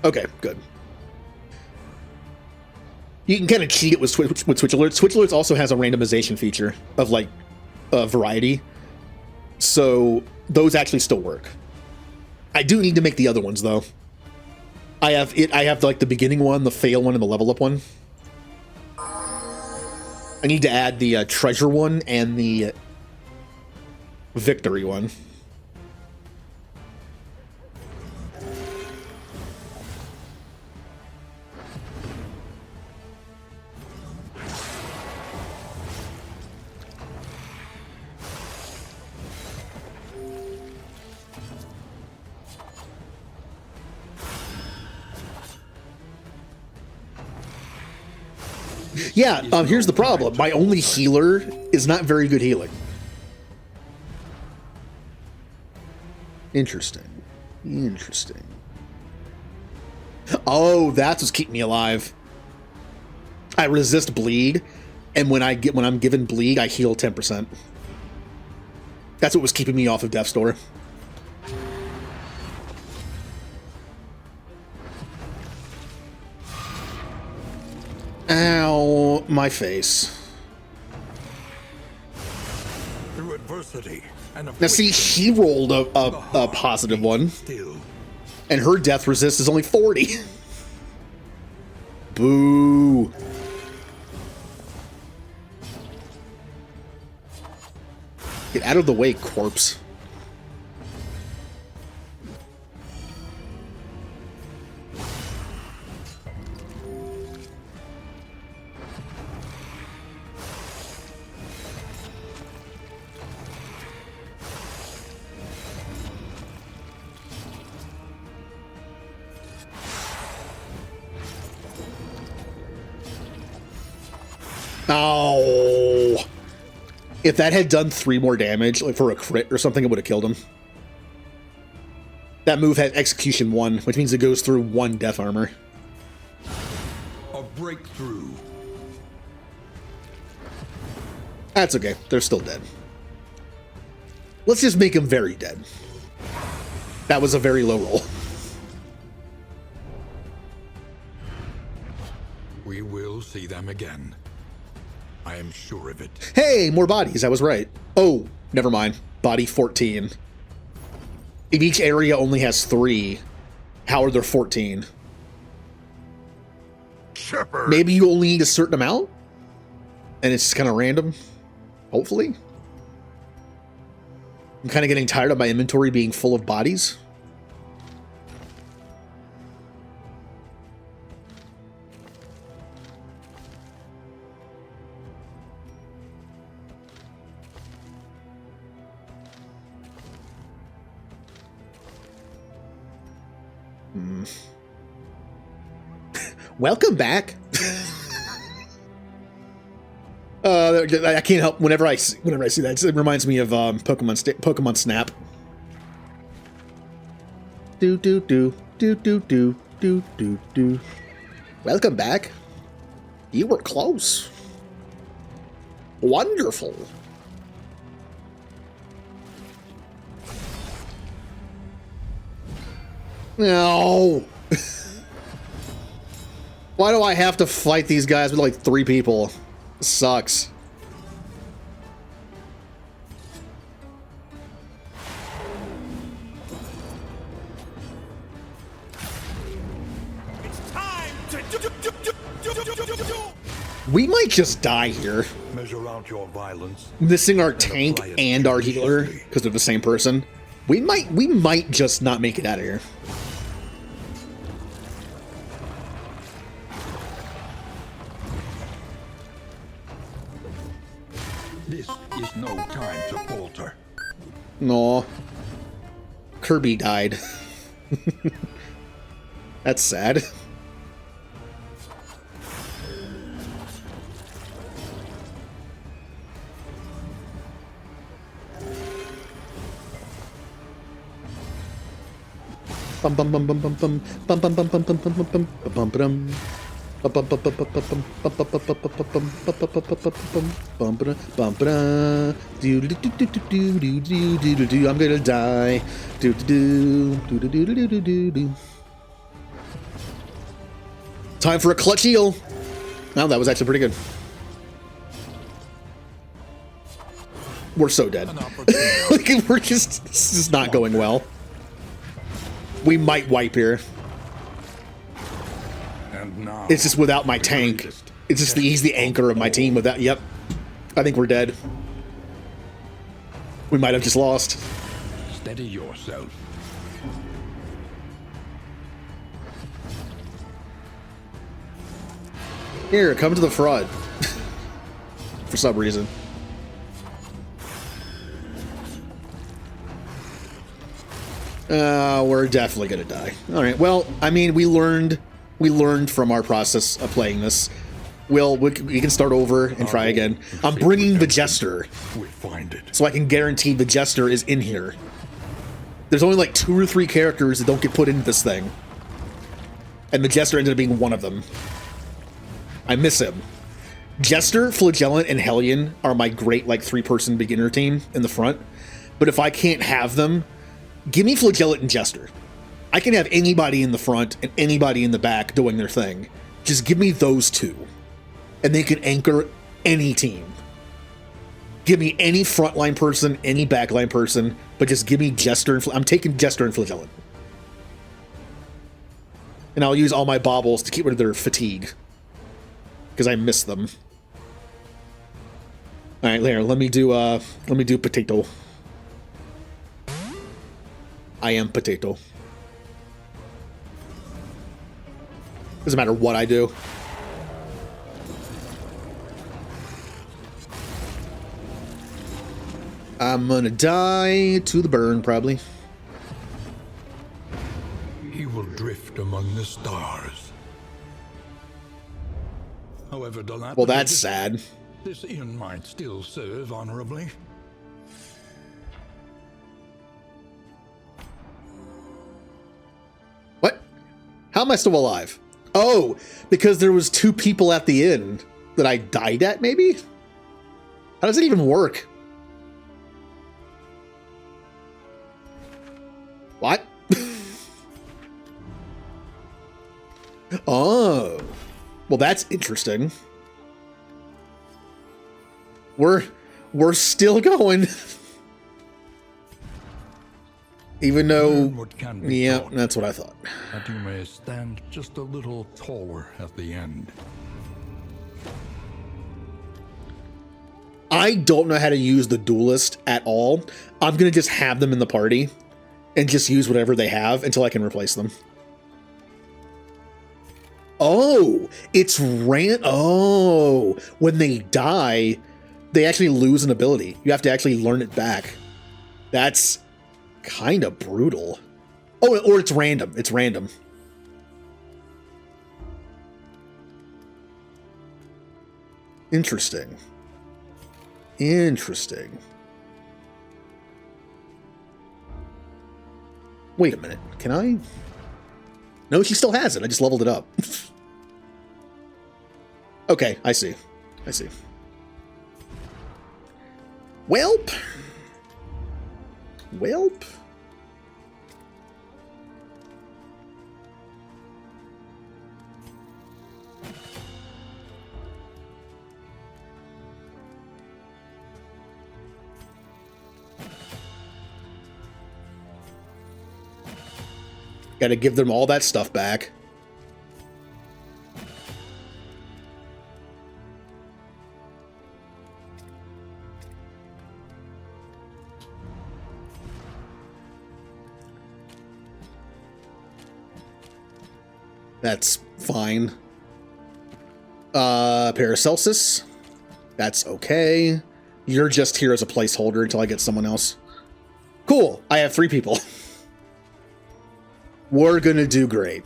Okay, good. You can kind of cheat it with Twitch alerts. Twitch alerts also has a randomization feature of like variety, so those actually still work. I do need to make the other ones though. I have like the beginning one, the fail one, and the level up one. I need to add the treasure one and the victory one. Yeah, here's the problem. My only healer is not very good healing. Interesting. Interesting. Oh, that's what's keeping me alive. I resist bleed, and when I'm given bleed, I heal 10%. That's what was keeping me off of Death's Door. Ow, my face. Through adversity and Now see, she rolled a positive one, and her death resist is only 40. Boo. Get out of the way, corpse. Oh, if that had done 3 more damage, like for a crit or something, it would have killed him. That move had execution 1, which means it goes through 1 death armor. A breakthrough. That's okay. They're still dead. Let's just make them very dead. That was a very low roll. We will see them again. I am sure of it. Hey, more bodies. I was right. Oh, never mind. Body 14. If each area only has 3, how are there 14? shepherd. Maybe you only need a certain amount, and it's just kind of random. Hopefully. I'm kind of getting tired of my inventory being full of bodies. Welcome back. I can't help whenever I see that. It reminds me of Pokemon Snap. Do do do do do do do do do. Welcome back. You were close. Wonderful. No. Why do I have to fight these guys with like 3 people? This sucks. It's time to do. We might just die here. Measure out your violence. Missing our And tank apply it and our healer judiciously. because they're the same person. We might just not make it out of here. This is no time to falter. No. Kirby died. That's sad. Bum bum bum bum bum bum bum bum bum bum bum bum bum bum bum I'm gonna die. Time for a clutch heal. Wow, that was actually pretty good. We're so dead. Like, we're just, this is not going well. We might wipe here. And now, It's just without my the tank. greatest It's just he's the anchor of my team without. Yep. I think we're dead. We might have just lost. Steady yourself. Here, come to the front. For some reason. We're definitely gonna die. Alright, well, I mean, we learned from our process of playing this. We can start over and try again. I'm bringing the Jester, We find it. so I can guarantee the Jester is in here. There's only like 2 or 3 characters that don't get put into this thing. And the Jester ended up being one of them. I miss him. Jester, Flagellant, and Hellion are my great, like, 3-person beginner team in the front. But if I can't have them, give me Flagellant and Jester. I can have anybody in the front and anybody in the back doing their thing. Just give me those 2. And they can anchor any team. Give me any frontline person, any backline person, but just give me Jester and I'm taking Jester and Flagellant. And I'll use all my baubles to keep rid of their fatigue. Because I miss them. Alright, there, let me do potato. I am potato. Doesn't matter what I do. I'm gonna die to the burn, probably. He will drift among the stars. However, Well, that's sad. This inn might still serve honorably. What? How am I still alive? Oh, because there was 2 people at the inn that I died at, maybe? How does it even work? What? Oh. Well, that's interesting. We're still going. Even though, Learn what can be yeah, taught, that's what I thought. that you may stand just a little taller at the end. I don't know how to use the duelist at all. I'm going to just have them in the party and just use whatever they have until I can replace them. Oh, it's oh, when they die, they actually lose an ability. You have to actually learn it back. That's kind of brutal. Oh, or it's random. It's random. Interesting. Interesting. Wait a minute. Can I? No, she still has it. I just leveled it up. Okay, I see. I see. Welp. Welp. Got to give them all that stuff back. That's fine. Paracelsus. That's okay. You're just here as a placeholder until I get someone else. Cool. I have 3 people. We're gonna do great.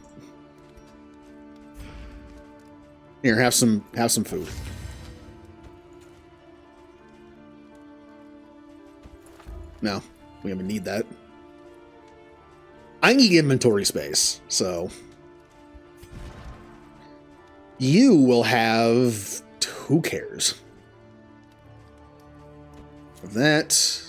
Here, have some food. No, we don't need that. I need inventory space, so you will have, who cares? That.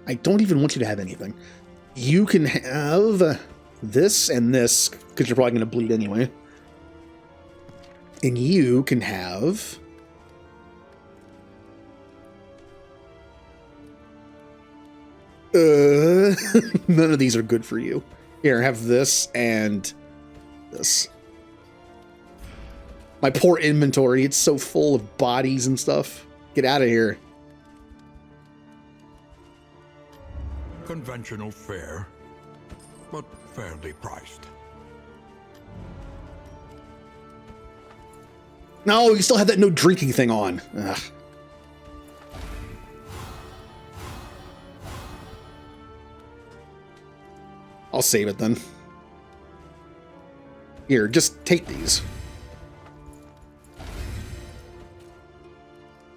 I don't even want you to have anything. You can have this and this, because you're probably going to bleed anyway. And you can have... none of these are good for you. Here, have this and this. My poor inventory, it's so full of bodies and stuff. Get out of here. Conventional fare, but fairly priced. No, you still have that no drinking thing on. Ugh. I'll save it then. Here, just take these.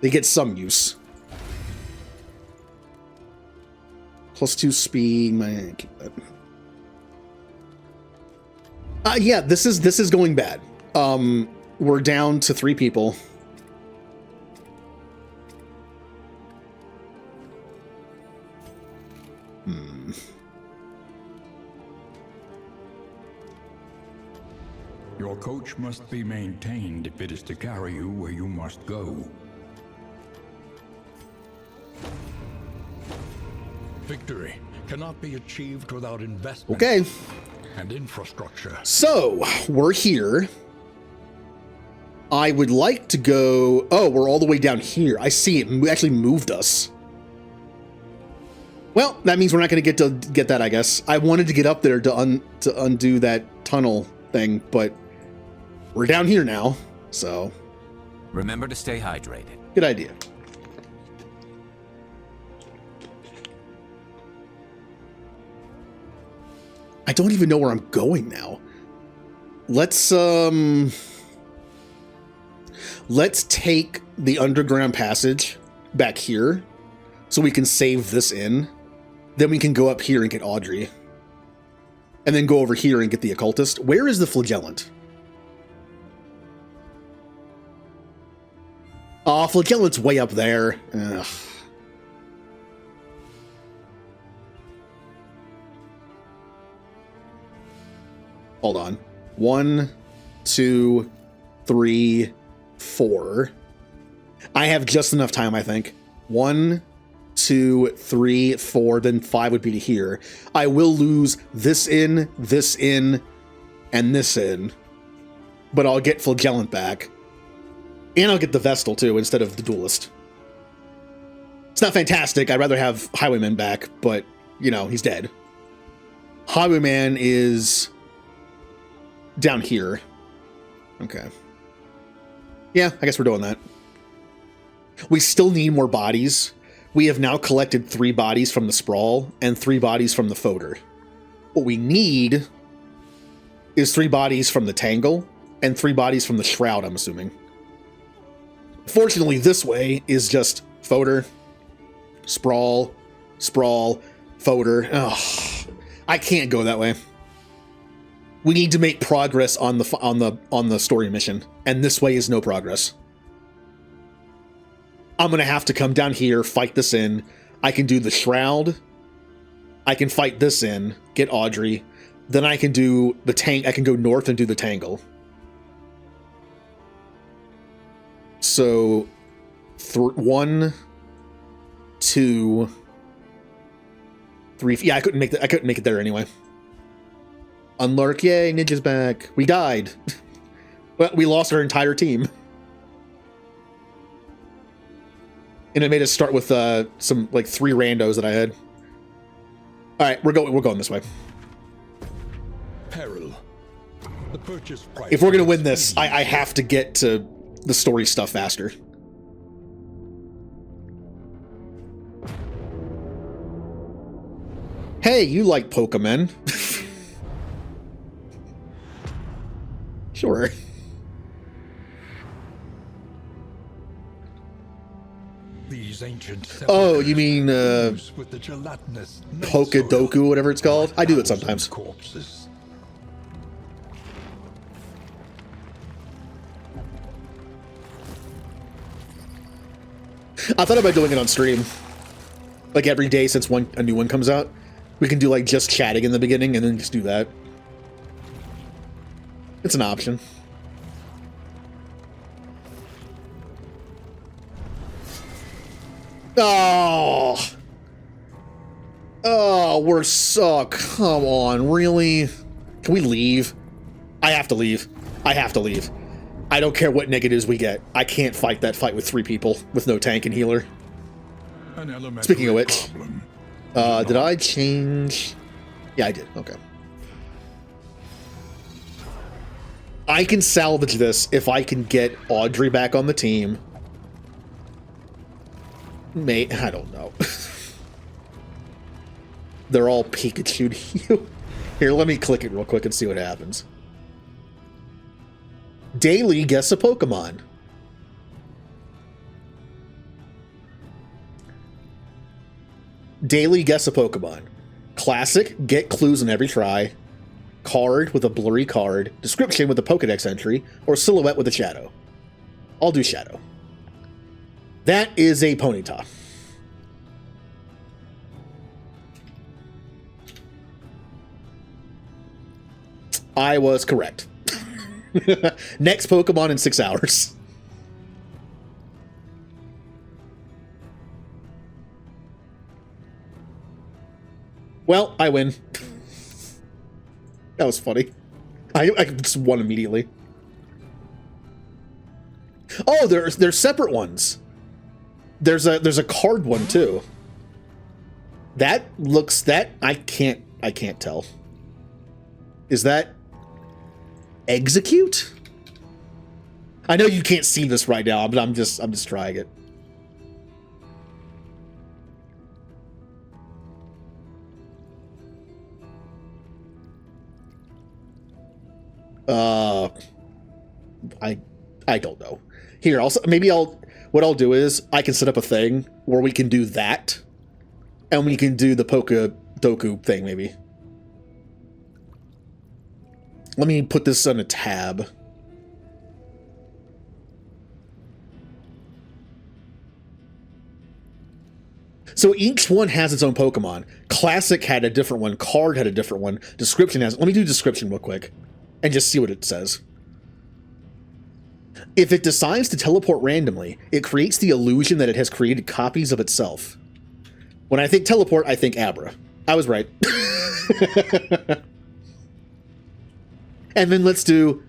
They get some use. +2 speed. Man, keep that. Yeah, this is going bad. We're down to 3 people. Your coach must be maintained if it is to carry you where you must go. Victory cannot be achieved without investment Okay. and infrastructure. So, we're here. I would like to go... Oh, we're all the way down here. I see it actually moved us. Well, that means we're not going to get that, I guess. I wanted to get up there to undo that tunnel thing, but we're down here now, so... Remember to stay hydrated. Good idea. I don't even know where I'm going now. Let's take the underground passage back here so we can save this in. Then we can go up here and get Audrey. And then go over here and get the occultist. Where is the flagellant? Oh, flagellant's way up there. Ugh. Hold on. 1, 2, 3, 4. I have just enough time, I think. 1, 2, 3, 4, then 5 would be to here. I will lose this in, and this in. But I'll get Flagellant back. And I'll get the Vestal, too, instead of the Duelist. It's not fantastic. I'd rather have Highwayman back, but, you know, he's dead. Highwayman is down here. Okay. Yeah, I guess we're doing that. We still need more bodies. We have now collected 3 bodies from the Sprawl and 3 bodies from the Foder. What we need is 3 bodies from the Tangle and 3 bodies from the Shroud, I'm assuming. Fortunately, this way is just Foder, Sprawl, Foder. Ugh, I can't go that way. We need to make progress on the story mission, and this way is no progress. I'm gonna have to come down here, fight this in. I can do the Shroud. I can fight this in, get Audrey. Then I can do the tank. I can go north and do the Tangle. So, 1, 2, 3. Yeah, I couldn't make it there anyway. Unlark, yay! Ninja's back. We died. Well, we lost our entire team. And it made us start with some like 3 randos that I had. All right, we're going this way. Peril. The purchase price. If we're gonna win this, I have to get to the story stuff faster. Hey, you like Pokemon? Sure. These ancient Oh, you mean with the gelatinous Pokedoku, whatever it's called? I do it sometimes. Corpses. I thought about doing it on stream. Like every day since a new one comes out. We can do like just chatting in the beginning and then just do that. It's an option. Oh. Oh, we're so... Come on, really? Can we leave? I have to leave. I have to leave. I don't care what negatives we get. I can't fight that fight with 3 people with no tank and healer. Speaking of which, did I change? Yeah, I did. Okay. I can salvage this if I can get Audrey back on the team. Mate, I don't know. They're all Pikachu'd you. Here, let me click it real quick and see what happens. Daily, guess a Pokemon. Daily, guess a Pokemon. Classic, get clues in every try. Card with a blurry card. Description with a Pokedex entry. Or silhouette with a shadow. I'll do shadow. That is a Ponyta. I was correct. Next Pokemon in 6 hours. Well, I win. That was funny. I just won immediately. Oh, there's separate ones. There's a card one too. That looks I can't tell. Is that Execute? I know you can't see this right now, but I'm just trying it. I don't know. Here, what I'll do is I can set up a thing where we can do that, and we can do the Pokedoku thing maybe. Let me put this on a tab. So each one has its own Pokemon. Classic had a different one. Card had a different one. Description has... Let me do description real quick and just see what it says. If it decides to teleport randomly, it creates the illusion that it has created copies of itself. When I think teleport, I think Abra. I was right. And then let's do...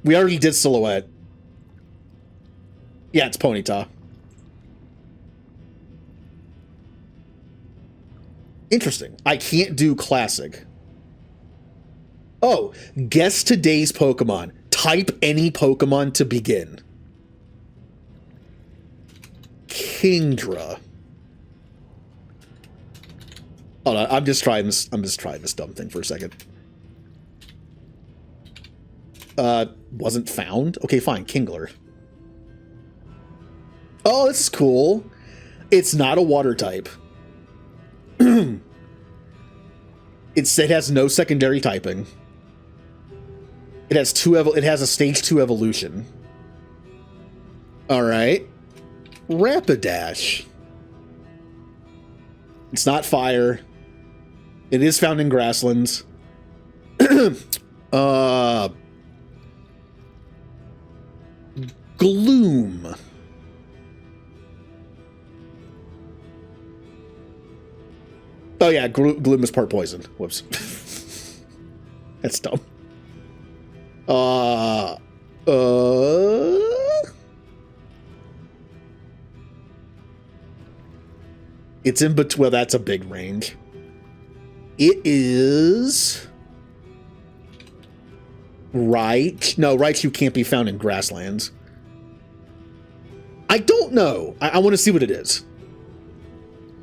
We already did Silhouette. Yeah, it's Ponyta. Interesting. I can't do Classic. Oh, guess today's Pokemon. Type any Pokemon to begin. Kingdra. Hold on, I'm just trying this dumb thing for a second. Wasn't found? Okay, fine, Kingler. Oh, this is cool. It's not a water type. It has no secondary typing. It has it has a stage 2 evolution. All right. Rapidash. It's not fire. It is found in grasslands. Gloom. Oh yeah, Gloom is part poison. Whoops. That's dumb. It's in between. Well, that's a big range. It is Raichu can't be found in grasslands. I don't know. I want to see what it is.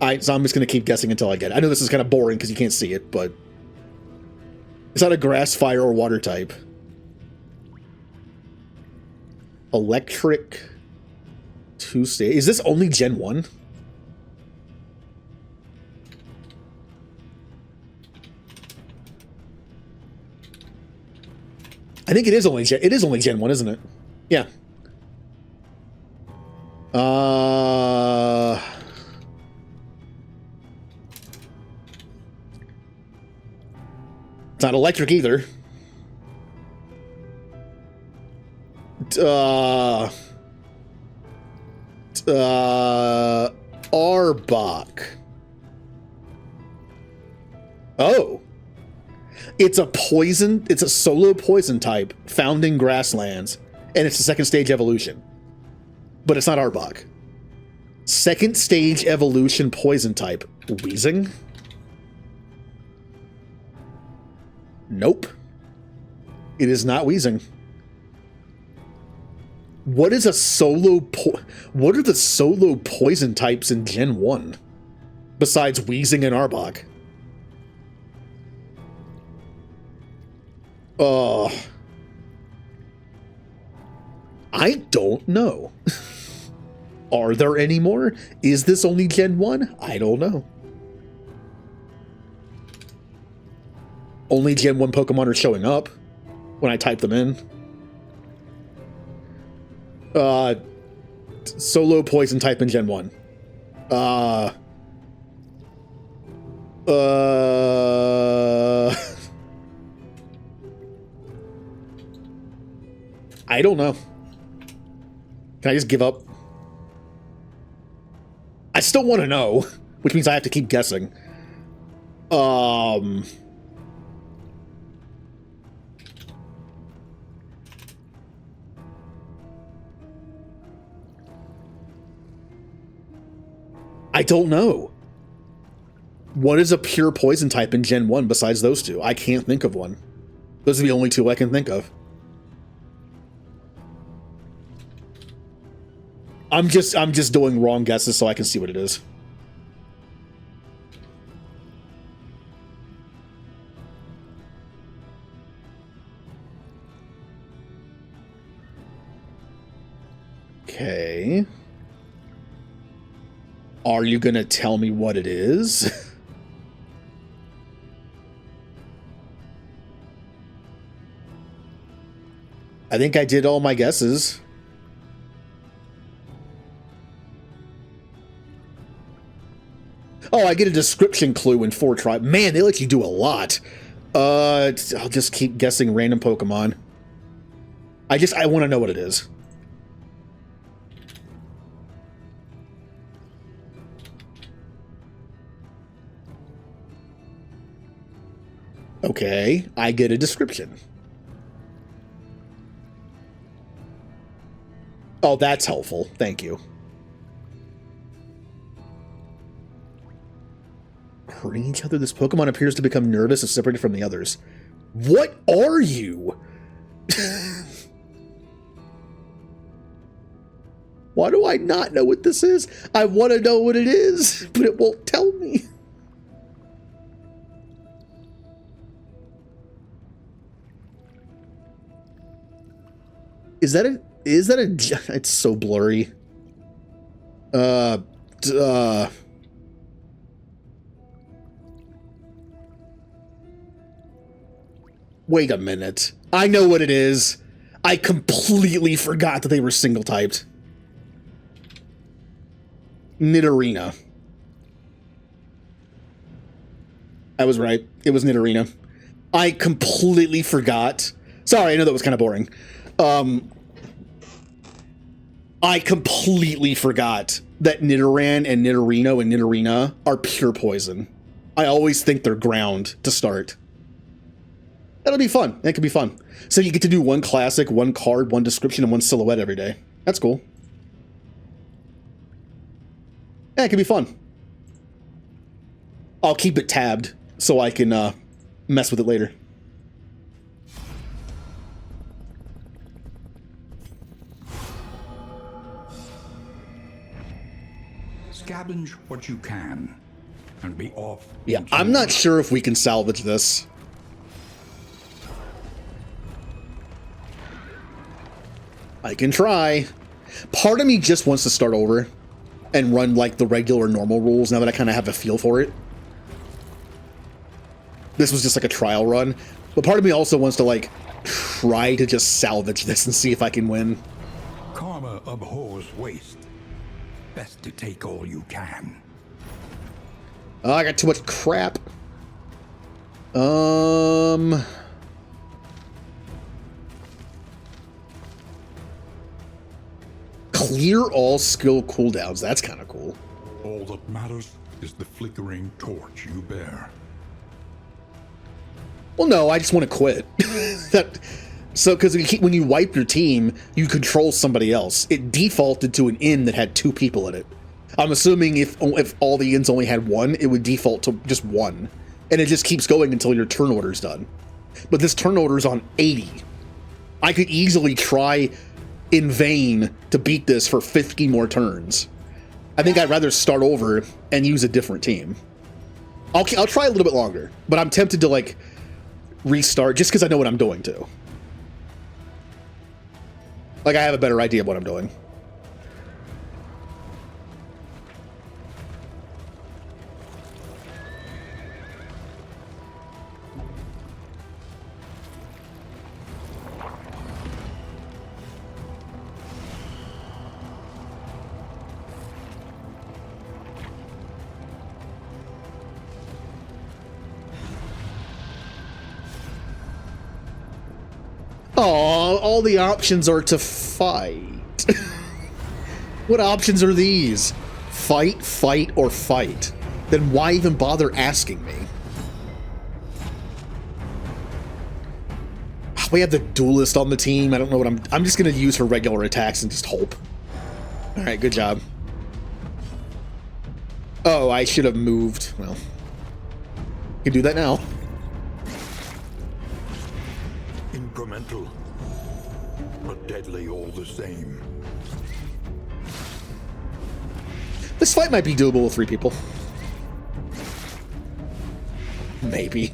So I'm just going to keep guessing until I get it. I know this is kind of boring because you can't see it, but it's not a grass, fire, or water type. Electric 2-stage. Is this only Gen 1? I think it is only Gen 1, isn't it? Yeah. It's not electric either. Arbok. Oh. It's a poison. It's a solo poison type found in grasslands, and it's a second stage evolution. But it's not Arbok. Second stage evolution poison type. Weezing? Nope. It is not Weezing. What is a what are the solo poison types in Gen 1? Besides Weezing and Arbok? I don't know. Are there any more? Is this only Gen 1? I don't know. Only Gen 1 Pokemon are showing up when I type them in. Solo poison type in Gen 1. I don't know. Can I just give up? I still want to know, which means I have to keep guessing. I don't know. What is a pure poison type in Gen 1 besides those two? I can't think of one. Those are the only two I can think of. I'm just doing wrong guesses so I can see what it is. Okay. Are you gonna tell me what it is? I think I did all my guesses. Oh, I get a description clue in 4 try. Man, they let you do a lot. I'll just keep guessing random Pokemon. I want to know what it is. Okay, I get a description. Oh, that's helpful. Thank you. Hurting each other, this Pokemon appears to become nervous and separated from the others. What are you? Why do I not know what this is? I want to know what it is, but it won't tell me. Is that a, it's so blurry. Wait a minute. I know what it is. I completely forgot that they were single typed. Nidorina. I was right. It was Nidorina. I completely forgot. Sorry, I know that was kind of boring. I completely forgot that Nidoran and Nidorino and Nidorina are pure poison. I always think they're ground to start. That'll be fun. That could be fun. So you get to do one classic, one card, one description, and one silhouette every day. That's cool. Yeah, it could be fun. I'll keep it tabbed so I can mess with it later. Scavenge what you can and be off. Yeah, I'm not sure if we can salvage this. I can try. Part of me just wants to start over and run like the regular normal rules now that I kind of have a feel for it. This was just like a trial run. But part of me also wants to like try to just salvage this and see if I can win. Karma abhors waste. Best to take all you can. Oh, I got too much crap. Clear all skill cooldowns. That's kind of cool. All that matters is the flickering torch you bear. Well, no, I just want to quit. Because when you wipe your team, you control somebody else. It defaulted to an inn that had 2 people in it. I'm assuming if all the inns only had 1, it would default to just 1. And it just keeps going until your turn order's done. But this turn order's on 80. I could easily try in vain to beat this for 50 more turns. I think I'd rather start over and use a different team. I'll try a little bit longer, but I'm tempted to like restart just because I know what I'm doing too. Like I have a better idea of what I'm doing. Oh, all the options are to fight. What options are these? Fight, fight, or fight? Then why even bother asking me? We have the duelist on the team. I don't know what I'm just gonna use her regular attacks and just hope. Alright, good job. Oh, I should have moved. Well, you can do that now. Incremental, but deadly all the same. This fight might be doable with 3 people. Maybe.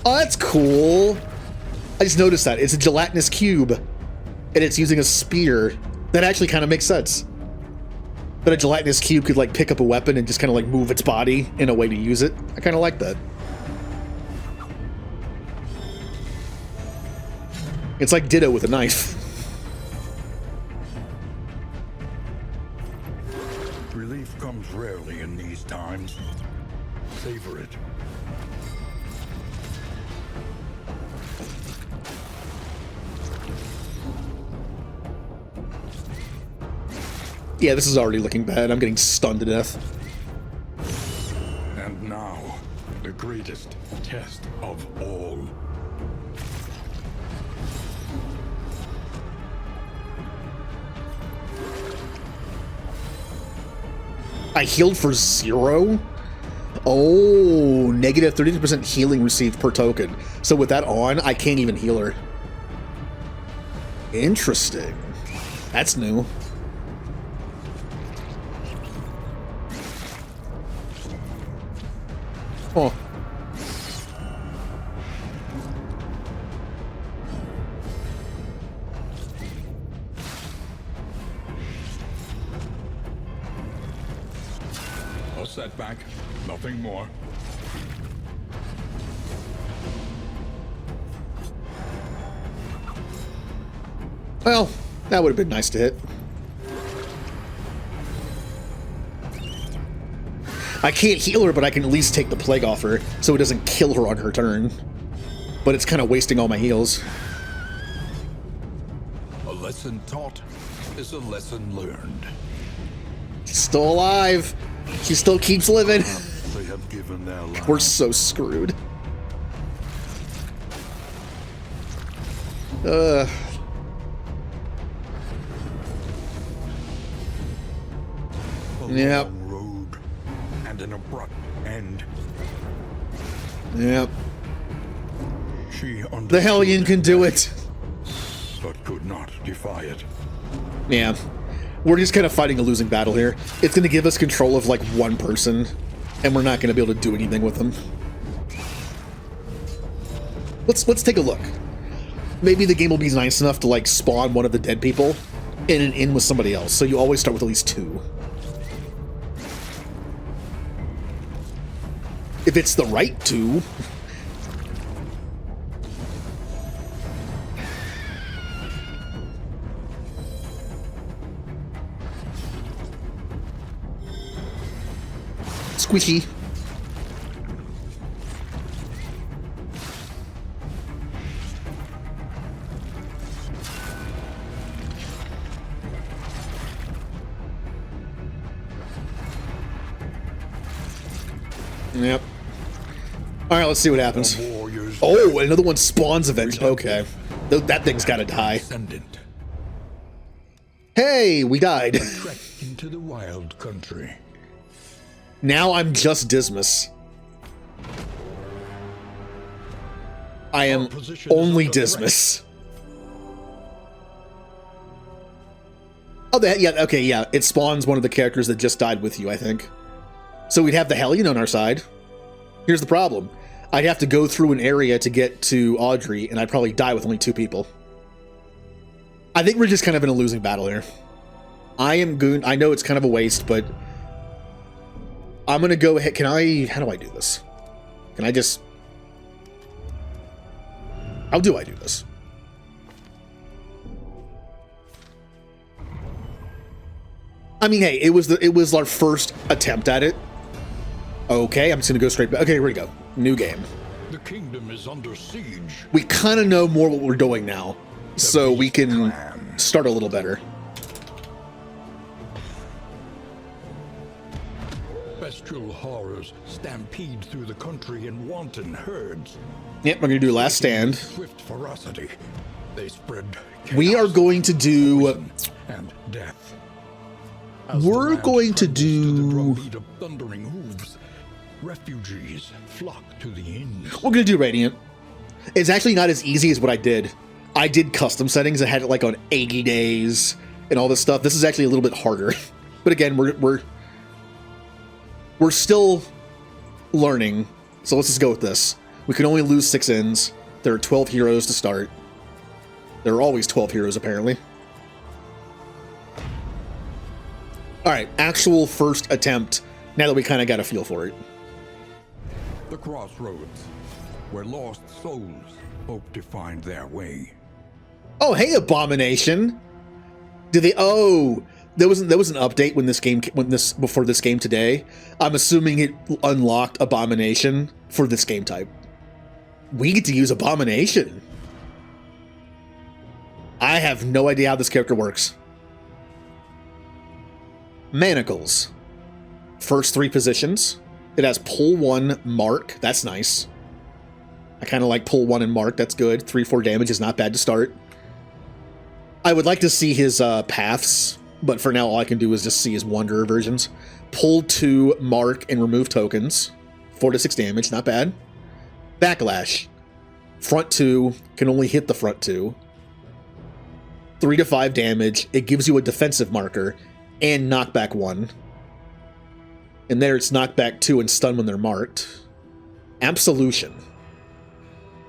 Oh, that's cool. I just noticed that. It's a gelatinous cube, and it's using a spear. That actually kind of makes sense. That a gelatinous cube could like pick up a weapon and just kind of like move its body in a way to use it. I kind of like that. It's like Ditto with a knife. Relief comes rarely in these times. Savor it. Yeah, this is already looking bad. I'm getting stunned to death. And now, greatest test of all. I healed for 0? Oh, negative 32% healing received per token. So with that on, I can't even heal her. Interesting. That's new. Oh. A setback, nothing more. Well, that would have been nice to hit. I can't heal her, but I can at least take the plague off her, so it doesn't kill her on her turn. But it's kind of wasting all my heals. A lesson taught is a lesson learned. She's still alive. She still keeps living. They have given their lives. We're so screwed. A Yep. long road and an abrupt end. Yep. She The understood Hellion can do it. but could not defy it. Yeah. We're just kind of fighting a losing battle here. It's going to give us control of like one person, and we're not going to be able to do anything with them. Let's take a look. Maybe the game will be nice enough to like spawn one of the dead people in an inn with somebody else, so you always start with at least 2. If it's the right 2. Squishy. Yep. Alright, let's see what happens. Warriors Oh, another one spawns eventually. Okay. That thing's gotta die. Ascendant. Hey, we died. Trek into the wild country. Now I'm just Dismas. I am only Dismas. Oh, yeah, okay, yeah. It spawns one of the characters that just died with you, I think. So we'd have the Hellion on our side. Here's the problem. I'd have to go through an area to get to Audrey, and I'd probably die with only 2 people. I think we're just kind of in a losing battle here. I am goon. I know it's kind of a waste, but I'm gonna go ahead. How do I do this? Can I just... How do I do this? I mean, hey, it was our first attempt at it. Okay, I'm just gonna go straight back. Okay, here we go. New game. The kingdom is under siege. We kind of know more what we're doing now, so we can start a little better. Bestial horrors stampede through the country in wanton herds. Yep, we're gonna do last stand. Swift ferocity. They spread We are chaos, going to do... poison, and death. As We're the land going to trembles the do- drumbeat of thundering hooves, refugees flock to the inns. We're gonna do Radiant. It's actually not as easy as what I did. I did custom settings. I had it like on 80 days and all this stuff. This is actually a little bit harder. But again, we're still learning. So let's just go with this. We can only lose 6 inns. There are 12 heroes to start. There are always 12 heroes, apparently. Alright, actual first attempt, now that we kind of got a feel for it. The crossroads, where lost souls hope to find their way. Oh, hey, Abomination! Did they... Oh, there was an update before this game today. I'm assuming it unlocked Abomination for this game type. We get to use Abomination. I have no idea how this character works. Manacles. First 3 positions. It has pull 1, mark. That's nice. I kind of like pull 1 and mark. That's good. 3-4 damage is not bad to start. I would like to see his paths, but for now all I can do is just see his wanderer versions. Pull 2, mark, and remove tokens. 4 to 6 damage, not bad. Backlash. Front 2, can only hit the front 2. 3 to 5 damage. It gives you a defensive marker and knockback 1. And there it's knockback 2 and stun when they're marked. Absolution.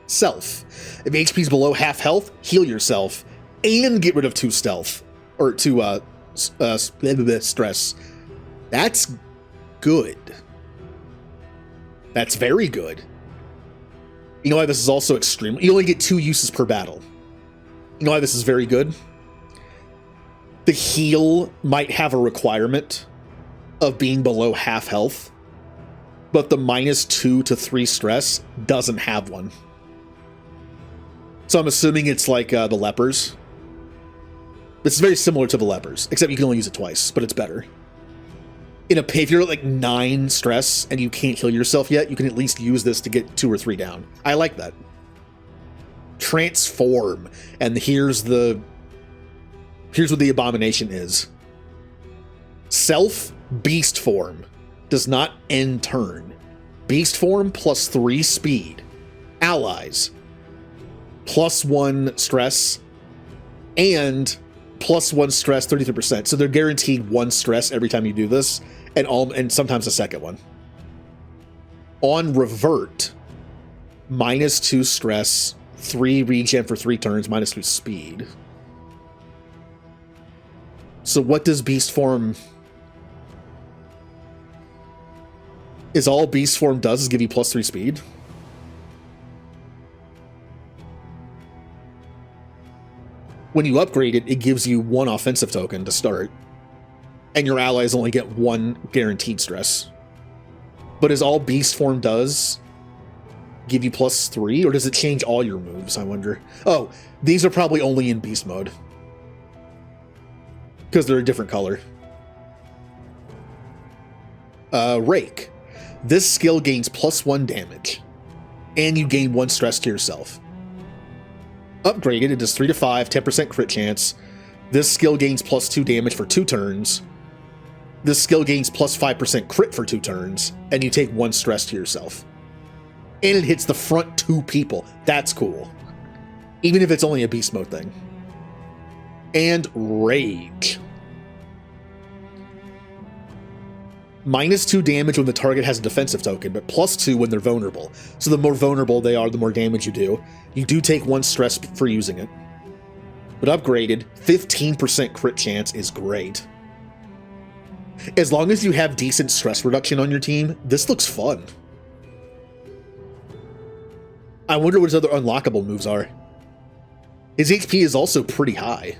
Self. If HP is below half health, heal yourself and get rid of 2 stealth. Or 2 stress. That's good. That's very good. You know why this is also extreme? You only get 2 uses per battle. You know why this is very good? The heal might have a requirement of being below half health, but the -2 to 3 stress doesn't have one. So I'm assuming it's like the lepers. This is very similar to the lepers, except you can only use it twice, but it's better. If you're at like 9 stress and you can't heal yourself yet, you can at least use this to get 2 or 3 down. I like that. Transform. And here's what the abomination is. Self beast form does not end turn. Beast form plus 3 speed. Allies plus 1 stress and plus 1 stress 33%. So they're guaranteed 1 stress every time you do this, and sometimes a second one. On revert, -2 stress, 3 regen for 3 turns, -2 speed. So what does beast form? Is all beast form does is give you plus 3 speed? When you upgrade it, it gives you 1 offensive token to start, and your allies only get 1 guaranteed stress. But is all beast form does give you plus 3, or does it change all your moves, I wonder? Oh, these are probably only in beast mode, because they're a different color. Rake. This skill gains plus 1 damage, and you gain 1 stress to yourself. Upgraded, it does 3 to 5, 10% crit chance. This skill gains plus 2 damage for 2 turns. This skill gains plus 5% crit for 2 turns, and you take 1 stress to yourself. And it hits the front 2 people. That's cool. Even if it's only a beast mode thing. And Rage. -2 damage when the target has a defensive token, but plus 2 when they're vulnerable. So the more vulnerable they are, the more damage you do. You do take 1 stress for using it. But upgraded, 15% crit chance is great. As long as you have decent stress reduction on your team, this looks fun. I wonder what his other unlockable moves are. His HP is also pretty high.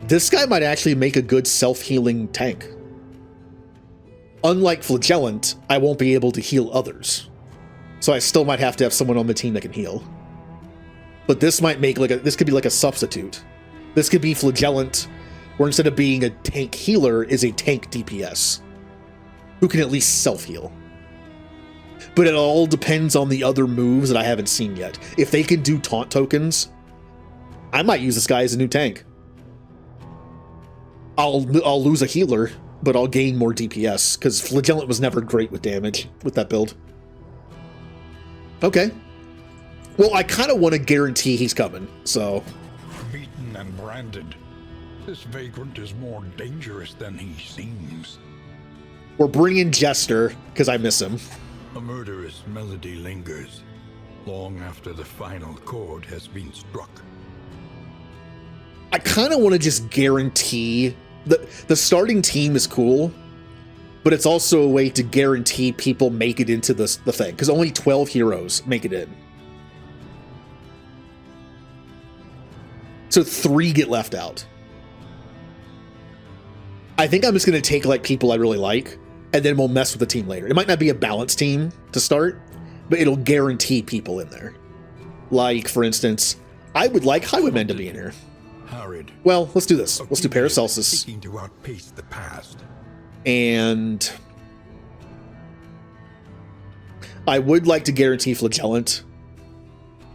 This guy might actually make a good self-healing tank. Unlike Flagellant, I won't be able to heal others. So I still might have to have someone on the team that can heal. But this might make this could be like a substitute. This could be Flagellant, where instead of being a tank healer, is a tank DPS, who can at least self-heal. But it all depends on the other moves that I haven't seen yet. If they can do taunt tokens, I might use this guy as a new tank. I'll lose a healer, but I'll gain more DPS, because Flagellant was never great with damage with that build. Okay. Well, I kind of want to guarantee he's coming, so... Beaten and branded, this vagrant is more dangerous than he seems. We're bringing Jester, because I miss him. A murderous melody lingers, long after the final chord has been struck. I kind of want to just guarantee... The starting team is cool, but it's also a way to guarantee people make it into the thing, because only 12 heroes make it in. So 3 get left out. I think I'm just going to take like people I really like, and then we'll mess with the team later. It might not be a balanced team to start, but it'll guarantee people in there. Like, for instance, I would like Highwaymen to be in here. Harried. Well, let's do this. Let's do Paracelsus. Seeking to outpace the past. And I would like to guarantee Flagellant,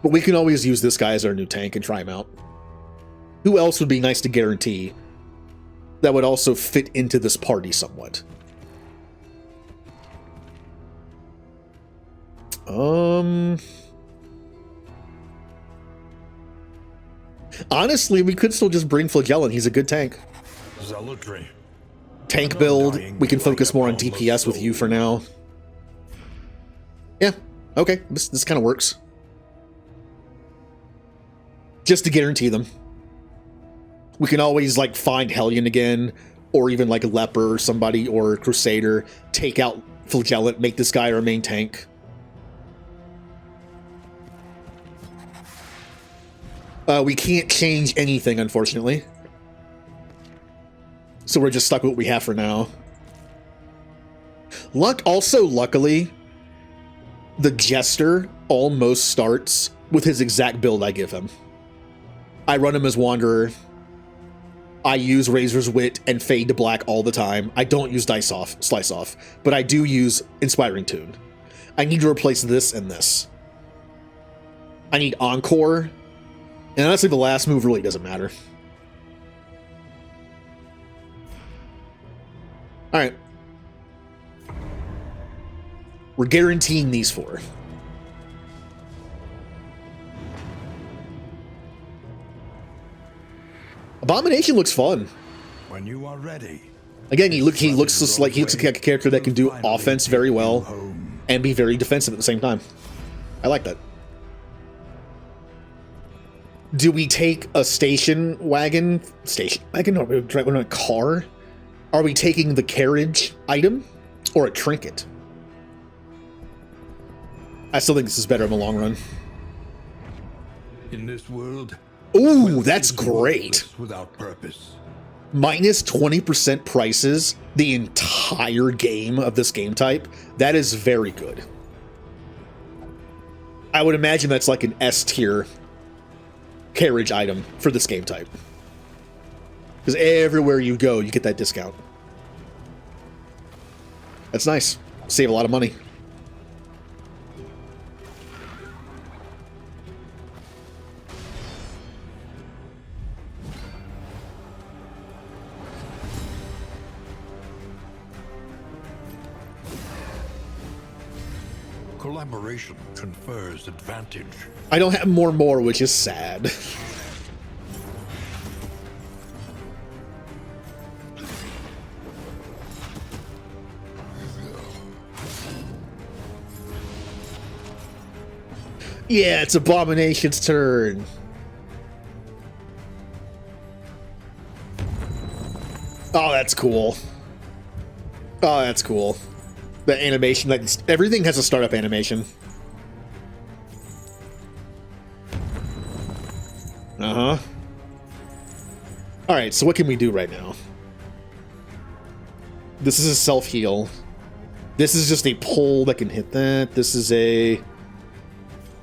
but we can always use this guy as our new tank and try him out. Who else would be nice to guarantee that would also fit into this party somewhat? Honestly, we could still just bring Flagellant. He's a good tank. Zealotry. Tank build. We can focus more on DPS with you for now. Yeah. Okay. This kind of works. Just to guarantee them. We can always like find Hellion again, or even like a Leper or somebody, or Crusader, take out Flagellant, make this guy our main tank. We can't change anything, unfortunately. So we're just stuck with what we have for now. Luckily, the Jester almost starts with his exact build I give him. I run him as Wanderer. I use Razor's Wit and Fade to Black all the time. I don't use Slice Off, but I do use Inspiring Tune. I need to replace this and this. I need Encore, and honestly, the last move really doesn't matter. All right. We're guaranteeing these 4. Abomination looks fun. When you are ready. Again, he looks just like a character that can do offense very well and be very defensive at the same time. I like that. Do we take a station wagon? Or we drive a car? Are we taking the carriage item or a trinket? I still think this is better in the long run. In this world, Ooh, that's great. Without purpose. Minus 20% prices the entire game of this game type. That is very good. I would imagine that's like an S tier carriage item for this game type. Because everywhere you go, you get that discount. That's nice. Save a lot of money. Collaboration confers advantage. I don't have more, which is sad. Yeah, it's Abomination's turn. Oh, that's cool. Oh, that's cool. The animation, like everything has a startup animation. Uh-huh. All right, so what can we do right now? This is a self-heal. This is just a pull that can hit that. This is a...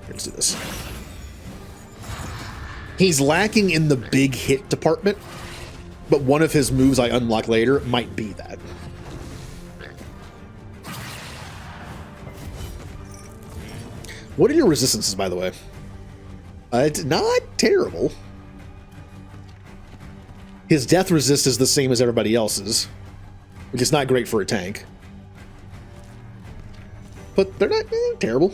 Let's do this. He's lacking in the big hit department, but one of his moves I unlock later might be that. What are your resistances, by the way? It's not terrible. His death resist is the same as everybody else's, which is not great for a tank. But they're not terrible.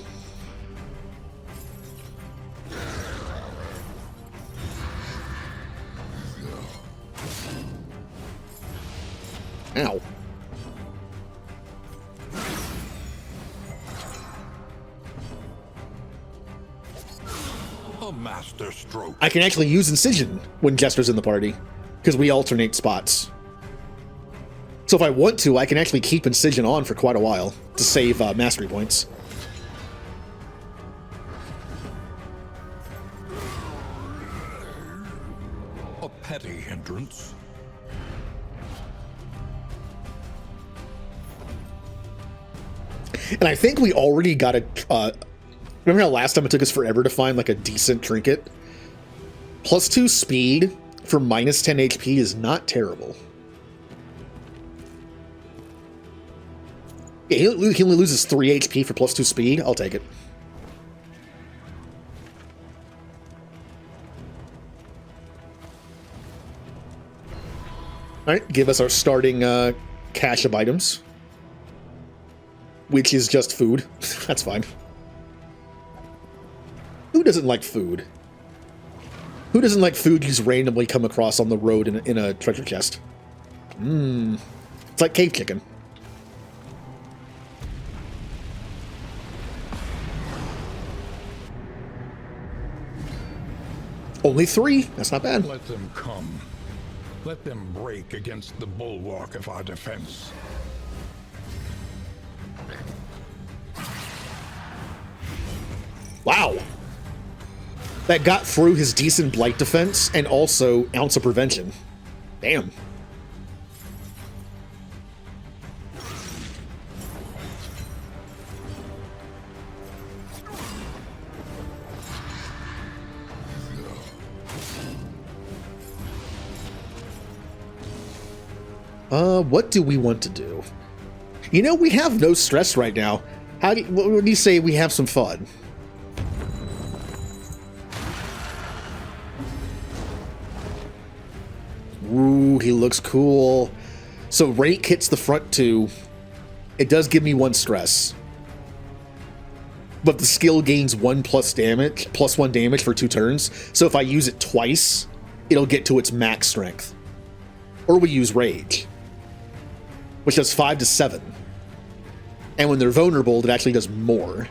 Ow. A master stroke. I can actually use Incision when Jester's in the party, because we alternate spots. So if I want to, I can actually keep Incision on for quite a while to save mastery points. A petty hindrance. And I think we already got a... remember how last time it took us forever to find like a decent trinket? +2 speed for minus 10 HP is not terrible. Yeah, he only loses 3 HP for +2 speed. I'll take it. Alright, give us our starting cache of items. Which is just food. That's fine. Who doesn't like food? Who doesn't like food you just randomly come across on the road in a treasure chest? Mmm. It's like cave chicken. Only 3? That's not bad. Let them come. Let them break against the bulwark of our defense. Wow. That got through his decent blight defense and also ounce of prevention. Damn. What do we want to do? You know, we have no stress right now. What do you say we have some fun? Ooh, he looks cool. So Rake hits the front 2. It does give me 1 stress. But the skill gains 1 plus damage, plus 1 damage for 2 turns. So if I use it twice, it'll get to its max strength. Or we use Rage, which does 5 to 7. And when they're vulnerable, it actually does more.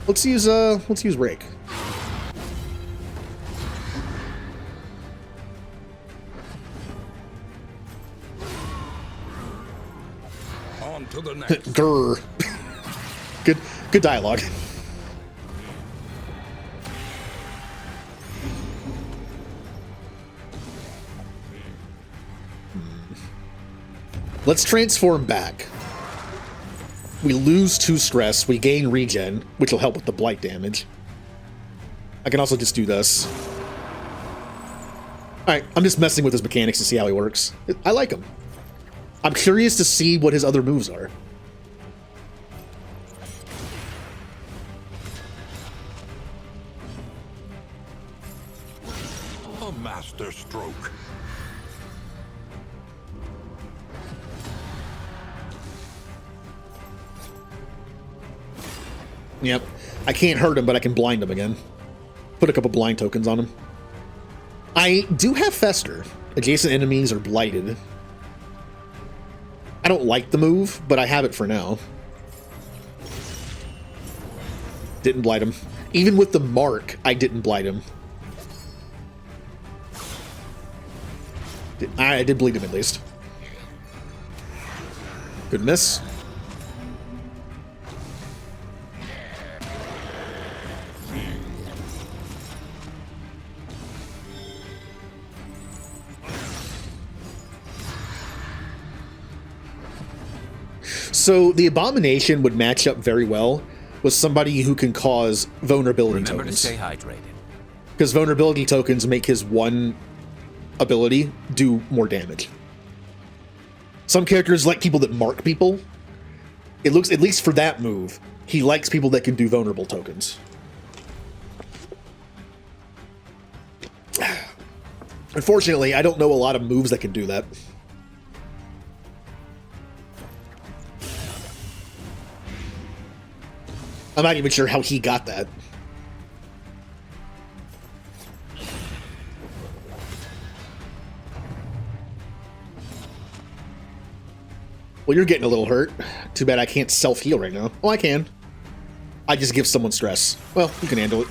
Let's use Rake. On to the next. Grr. Good dialogue. Let's transform back. We lose 2 stress, we gain regen, which will help with the blight damage. I can also just do this. Alright, I'm just messing with his mechanics to see how he works. I like him. I'm curious to see what his other moves are. A master stroke. Yep. I can't hurt him, but I can blind him again. Put a couple blind tokens on him. I do have Fester. Adjacent enemies are blighted. I don't like the move, but I have it for now. Didn't blight him. Even with the mark, I didn't blight him. I did bleed him at least. Good miss. So the Abomination would match up very well with somebody who can cause vulnerability Remember tokens. to stay hydrated. Because vulnerability tokens make his one ability do more damage. Some characters like people that mark people. It looks, at least for that move, he likes people that can do vulnerable tokens. Unfortunately, I don't know a lot of moves that can do that. I'm not even sure how he got that. Well, you're getting a little hurt. Too bad I can't self-heal right now. Oh, I can. I just give someone stress. Well, you can handle it.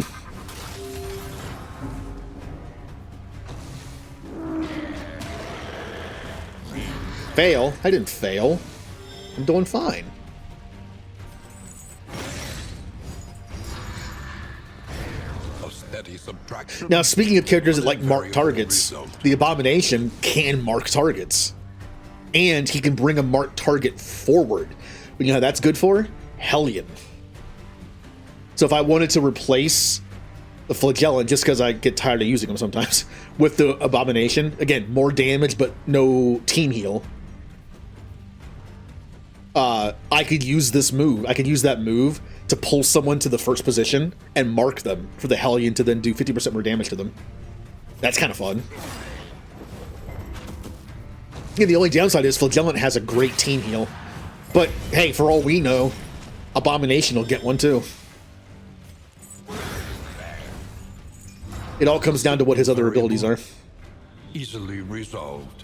Fail? I didn't fail. I'm doing fine. A steady subtraction. Now, speaking of characters that like mark Very targets, good result. the Abomination can mark targets. And he can bring a marked target forward. You know how that's good for? Hellion. So if I wanted to replace the Flagellan, just because I get tired of using them sometimes, with the Abomination, again, more damage but no team heal. I could use this move. I could use that move to pull someone to the first position and mark them for the Hellion to then do 50% more damage to them. That's kind of fun. Yeah, the only downside is Flagellant has a great team heal. But, hey, for all we know, Abomination will get one too. It all comes down to what his other abilities are. Easily resolved.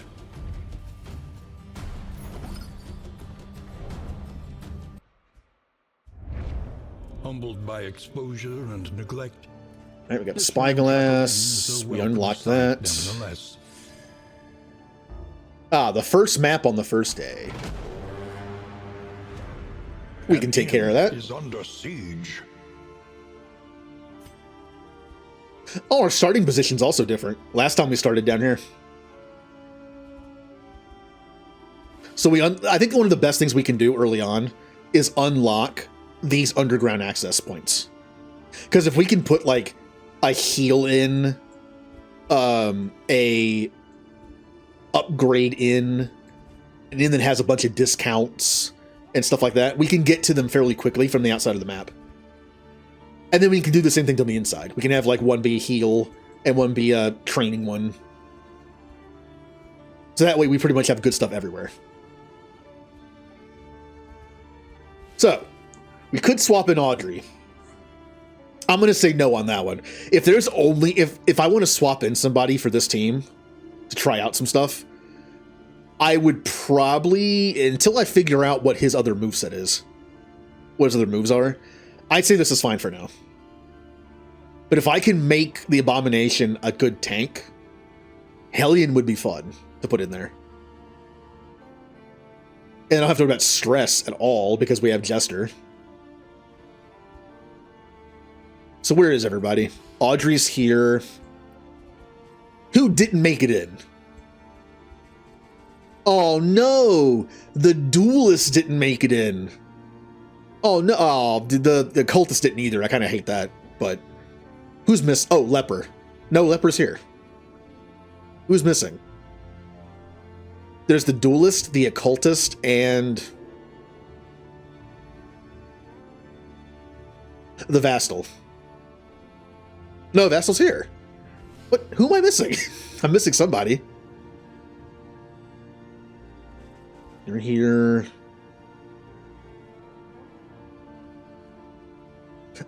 Humbled by exposure and neglect. Alright, we got Spyglass. We unlocked that. Nevertheless, Ah, the first map on the first day. We can take care of that. is under siege. Oh, our starting position's also different. Last time we started down here. So I think one of the best things we can do early on is unlock these underground access points. Because if we can put like a heal in, a upgrade in, and then that has a bunch of discounts and stuff like that, we can get to them fairly quickly from the outside of the map. And then we can do the same thing on the inside. We can have like one be a heal and one be a training one. So that way we pretty much have good stuff everywhere. So, we could swap in Audrey. I'm going to say no on that one. If there's only... If I want to swap in somebody for this team to try out some stuff, I would probably... Until I figure out what his other moveset is, what his other moves are, I'd say this is fine for now. But if I can make the Abomination a good tank, Hellion would be fun to put in there. And I don't have to worry about stress at all because we have Jester. So where is everybody? Audrey's here. Who didn't make it in? Oh no! The Duelist didn't make it in. Oh no! Oh, the Cultist didn't either. I kind of hate that. But who's missing? Oh, Leper. No, Leper's here. Who's missing? There's the Duelist, the Occultist, and the Vastal. No, Vastal's here. What? Who am I missing? I'm missing somebody. You're here.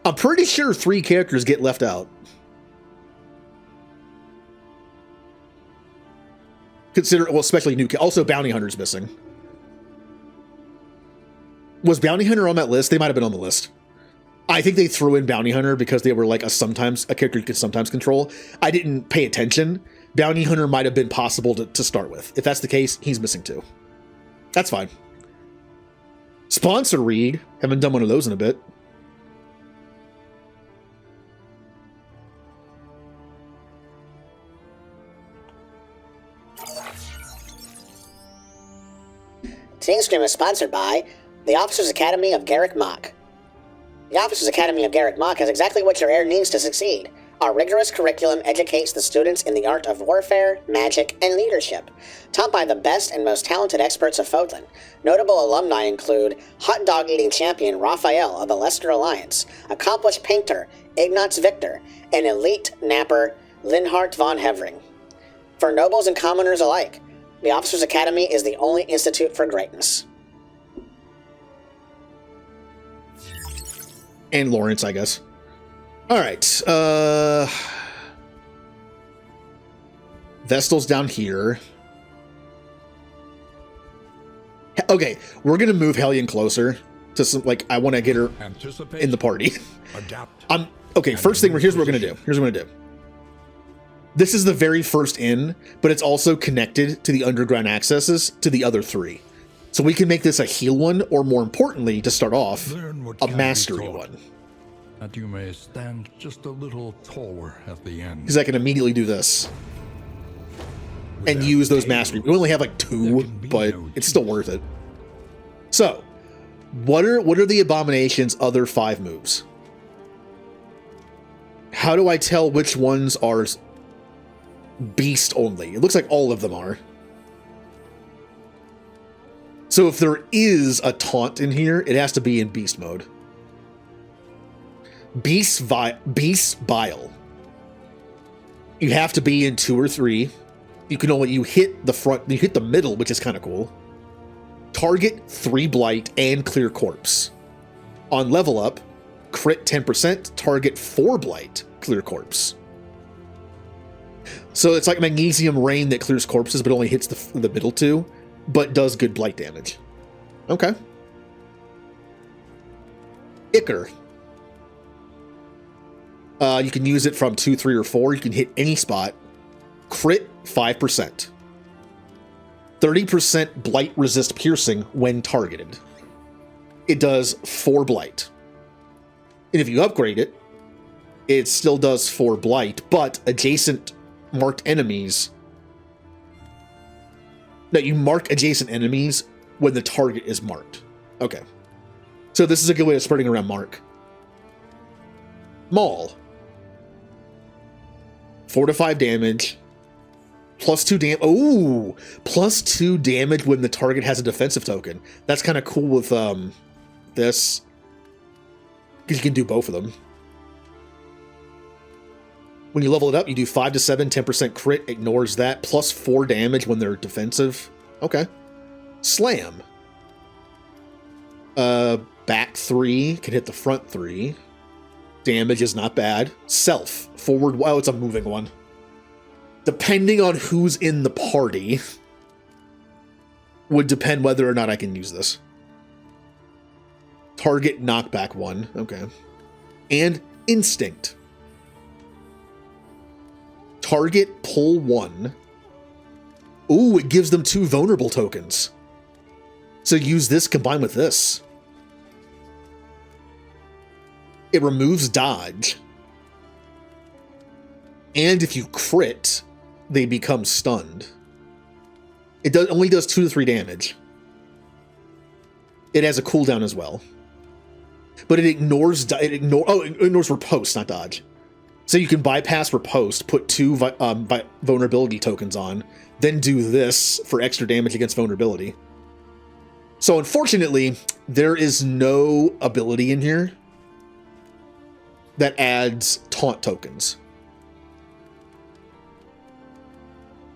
I'm pretty sure 3 characters get left out. Consider, well, especially new. Also, Bounty Hunter's missing. Was Bounty Hunter on that list? They might have been on the list. I think they threw in Bounty Hunter because they were like a character you could sometimes control. I didn't pay attention. Bounty Hunter might have been possible to start with. If that's the case, he's missing too. That's fine. Sponsor read. Haven't done one of those in a bit. Today's stream is sponsored by the Officers Academy of Garrick Mach. The Officers Academy of Garrick Mach has exactly what your heir needs to succeed. Our rigorous curriculum educates the students in the art of warfare, magic, and leadership, taught by the best and most talented experts of Fodlan. Notable alumni include hot dog eating champion Raphael of the Leicester Alliance, accomplished painter Ignaz Victor, and elite napper Linhart von Hevering. For nobles and commoners alike, the Officers Academy is the only institute for greatness. And Lawrence, I guess. All right. Vestal's down here. Okay, we're gonna move Hellion closer to some. Like, I want to get her in the party. Adapt. Okay. First thing, here's what we're gonna do. Here's what we're gonna do. This is the very first in, but it's also connected to the underground accesses to the other 3. So we can make this a heal one, or more importantly, to start off, a mastery one. That you may stand just a little taller at the end. Because I can immediately do this. And use those mastery. We only have like 2, but it's still worth it. So, what are the Abomination's other 5 moves? How do I tell which ones are beast only? It looks like all of them are. So if there is a taunt in here, it has to be in beast mode. Beast Bile. You have to be in 2 or 3. You hit the front, you hit the middle, which is kind of cool. Target 3 blight and clear corpse. On level up, crit 10%, target 4 blight, clear corpse. So it's like Magnesium Rain that clears corpses, but only hits the middle 2, but does good blight damage. Okay. Ichor. You can use it from 2, 3, or 4. You can hit any spot. Crit 5%. 30% blight resist piercing when targeted. It does 4 blight. And if you upgrade it, it still does 4 blight, but adjacent marked enemies. No, you mark adjacent enemies when the target is marked. Okay. So this is a good way of spreading around mark. Maul. 4 to 5 damage. Plus 2 damage. Oh, plus 2 damage when the target has a defensive token. That's kind of cool with this. Because you can do both of them. When you level it up, you do 5 to 7, 10% crit, ignores that. Plus 4 damage when they're defensive. Okay. Slam. Back 3, can hit the front 3. Damage is not bad. Self. Forward, wow, it's a moving one. Depending on who's in the party, would depend whether or not I can use this. Target knockback 1. Okay. And instinct. Target pull 1. Ooh, it gives them 2 vulnerable tokens. So use this combined with this. It removes dodge. And if you crit, they become stunned. It only does 2 to 3 damage. It has a cooldown as well. But it ignores riposte, not dodge. So you can bypass riposte, put 2 vulnerability tokens on, then do this for extra damage against vulnerability. So unfortunately, there is no ability in here that adds taunt tokens.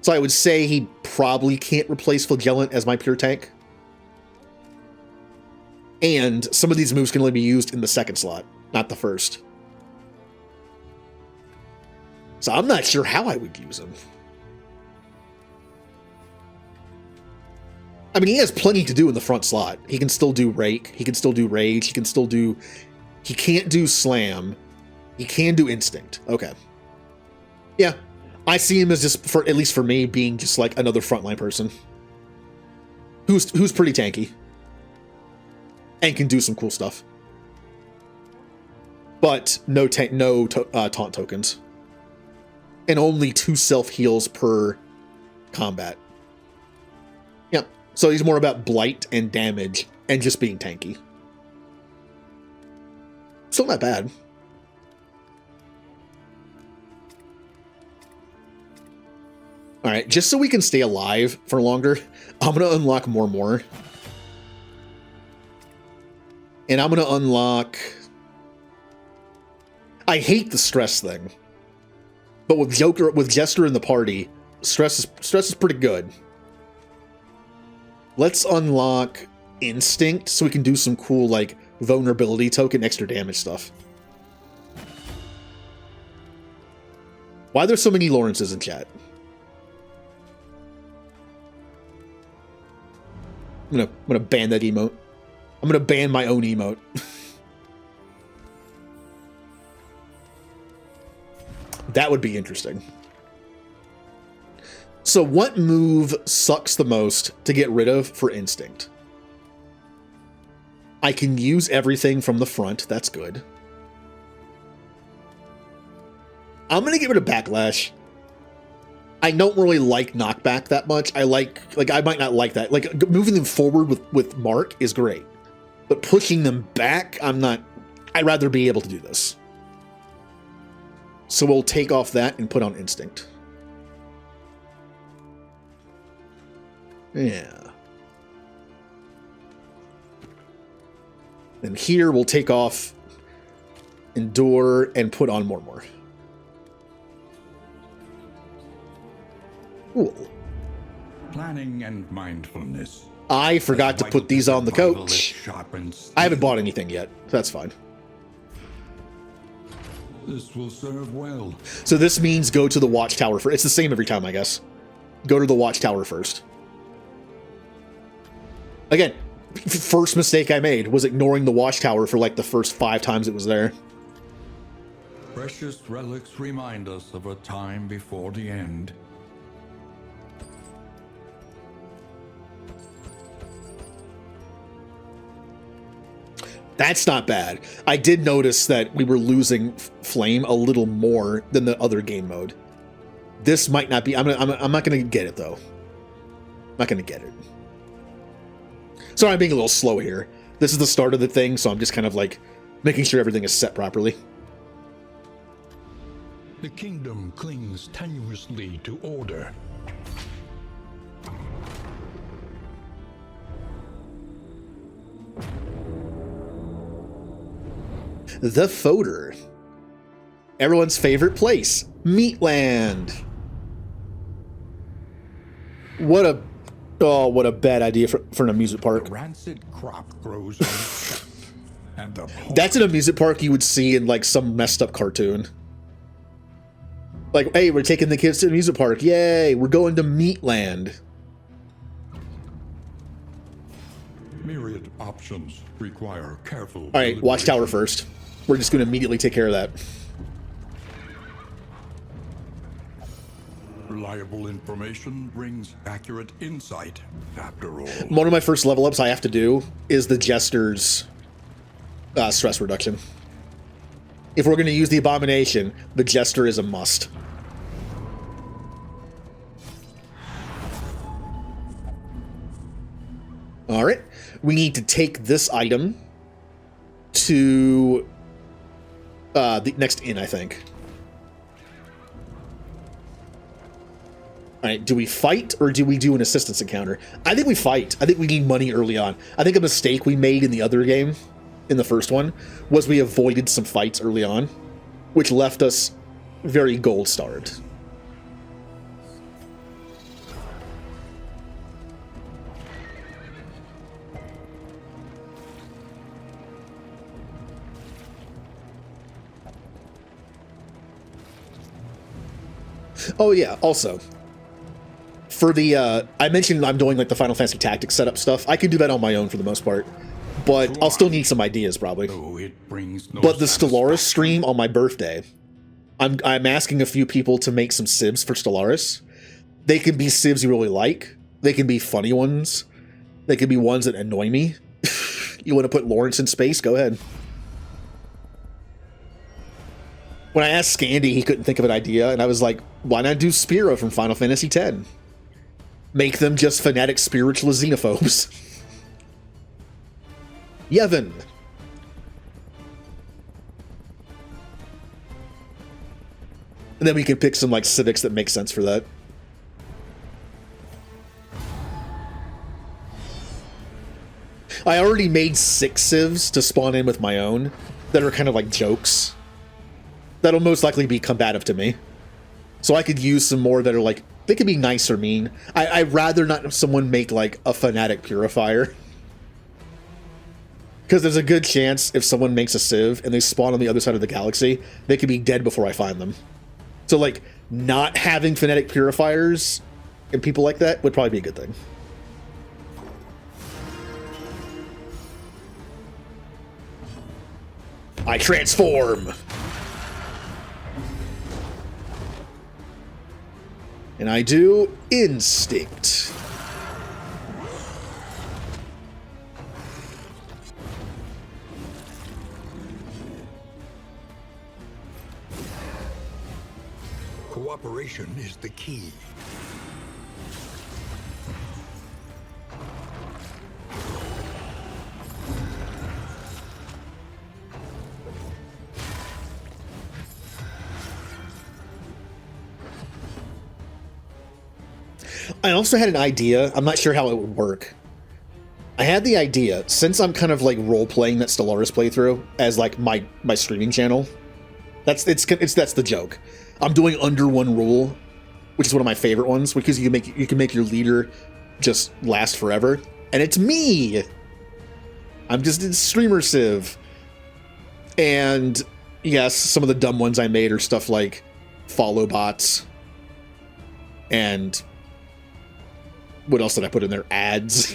So I would say he probably can't replace Flagellant as my pure tank. And some of these moves can only be used in the second slot, not the first. So I'm not sure how I would use him. I mean, he has plenty to do in the front slot. He can still do Rake. He can still do Rage. He can still do... He can't do Slam. He can do Instinct. Okay. Yeah. I see him as just, for at least for me, being just like another frontline person. Who's pretty tanky. And can do some cool stuff. But no taunt tokens. And only 2 self-heals per combat. Yeah. So he's more about blight and damage and just being tanky. Still not bad. Alright, just so we can stay alive for longer, I'm going to unlock more. And I'm going to unlock... I hate the stress thing. But with Jester in the party, stress is pretty good. Let's unlock Instinct so we can do some cool, like, vulnerability token extra damage stuff. Why are there so many Lawrences in chat? I'm gonna ban that emote. I'm gonna ban my own emote. That would be interesting. So what move sucks the most to get rid of for Instinct? I can use everything from the front. That's good. I'm going to get rid of Backlash. I don't really like Knockback that much. I might not like that. Like, moving them forward with Mark is great. But pushing them back, I'd rather be able to do this. So we'll take off that and put on Instinct. Yeah. And here we'll take off Endure and put on Mormor. Cool. Planning and mindfulness. I forgot to put these on the Survival that coach. sharpens I haven't bought anything yet. That's fine. This will serve well. So this means go to the watchtower first. It's the same every time, I guess. Go to the watchtower first. Again, first mistake I made was ignoring the watchtower for like the first 5 times it was there. Precious relics remind us of a time before the end. That's not bad. I did notice that we were losing flame a little more than the other game mode. This might not be. I'm not gonna get it though. I'm not gonna get it. Sorry, I'm being a little slow here. This is the start of the thing, so I'm just kind of like making sure everything is set properly. The kingdom clings tenuously to order. The Fodder. Everyone's favorite place, Meatland. What a bad idea for an amusement park. The rancid crop grows on the shelf, and the That's an amusement park you would see in like some messed up cartoon. Like, hey, we're taking the kids to the amusement park. Yay, we're going to Meatland. myriad options require careful. All right, watchtower first. We're just going to immediately take care of that. Reliable information brings accurate insight. After all, One of my first level ups I have to do is the Jester's stress reduction. If we're going to use the Abomination, the Jester is a must. All right, we need to take this item to the next inn, I think. All right, do we fight or do we do an assistance encounter? I think we fight. I think we need money early on. I think a mistake we made in the other game, in the first one, was we avoided some fights early on, which left us very gold-starred. Oh yeah, also, for the, I mentioned I'm doing like the Final Fantasy Tactics setup stuff. I could do that on my own for the most part, but I'll still need some ideas probably. though it brings no But the Stellaris satisfaction. stream on my birthday, I'm asking a few people to make some civs for Stellaris. They can be civs you really like. They can be funny ones. They can be ones that annoy me. You want to put Lawrence in space? Go ahead. When I asked Scandy, he couldn't think of an idea, and I was like, why not do Spiro from Final Fantasy X? Make them just fanatic spiritualist xenophobes. Yevon. And then we can pick some like civics that make sense for that. I already made 6 civs to spawn in with my own that are kind of like jokes. That'll most likely be combative to me. So I could use some more that are like, they could be nice or mean. I'd rather not have someone make like a fanatic purifier. Because there's a good chance if someone makes a civ and they spawn on the other side of the galaxy, they could be dead before I find them. So like, not having fanatic purifiers and people like that would probably be a good thing. I transform! And I do Instinct. Cooperation is the key. I also had an idea. I'm not sure how it would work. I had the idea, since I'm kind of like role-playing that Stellaris playthrough as like my streaming channel, that's the joke. I'm doing under one rule, which is one of my favorite ones, because you can make your leader just last forever, and it's me. I'm just a streamer Civ. And yes, some of the dumb ones I made are stuff like follow bots, and what else did I put in there? Ads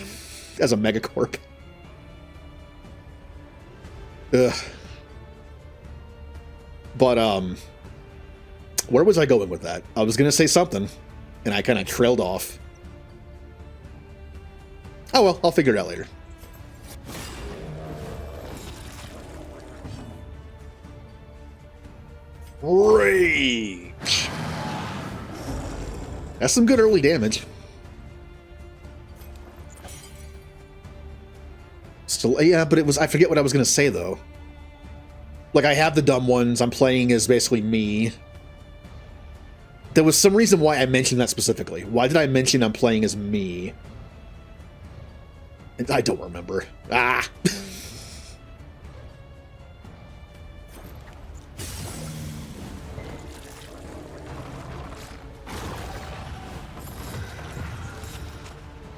as a megacorp. Ugh. But where was I going with that? I was gonna say something, and I kind of trailed off. Oh well, I'll figure it out later. Rage. That's some good early damage. Still, yeah, but it was, I forget what I was going to say though. Like, I have the dumb ones. I'm playing as basically me. There was some reason why I mentioned that specifically. Why did I mention I'm playing as me? And I don't remember. Ah.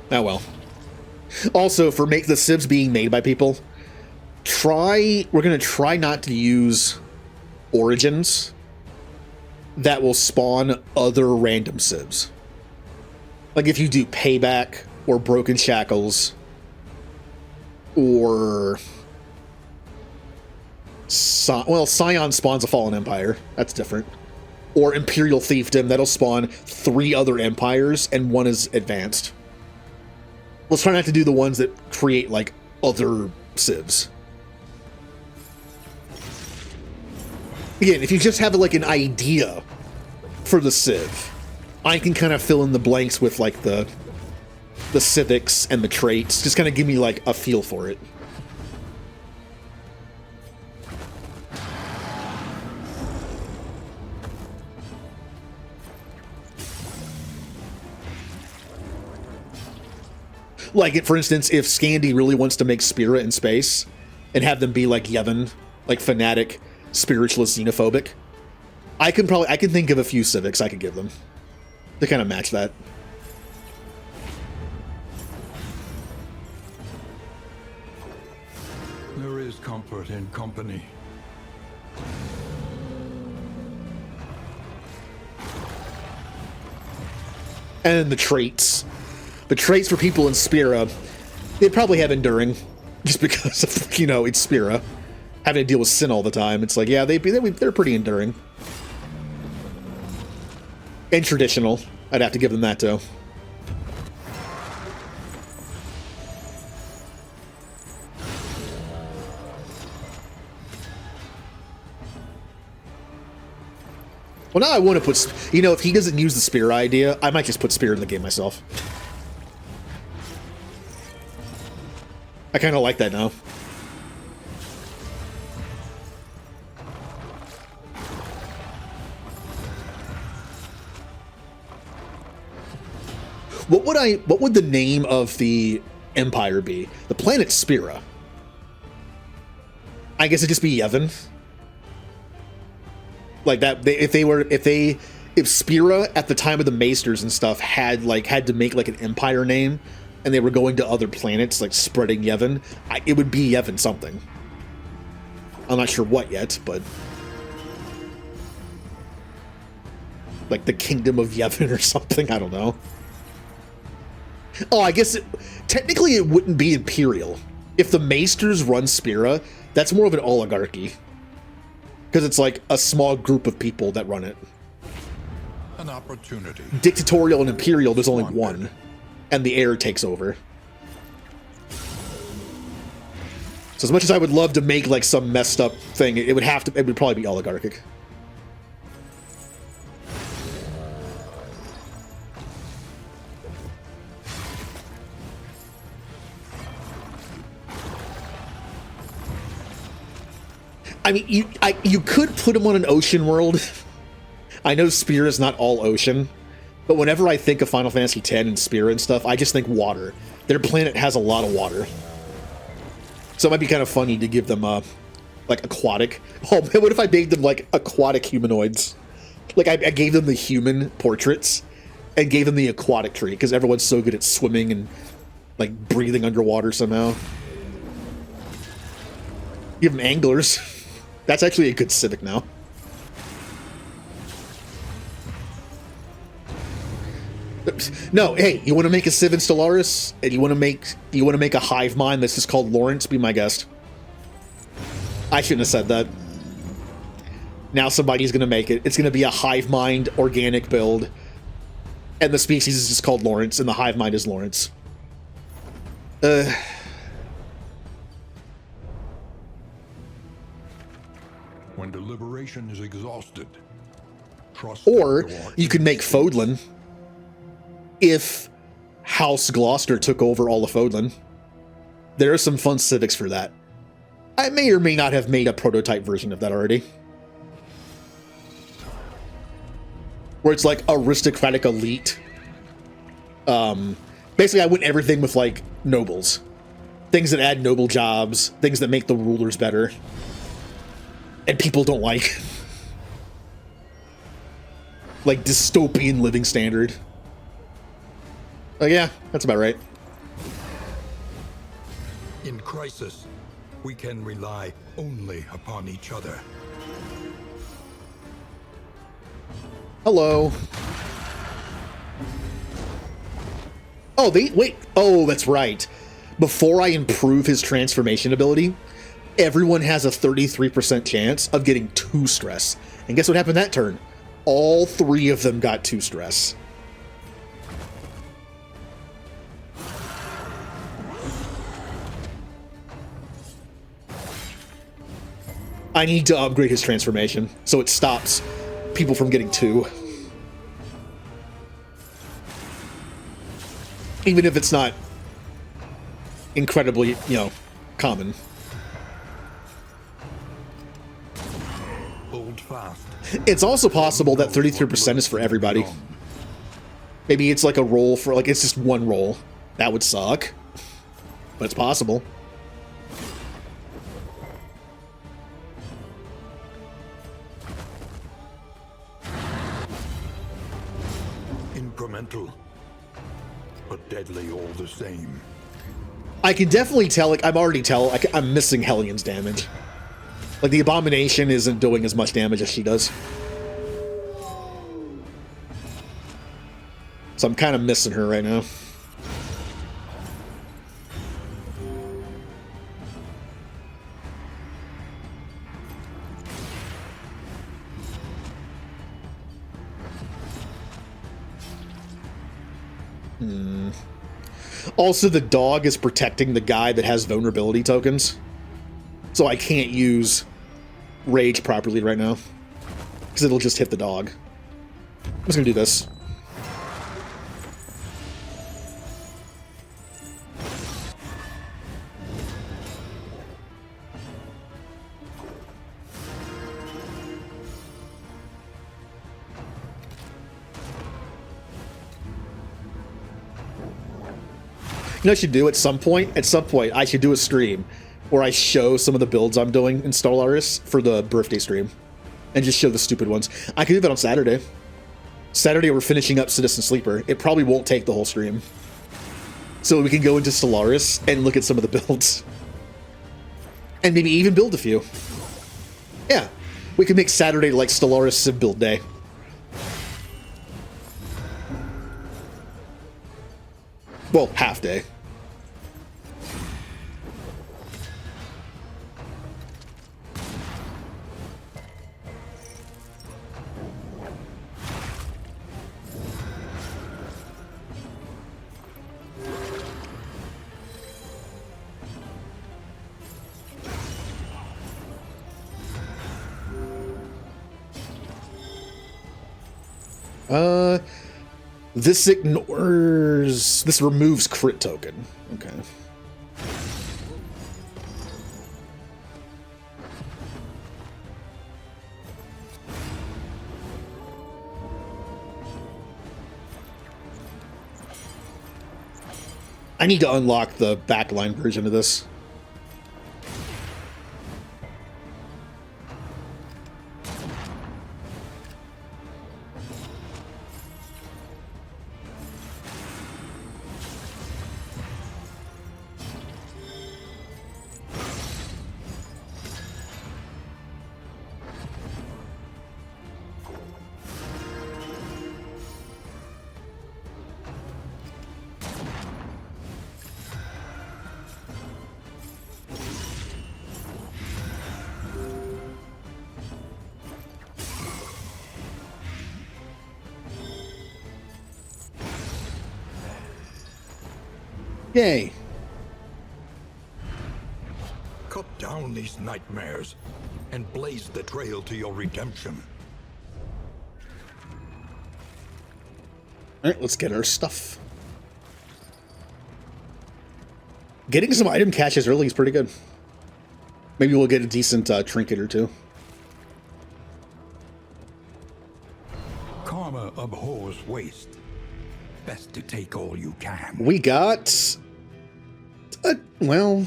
Oh well. Also, for the civs being made by people, we're gonna try not to use origins that will spawn other random civs. Like if you do Payback or Broken Shackles or Scion spawns a Fallen Empire. That's different. Or Imperial Fiefdom, that'll spawn 3 other empires and 1 is advanced. Let's try not to do the ones that create, like, other civs. Again, if you just have, like, an idea for the civ, I can kind of fill in the blanks with, like, the civics and the traits. Just kind of give me, like, a feel for it. Like, for instance, if Scandi really wants to make Spira in space and have them be like Yevon, like fanatic, spiritualist, xenophobic, I can think of a few civics I could give them to kind of match that. There is comfort in company. And the traits. The traits for people in Spira, they probably have enduring, just because of, it's Spira. Having to deal with sin all the time, it's like, yeah, they're pretty enduring. And traditional, I'd have to give them that too. Well, now I want to put, if he doesn't use the Spira idea, I might just put Spira in the game myself. I kind of like that now. What would the name of the empire be? The planet Spira. I guess it'd just be Yevon. Like that, if Spira at the time of the Maesters and stuff had to make like an empire name, and they were going to other planets, like spreading Yevon, it would be Yevon something. I'm not sure what yet, but like the Kingdom of Yevon or something. I don't know. Oh, I guess technically it wouldn't be Imperial. If the Maesters run Spira, that's more of an oligarchy. Because it's like a small group of people that run it. An opportunity. Dictatorial and Imperial, there's only one. And the heir takes over. So as much as I would love to make like some messed up thing, it would probably be oligarchic. I mean, you could put him on an ocean world. I know Spira is not all ocean, But whenever I think of Final Fantasy X and Spira and stuff, I just think water. Their planet has a lot of water. So it might be kind of funny to give them, like, aquatic. Oh, man, what if I made them, like, aquatic humanoids? Like, I gave them the human portraits and gave them the aquatic tree, because everyone's so good at swimming and, like, breathing underwater somehow. Give them anglers. That's actually a good civic now. No, hey, you want to make a Civ in Stellaris, and you want to make a hive mind that's just called Lawrence? Be my guest. I shouldn't have said that. Now somebody's gonna make it. It's gonna be a hive mind organic build, and the species is just called Lawrence, and the hive mind is Lawrence. When deliberation is exhausted, trust. Or you could make Fodlan. If House Gloucester took over all of Fodlan, there are some fun civics for that. I may or may not have made a prototype version of that already. Where it's like aristocratic elite. Basically, I went everything with like nobles. Things that add noble jobs, things that make the rulers better. And people don't like. Like dystopian living standard. Yeah, that's about right. In crisis, we can rely only upon each other. Hello. Oh, wait. Oh, that's right. Before I improve his transformation ability, everyone has a 33% chance of getting 2 stress. And guess what happened that turn? All 3 of them got 2 stress. I need to upgrade his transformation so it stops people from getting 2. Even if it's not incredibly, common. Hold fast. It's also possible that 33% is for everybody. Maybe it's like a roll for, like, it's just one roll. That would suck. But it's possible. Incremental, but deadly all the same. I can definitely tell, like, I'm missing Helion's damage. Like, the Abomination isn't doing as much damage as she does. So I'm kind of missing her right now. Also, the dog is protecting the guy that has vulnerability tokens. So I can't use Rage properly right now. Because it'll just hit the dog. I'm just going to do this. You know what I should do at some point? At some point, I should do a stream where I show some of the builds I'm doing in Stellaris for the birthday stream. And just show the stupid ones. I can do that on Saturday. Saturday, we're finishing up Citizen Sleeper. It probably won't take the whole stream. So we can go into Stellaris and look at some of the builds. And maybe even build a few. Yeah. We can make Saturday like Stellaris Civ build day. Well, half day. This removes crit token. Okay. I need to unlock the backline version of this. Yay. Cut down these nightmares and blaze the trail to your redemption. Alright, let's get our stuff. Getting some item caches early is pretty good. Maybe we'll get a decent trinket or two. Karma abhors waste. Best to take all you can. We got... well...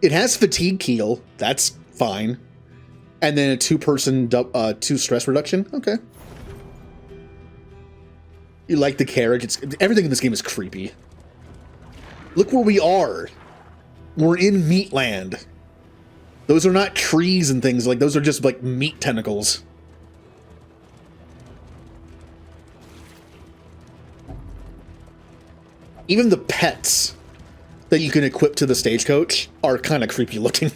it has fatigue keel. That's fine. And then a two-person, two stress reduction. Okay. You like the carriage. Everything in this game is creepy. Look where we are. We're in Meatland. Those are not trees and things. Like, those are just, like, meat tentacles. Even the pets that you can equip to the stagecoach are kind of creepy looking.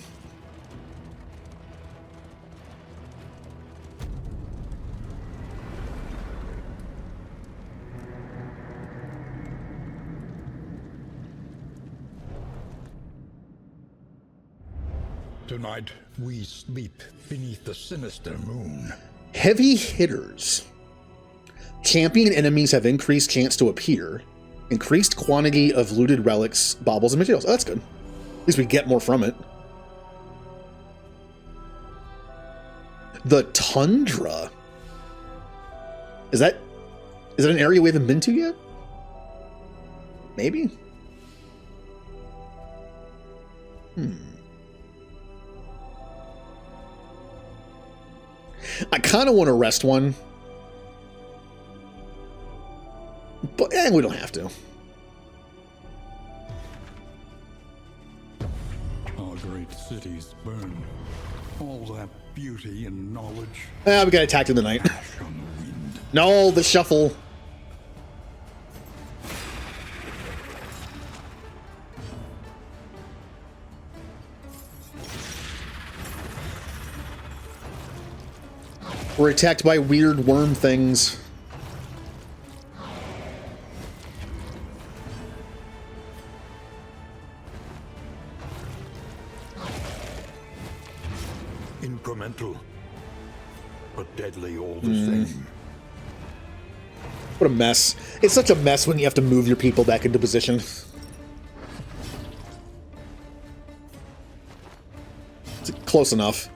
Tonight, we sleep beneath the sinister moon. Heavy hitters. Champion enemies have increased chance to appear. Increased quantity of looted relics, baubles, and materials. Oh, that's good. At least we get more from it. The Tundra. Is that an area we haven't been to yet? Maybe? I kind of want to rest one. But we don't have to. Our great cities burn. All that beauty and knowledge. We got attacked in the night. Ash on the wind. No, the shuffle. We're attacked by weird worm things. Incremental, but deadly all the same. What a mess. It's such a mess when you have to move your people back into position. It's close enough.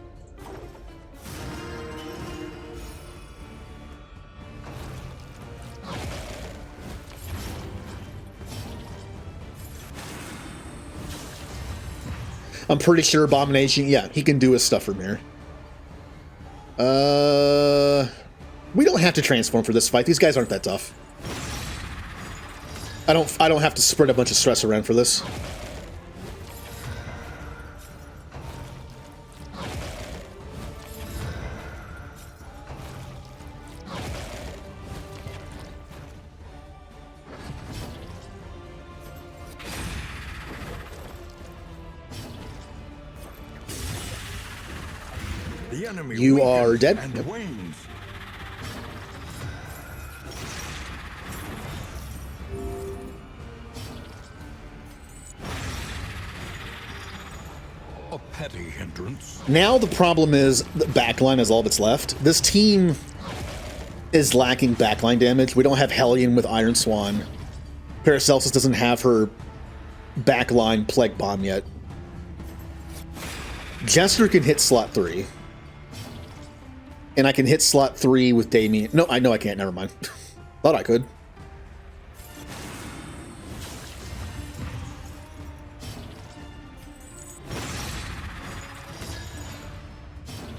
I'm pretty sure Abomination, yeah, he can do his stuff from here. We don't have to transform for this fight. These guys aren't that tough. I don't have to spread a bunch of stress around for this. The enemy You are weakens dead? and Yep. wanes. A petty hindrance. Now the problem is the backline is all that's left. This team is lacking backline damage. We don't have Hellion with Iron Swan. Paracelsus doesn't have her backline Plague Bomb yet. Jester can hit slot 3. And I can hit slot 3 with Damien. No, I know I can't. Never mind. Thought I could.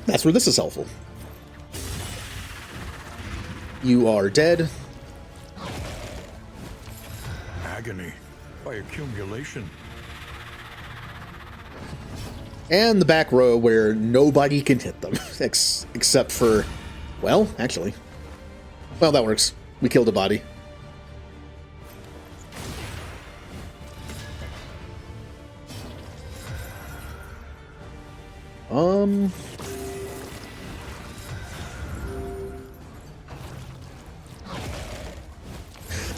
That's where this is helpful. You are dead. Agony by accumulation. And the back row where nobody can hit them. Except for... Well, actually. Well, that works. We killed a body.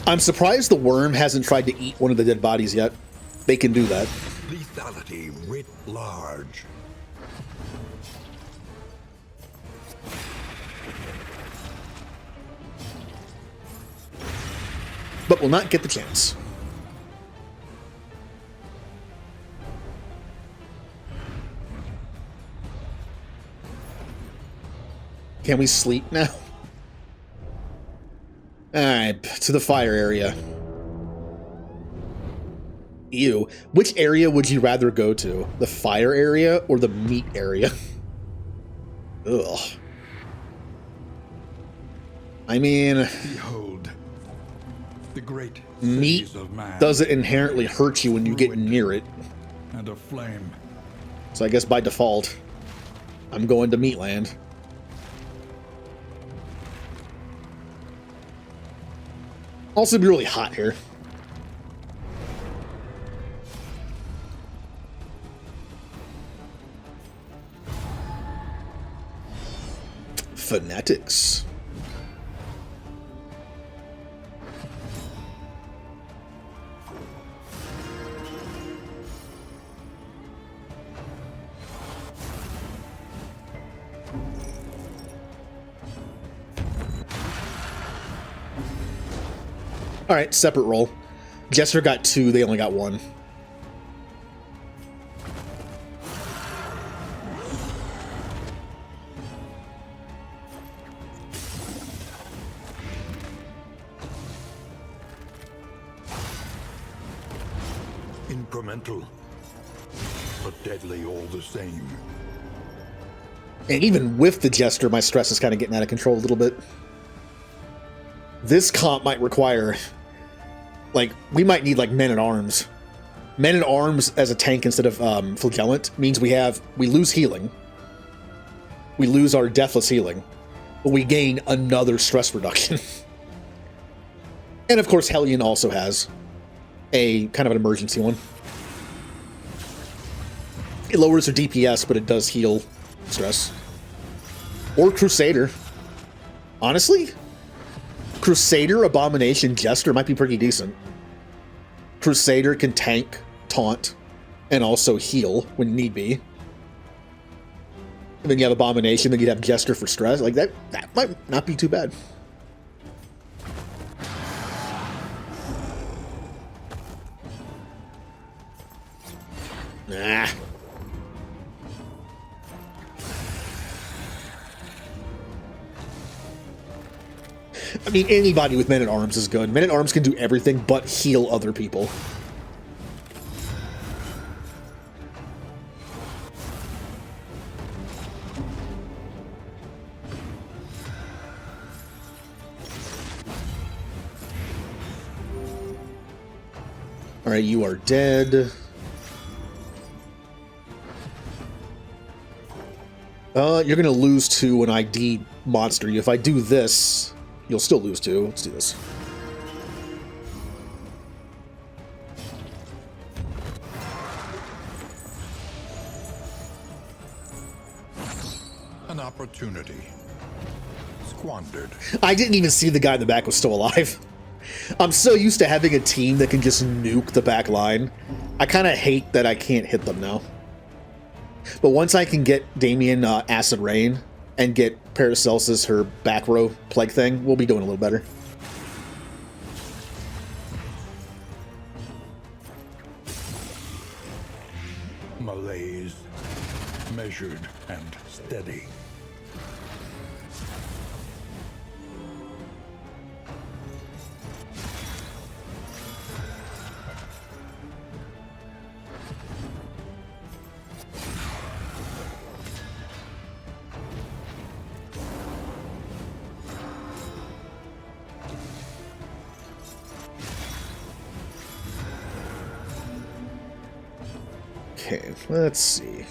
I'm surprised the worm hasn't tried to eat one of the dead bodies yet. They can do that. Lethality writ large. But will not get the chance. Can we sleep now? Alright, to the fire area. Ew. Which area would you rather go to? The fire area or the meat area? Ugh. I mean... Behold, the great meat cities of man doesn't inherently hurt you when you get near it. and aflame. So I guess by default, I'm going to Meatland. Also be really hot here. Fanatics. All right, separate roll. Jester got 2, they only got 1. Incremental, but deadly all the same. And even with the Jester, my stress is kind of getting out of control a little bit. This comp might require... Like, we might need, like, Men-at-Arms. Men-at-Arms as a tank instead of Flagellant means we lose healing. We lose our Deathless Healing. But we gain another stress reduction. And, of course, Hellion also has a kind of an emergency one. It lowers her DPS, but it does heal stress. Or Crusader. Honestly... Crusader, Abomination, Jester might be pretty decent. Crusader can tank, taunt, and also heal when need be. And then you have Abomination, then you'd have Jester for stress. Like, that might not be too bad. Nah. I mean, anybody with Men-at-Arms is good. Men-at-Arms can do everything but heal other people. Alright, you are dead. You're gonna lose 2 when I de-monster you. If I do this... You'll still lose 2. Let's do this. An opportunity squandered. I didn't even see the guy in the back was still alive. I'm so used to having a team that can just nuke the back line. I kind of hate that I can't hit them now. But once I can get Damien Acid Rain and get Paracelsus her back row plague thing, we'll be doing a little better. Malaise, measured and steady. Okay, let's see.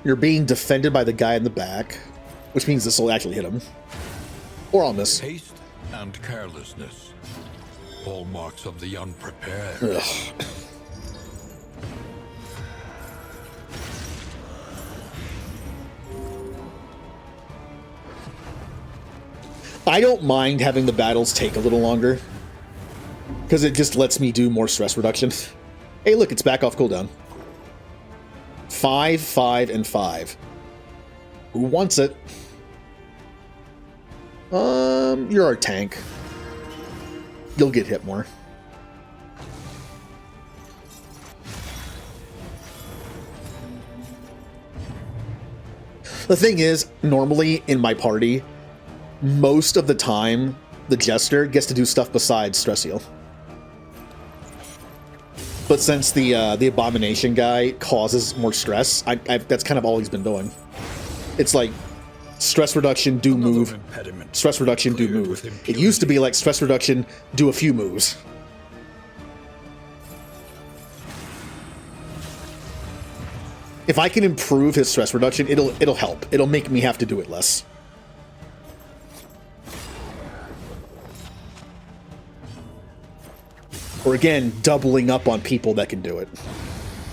You're being defended by the guy in the back, which means this will actually hit him. Or I'll miss. Haste and carelessness. Hallmarks of the unprepared. Ugh. I don't mind having the battles take a little longer, because it just lets me do more stress reduction. Hey, look, it's back off cooldown. 5, 5, and 5. Who wants it? You're our tank. You'll get hit more. The thing is, normally in my party, most of the time, the Jester gets to do stuff besides stress heal. But since the Abomination guy causes more stress, that's kind of all he's been doing. It's like, stress reduction, do move. Stress reduction, do move. It used to be like stress reduction, do a few moves. If I can improve his stress reduction, it'll help. It'll make me have to do it less. Or again, doubling up on people that can do it.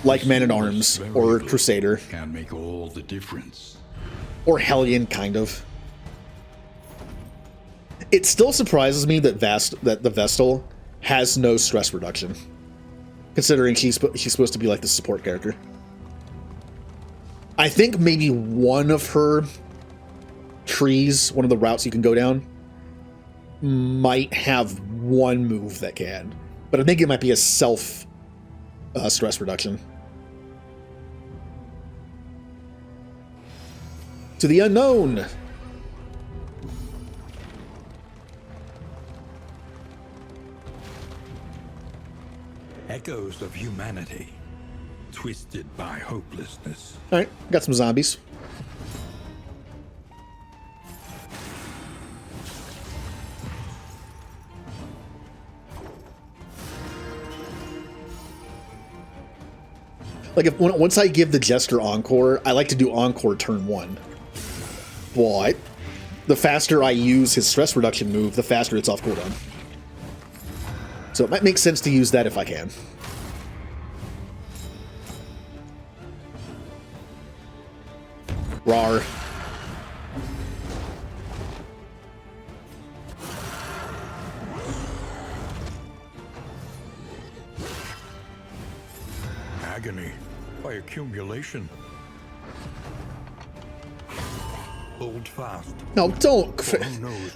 Like Man-at-Arms or Crusader. Can make all the difference. Or Hellion, kind of. It still surprises me that the Vestal has no stress reduction, considering she's supposed to be like the support character. I think maybe one of her trees, one of the routes you can go down, might have one move that can, but I think it might be a self stress reduction. To the unknown. Echoes of humanity, twisted by hopelessness. All right, got some zombies. Like once I give the Jester Encore, I like to do Encore turn 1. But the faster I use his stress reduction move, the faster it's off cooldown. So it might make sense to use that if I can. Rawr. Agony by accumulation. Hold fast. No, don't.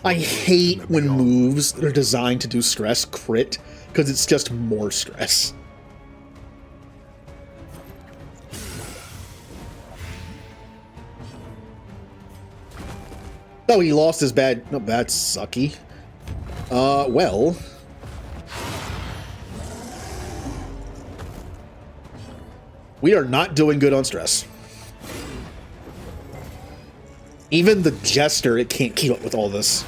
I hate when moves that are designed to do stress crit, because it's just more stress. Oh, he lost his bad... No, that's sucky. Well... We are not doing good on stress. Even the Jester, it can't keep up with all this.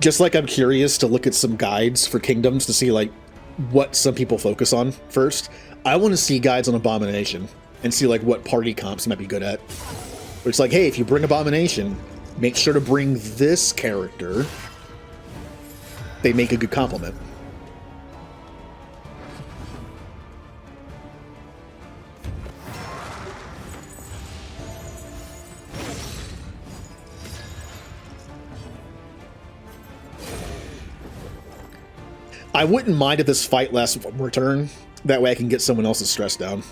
Just like I'm curious to look at some guides for kingdoms to see like what some people focus on first, I want to see guides on Abomination and see like what party comps you might be good at. Where it's like, hey, if you bring Abomination, make sure to bring this character. They make a good complement. I wouldn't mind if this fight lasts one more turn. That way I can get someone else's stress down.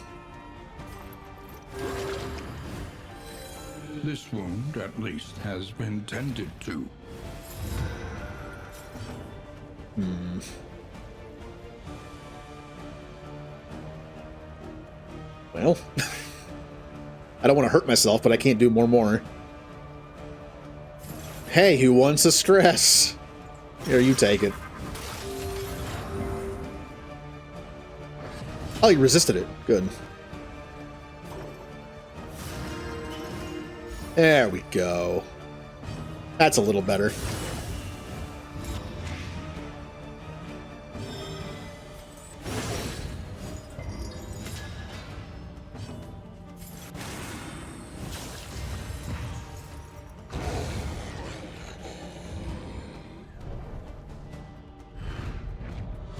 This wound, at least, has been tended to. Well, I don't want to hurt myself, but I can't do more. Hey, who wants a stress? Here, you take it. Oh, you resisted it. Good. There we go. That's a little better.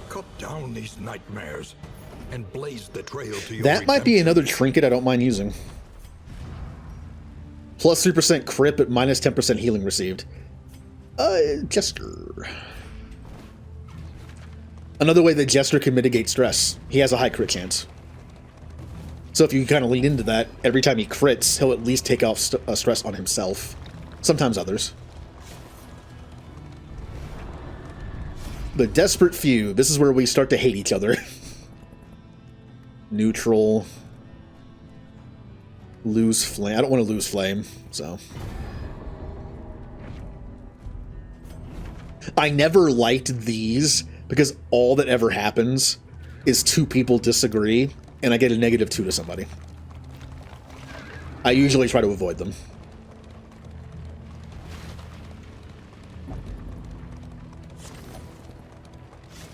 Cut down these nightmares and blaze the trail to your That might be redemption. another trinket I don't mind using. Plus 3% crit, but minus 10% healing received. Jester. Another way that Jester can mitigate stress. He has a high crit chance. So if you kind of lean into that, every time he crits, he'll at least take off stress on himself. Sometimes others. The Desperate Few. This is where we start to hate each other. Neutral. Lose flame. I don't want to lose flame, so. I never liked these because all that ever happens is two people disagree and I get a -2 to somebody. I usually try to avoid them.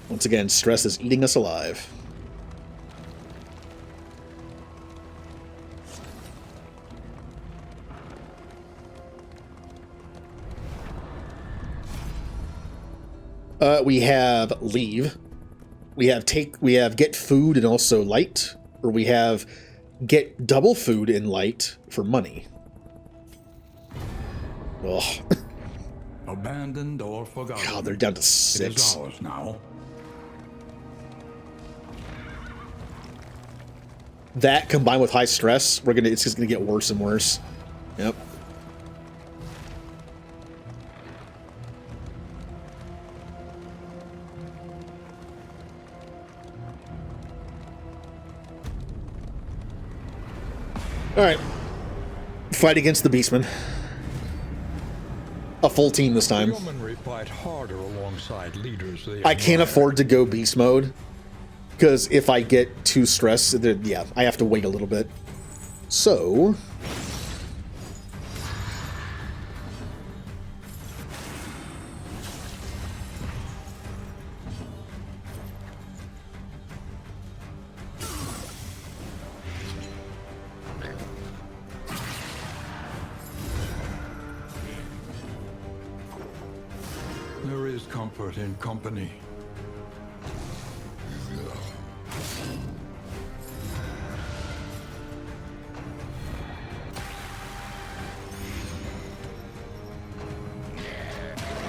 Once again, stress is eating us alive. We have leave. We have get food and also light, or we have get double food and light for money. Ugh. Abandoned or forgotten. God, they're down to It is 6. ours now. That combined with high stress, it's just gonna get worse and worse. Yep. Alright. Fight against the Beastmen. A full team this time. Yeomanry fight harder alongside leaders they I can't admire. afford to go beast mode, because if I get too stressed, yeah, I have to wait a little bit. So... There is comfort in company.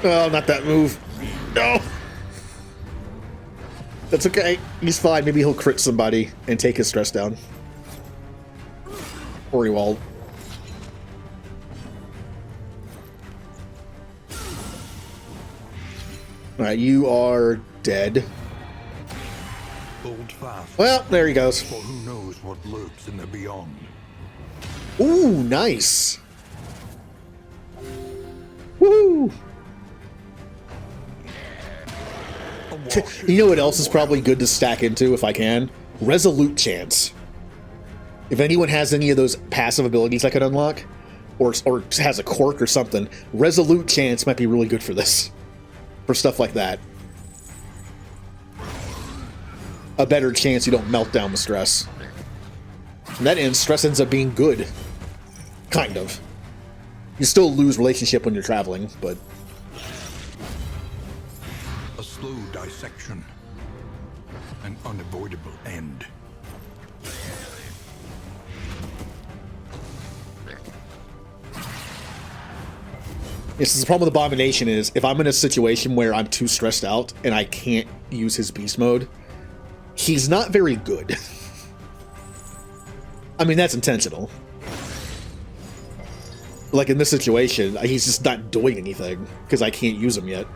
Oh, not that move. No! That's okay. He's fine. Maybe he'll crit somebody and take his stress down. Or he won't. Alright, you are dead. Hold fast, Well, there he goes. for who knows what lurks in the beyond. Ooh, nice. Woo! You know what else is probably good to stack into if I can? Resolute Chance. If anyone has any of those passive abilities I could unlock, or has a quirk or something, Resolute Chance might be really good for this. For stuff like that. A better chance you don't melt down with stress. And that ends, stress ends up being good. Kind of. You still lose relationship when you're traveling, but... A slow dissection. An unavoidable end. Yes, the problem with Abomination is, if I'm in a situation where I'm too stressed out and I can't use his beast mode, he's not very good. I mean, that's intentional. Like in this situation, he's just not doing anything, because I can't use him yet.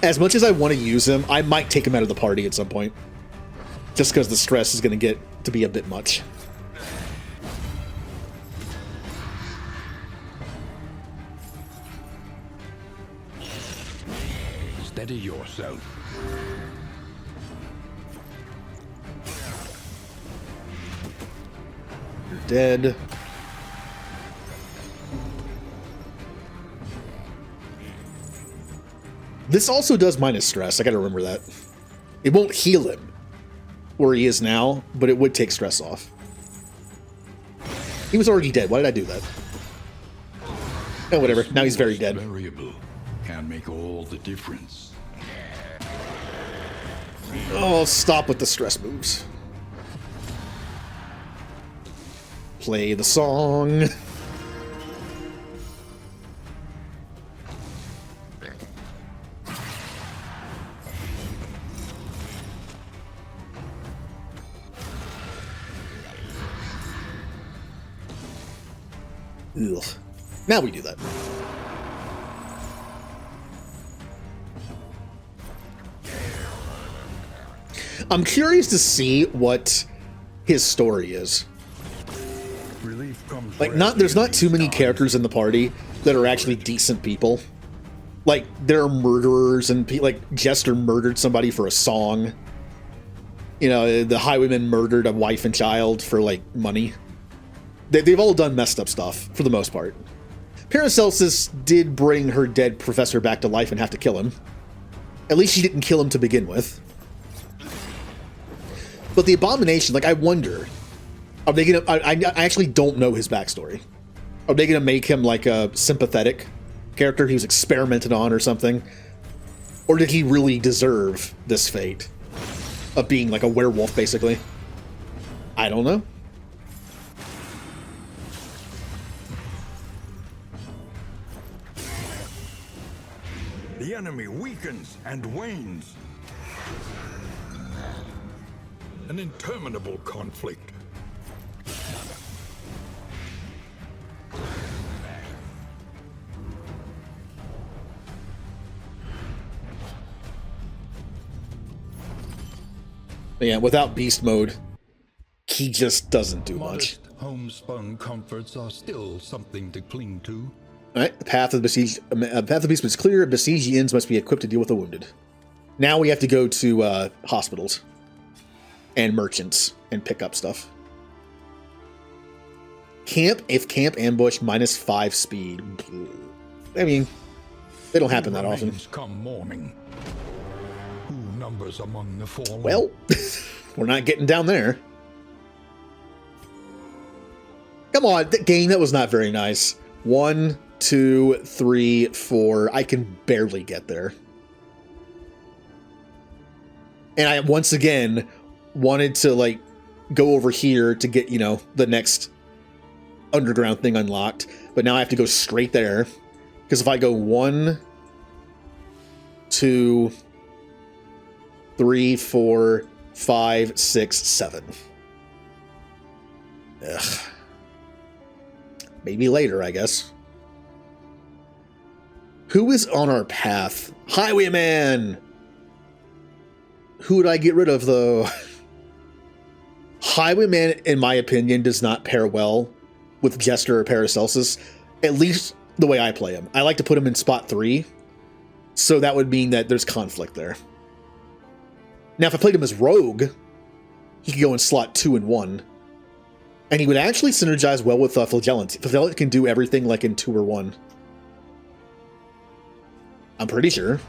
As much as I want to use him, I might take him out of the party at some point. Just because the stress is going to get to be a bit much. Steady yourself. You're dead. This also does minus stress. I gotta remember that. It won't heal him where he is now, but it would take stress off. He was already dead. Why did I do that? Oh, whatever. Now he's very dead. Variable can make all the difference. Oh, stop with the stress moves. Play the song. Ugh. Now we do that. I'm curious to see what his story is. Relief comes Like, there's not too many characters in the party that are actually decent people. Like, there are murderers and like Jester murdered somebody for a song. You know, the Highwayman murdered a wife and child for like money. They've all done messed up stuff for the most part. Paracelsus did bring her dead professor back to life and have to kill him. At least she didn't kill him to begin with. But the Abomination, like, I wonder, are they gonna? I actually don't know his backstory. Are they gonna make him like a sympathetic character he was experimented on or something? Or did he really deserve this fate of being like a werewolf, basically? I don't know. The enemy weakens and wanes. An interminable conflict. But yeah, without beast mode, he just doesn't do much. Modest homespun comforts are still something to cling to. All right, the path of the besieged, path of the beast is clear. Besieged inns must be equipped to deal with the wounded. Now we have to go to hospitals and merchants and pick up stuff. Camp ambush -5 speed. I mean, they don't happen that often. Come morning. Who numbers among the fallen? Well, we're not getting down there. Come on, that game, that was not very nice. 1, 2, 3, 4. I can barely get there. And I, once again, wanted to, like, go over here to get, you know, the next underground thing unlocked. But now I have to go straight there. Because if I go 1, 2, 3, 4, 5, 6, 7. Ugh. Maybe later, I guess. Who is on our path? Highwayman! Who would I get rid of, though? Highwayman, in my opinion, does not pair well with Jester or Paracelsus. At least the way I play him. I like to put him in spot 3. So that would mean that there's conflict there. Now, if I played him as Rogue, he could go in slot 2 and 1. And he would actually synergize well with Flagellant. Flagellant can do everything like in 2 or 1. I'm pretty sure.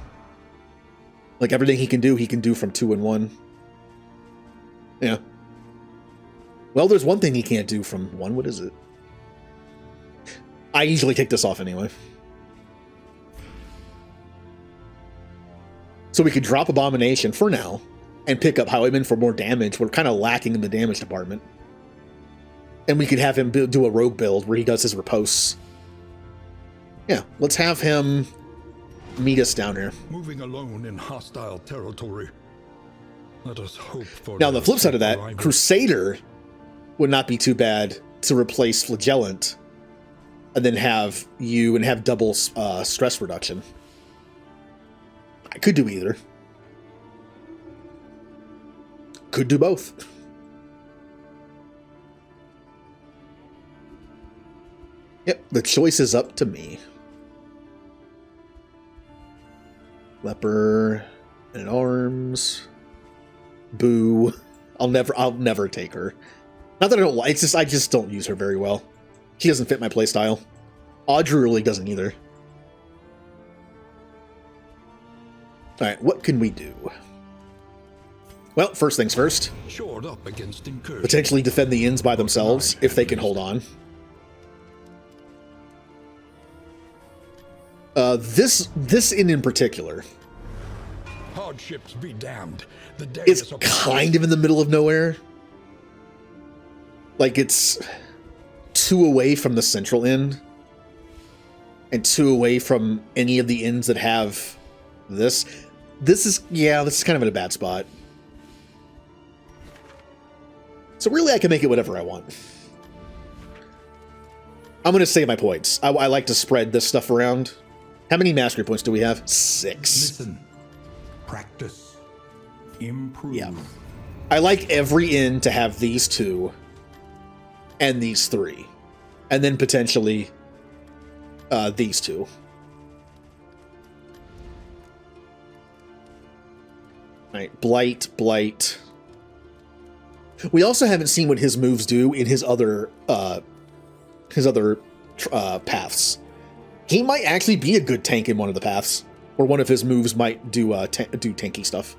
Like, everything he can do from 2 and 1. Yeah. Well, there's one thing he can't do from 1. What is it? I usually take this off anyway. So we could drop Abomination for now and pick up Highwayman for more damage. We're kind of lacking in the damage department. And we could have him do a rogue build where he does his riposts. Yeah, let's have him meet us down here. Moving alone in hostile territory. Let us hope for. Now, the flip side of that, arrival. Crusader would not be too bad to replace Flagellant and then have you and have double stress reduction. I could do either. Could do both. Yep, the choice is up to me. Leper and arms. Boo. I'll never take her. Not that I don't like, it's just I just don't use her very well. She doesn't fit my playstyle. Audrey really doesn't either. Alright, what can we do? Well, first things first. Shored up against incursion. Potentially defend the inns by themselves, if they can hold on. This inn in particular. Hardships be damned. The day It's is kind of in the middle of nowhere. Like, it's 2 away from the central inn. And 2 away from any of the inns that have this. This is kind of in a bad spot. So really, I can make it whatever I want. I'm going to save my points. I like to spread this stuff around. How many mastery points do we have? 6. Listen. Practice. Improve. Yeah. I like every inn to have these 2 and these 3. And then potentially these 2. Alright, Blight. We also haven't seen what his moves do in his other paths. He might actually be a good tank in one of the paths, or one of his moves might do do tanky stuff.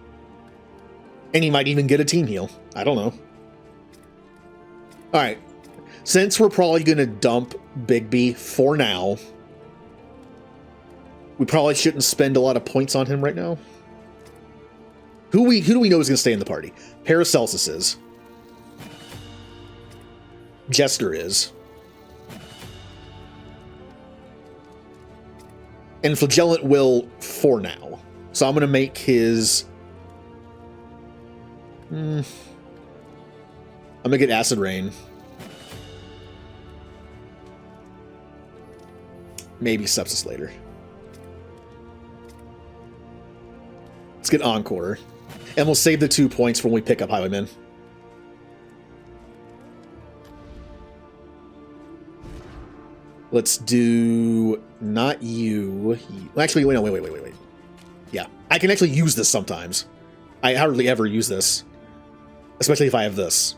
And he might even get a team heal. I don't know. All right, since we're probably gonna dump Bigby for now, we probably shouldn't spend a lot of points on him right now. Who do we know is gonna stay in the party? Paracelsus is. Jester is. And Flagellant will for now. So I'm going to make his... I'm going to get Acid Rain. Maybe Sepsis later. Let's get Encore. And we'll save the 2 points for when we pick up Highwaymen. Let's do not you. Actually, wait. Yeah, I can actually use this sometimes. I hardly ever use this, especially if I have this.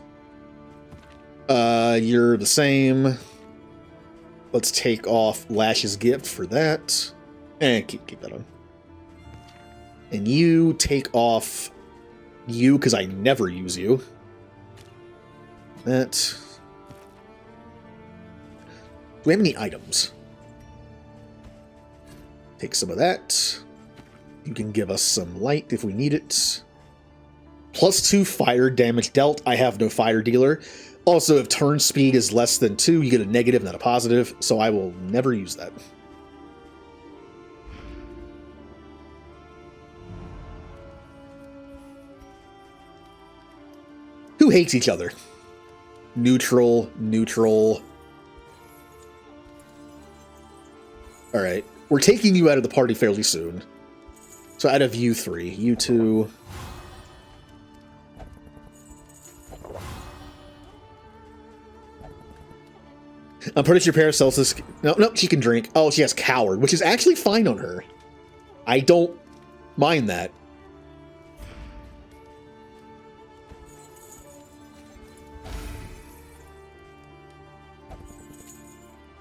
You're the same. Let's take off Lash's Gift for that, and keep that on. And you take off you because I never use you. That. Do we have any items? Take some of that. You can give us some light if we need it. +2 fire damage dealt. I have no fire dealer. Also, if turn speed is less than 2, you get a negative, not a positive, so I will never use that. Who hates each other? Neutral. Alright, we're taking you out of the party fairly soon. So out of you 3, you 2... I'm pretty sure Paracelsus... No, she can drink. Oh, she has Coward, which is actually fine on her. I don't mind that.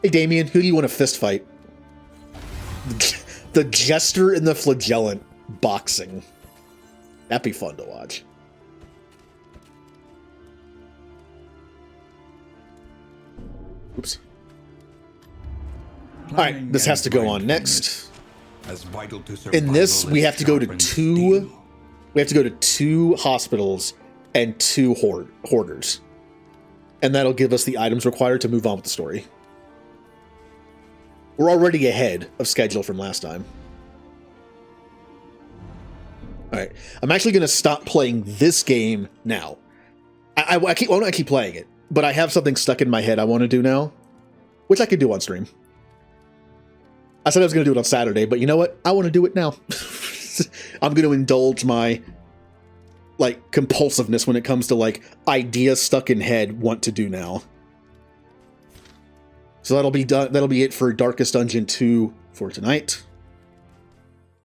Hey, Damien, who do you want to fist fight? The Jester and the Flagellant boxing. That'd be fun to watch. Oops. Alright, this has to go on next. As vital to In this, we have to go to sharpened 2... steel. We have to go to 2 hospitals and 2 hoarders. And that'll give us the items required to move on with the story. We're already ahead of schedule from last time. Alright, I'm actually going to stop playing this game now. I want to keep playing it, but I have something stuck in my head I want to do now, which I could do on stream. I said I was going to do it on Saturday, but you know what? I want to do it now. I'm going to indulge my like compulsiveness when it comes to like ideas stuck in head want to do now. So that'll be done. That'll be it for Darkest Dungeon 2 for tonight.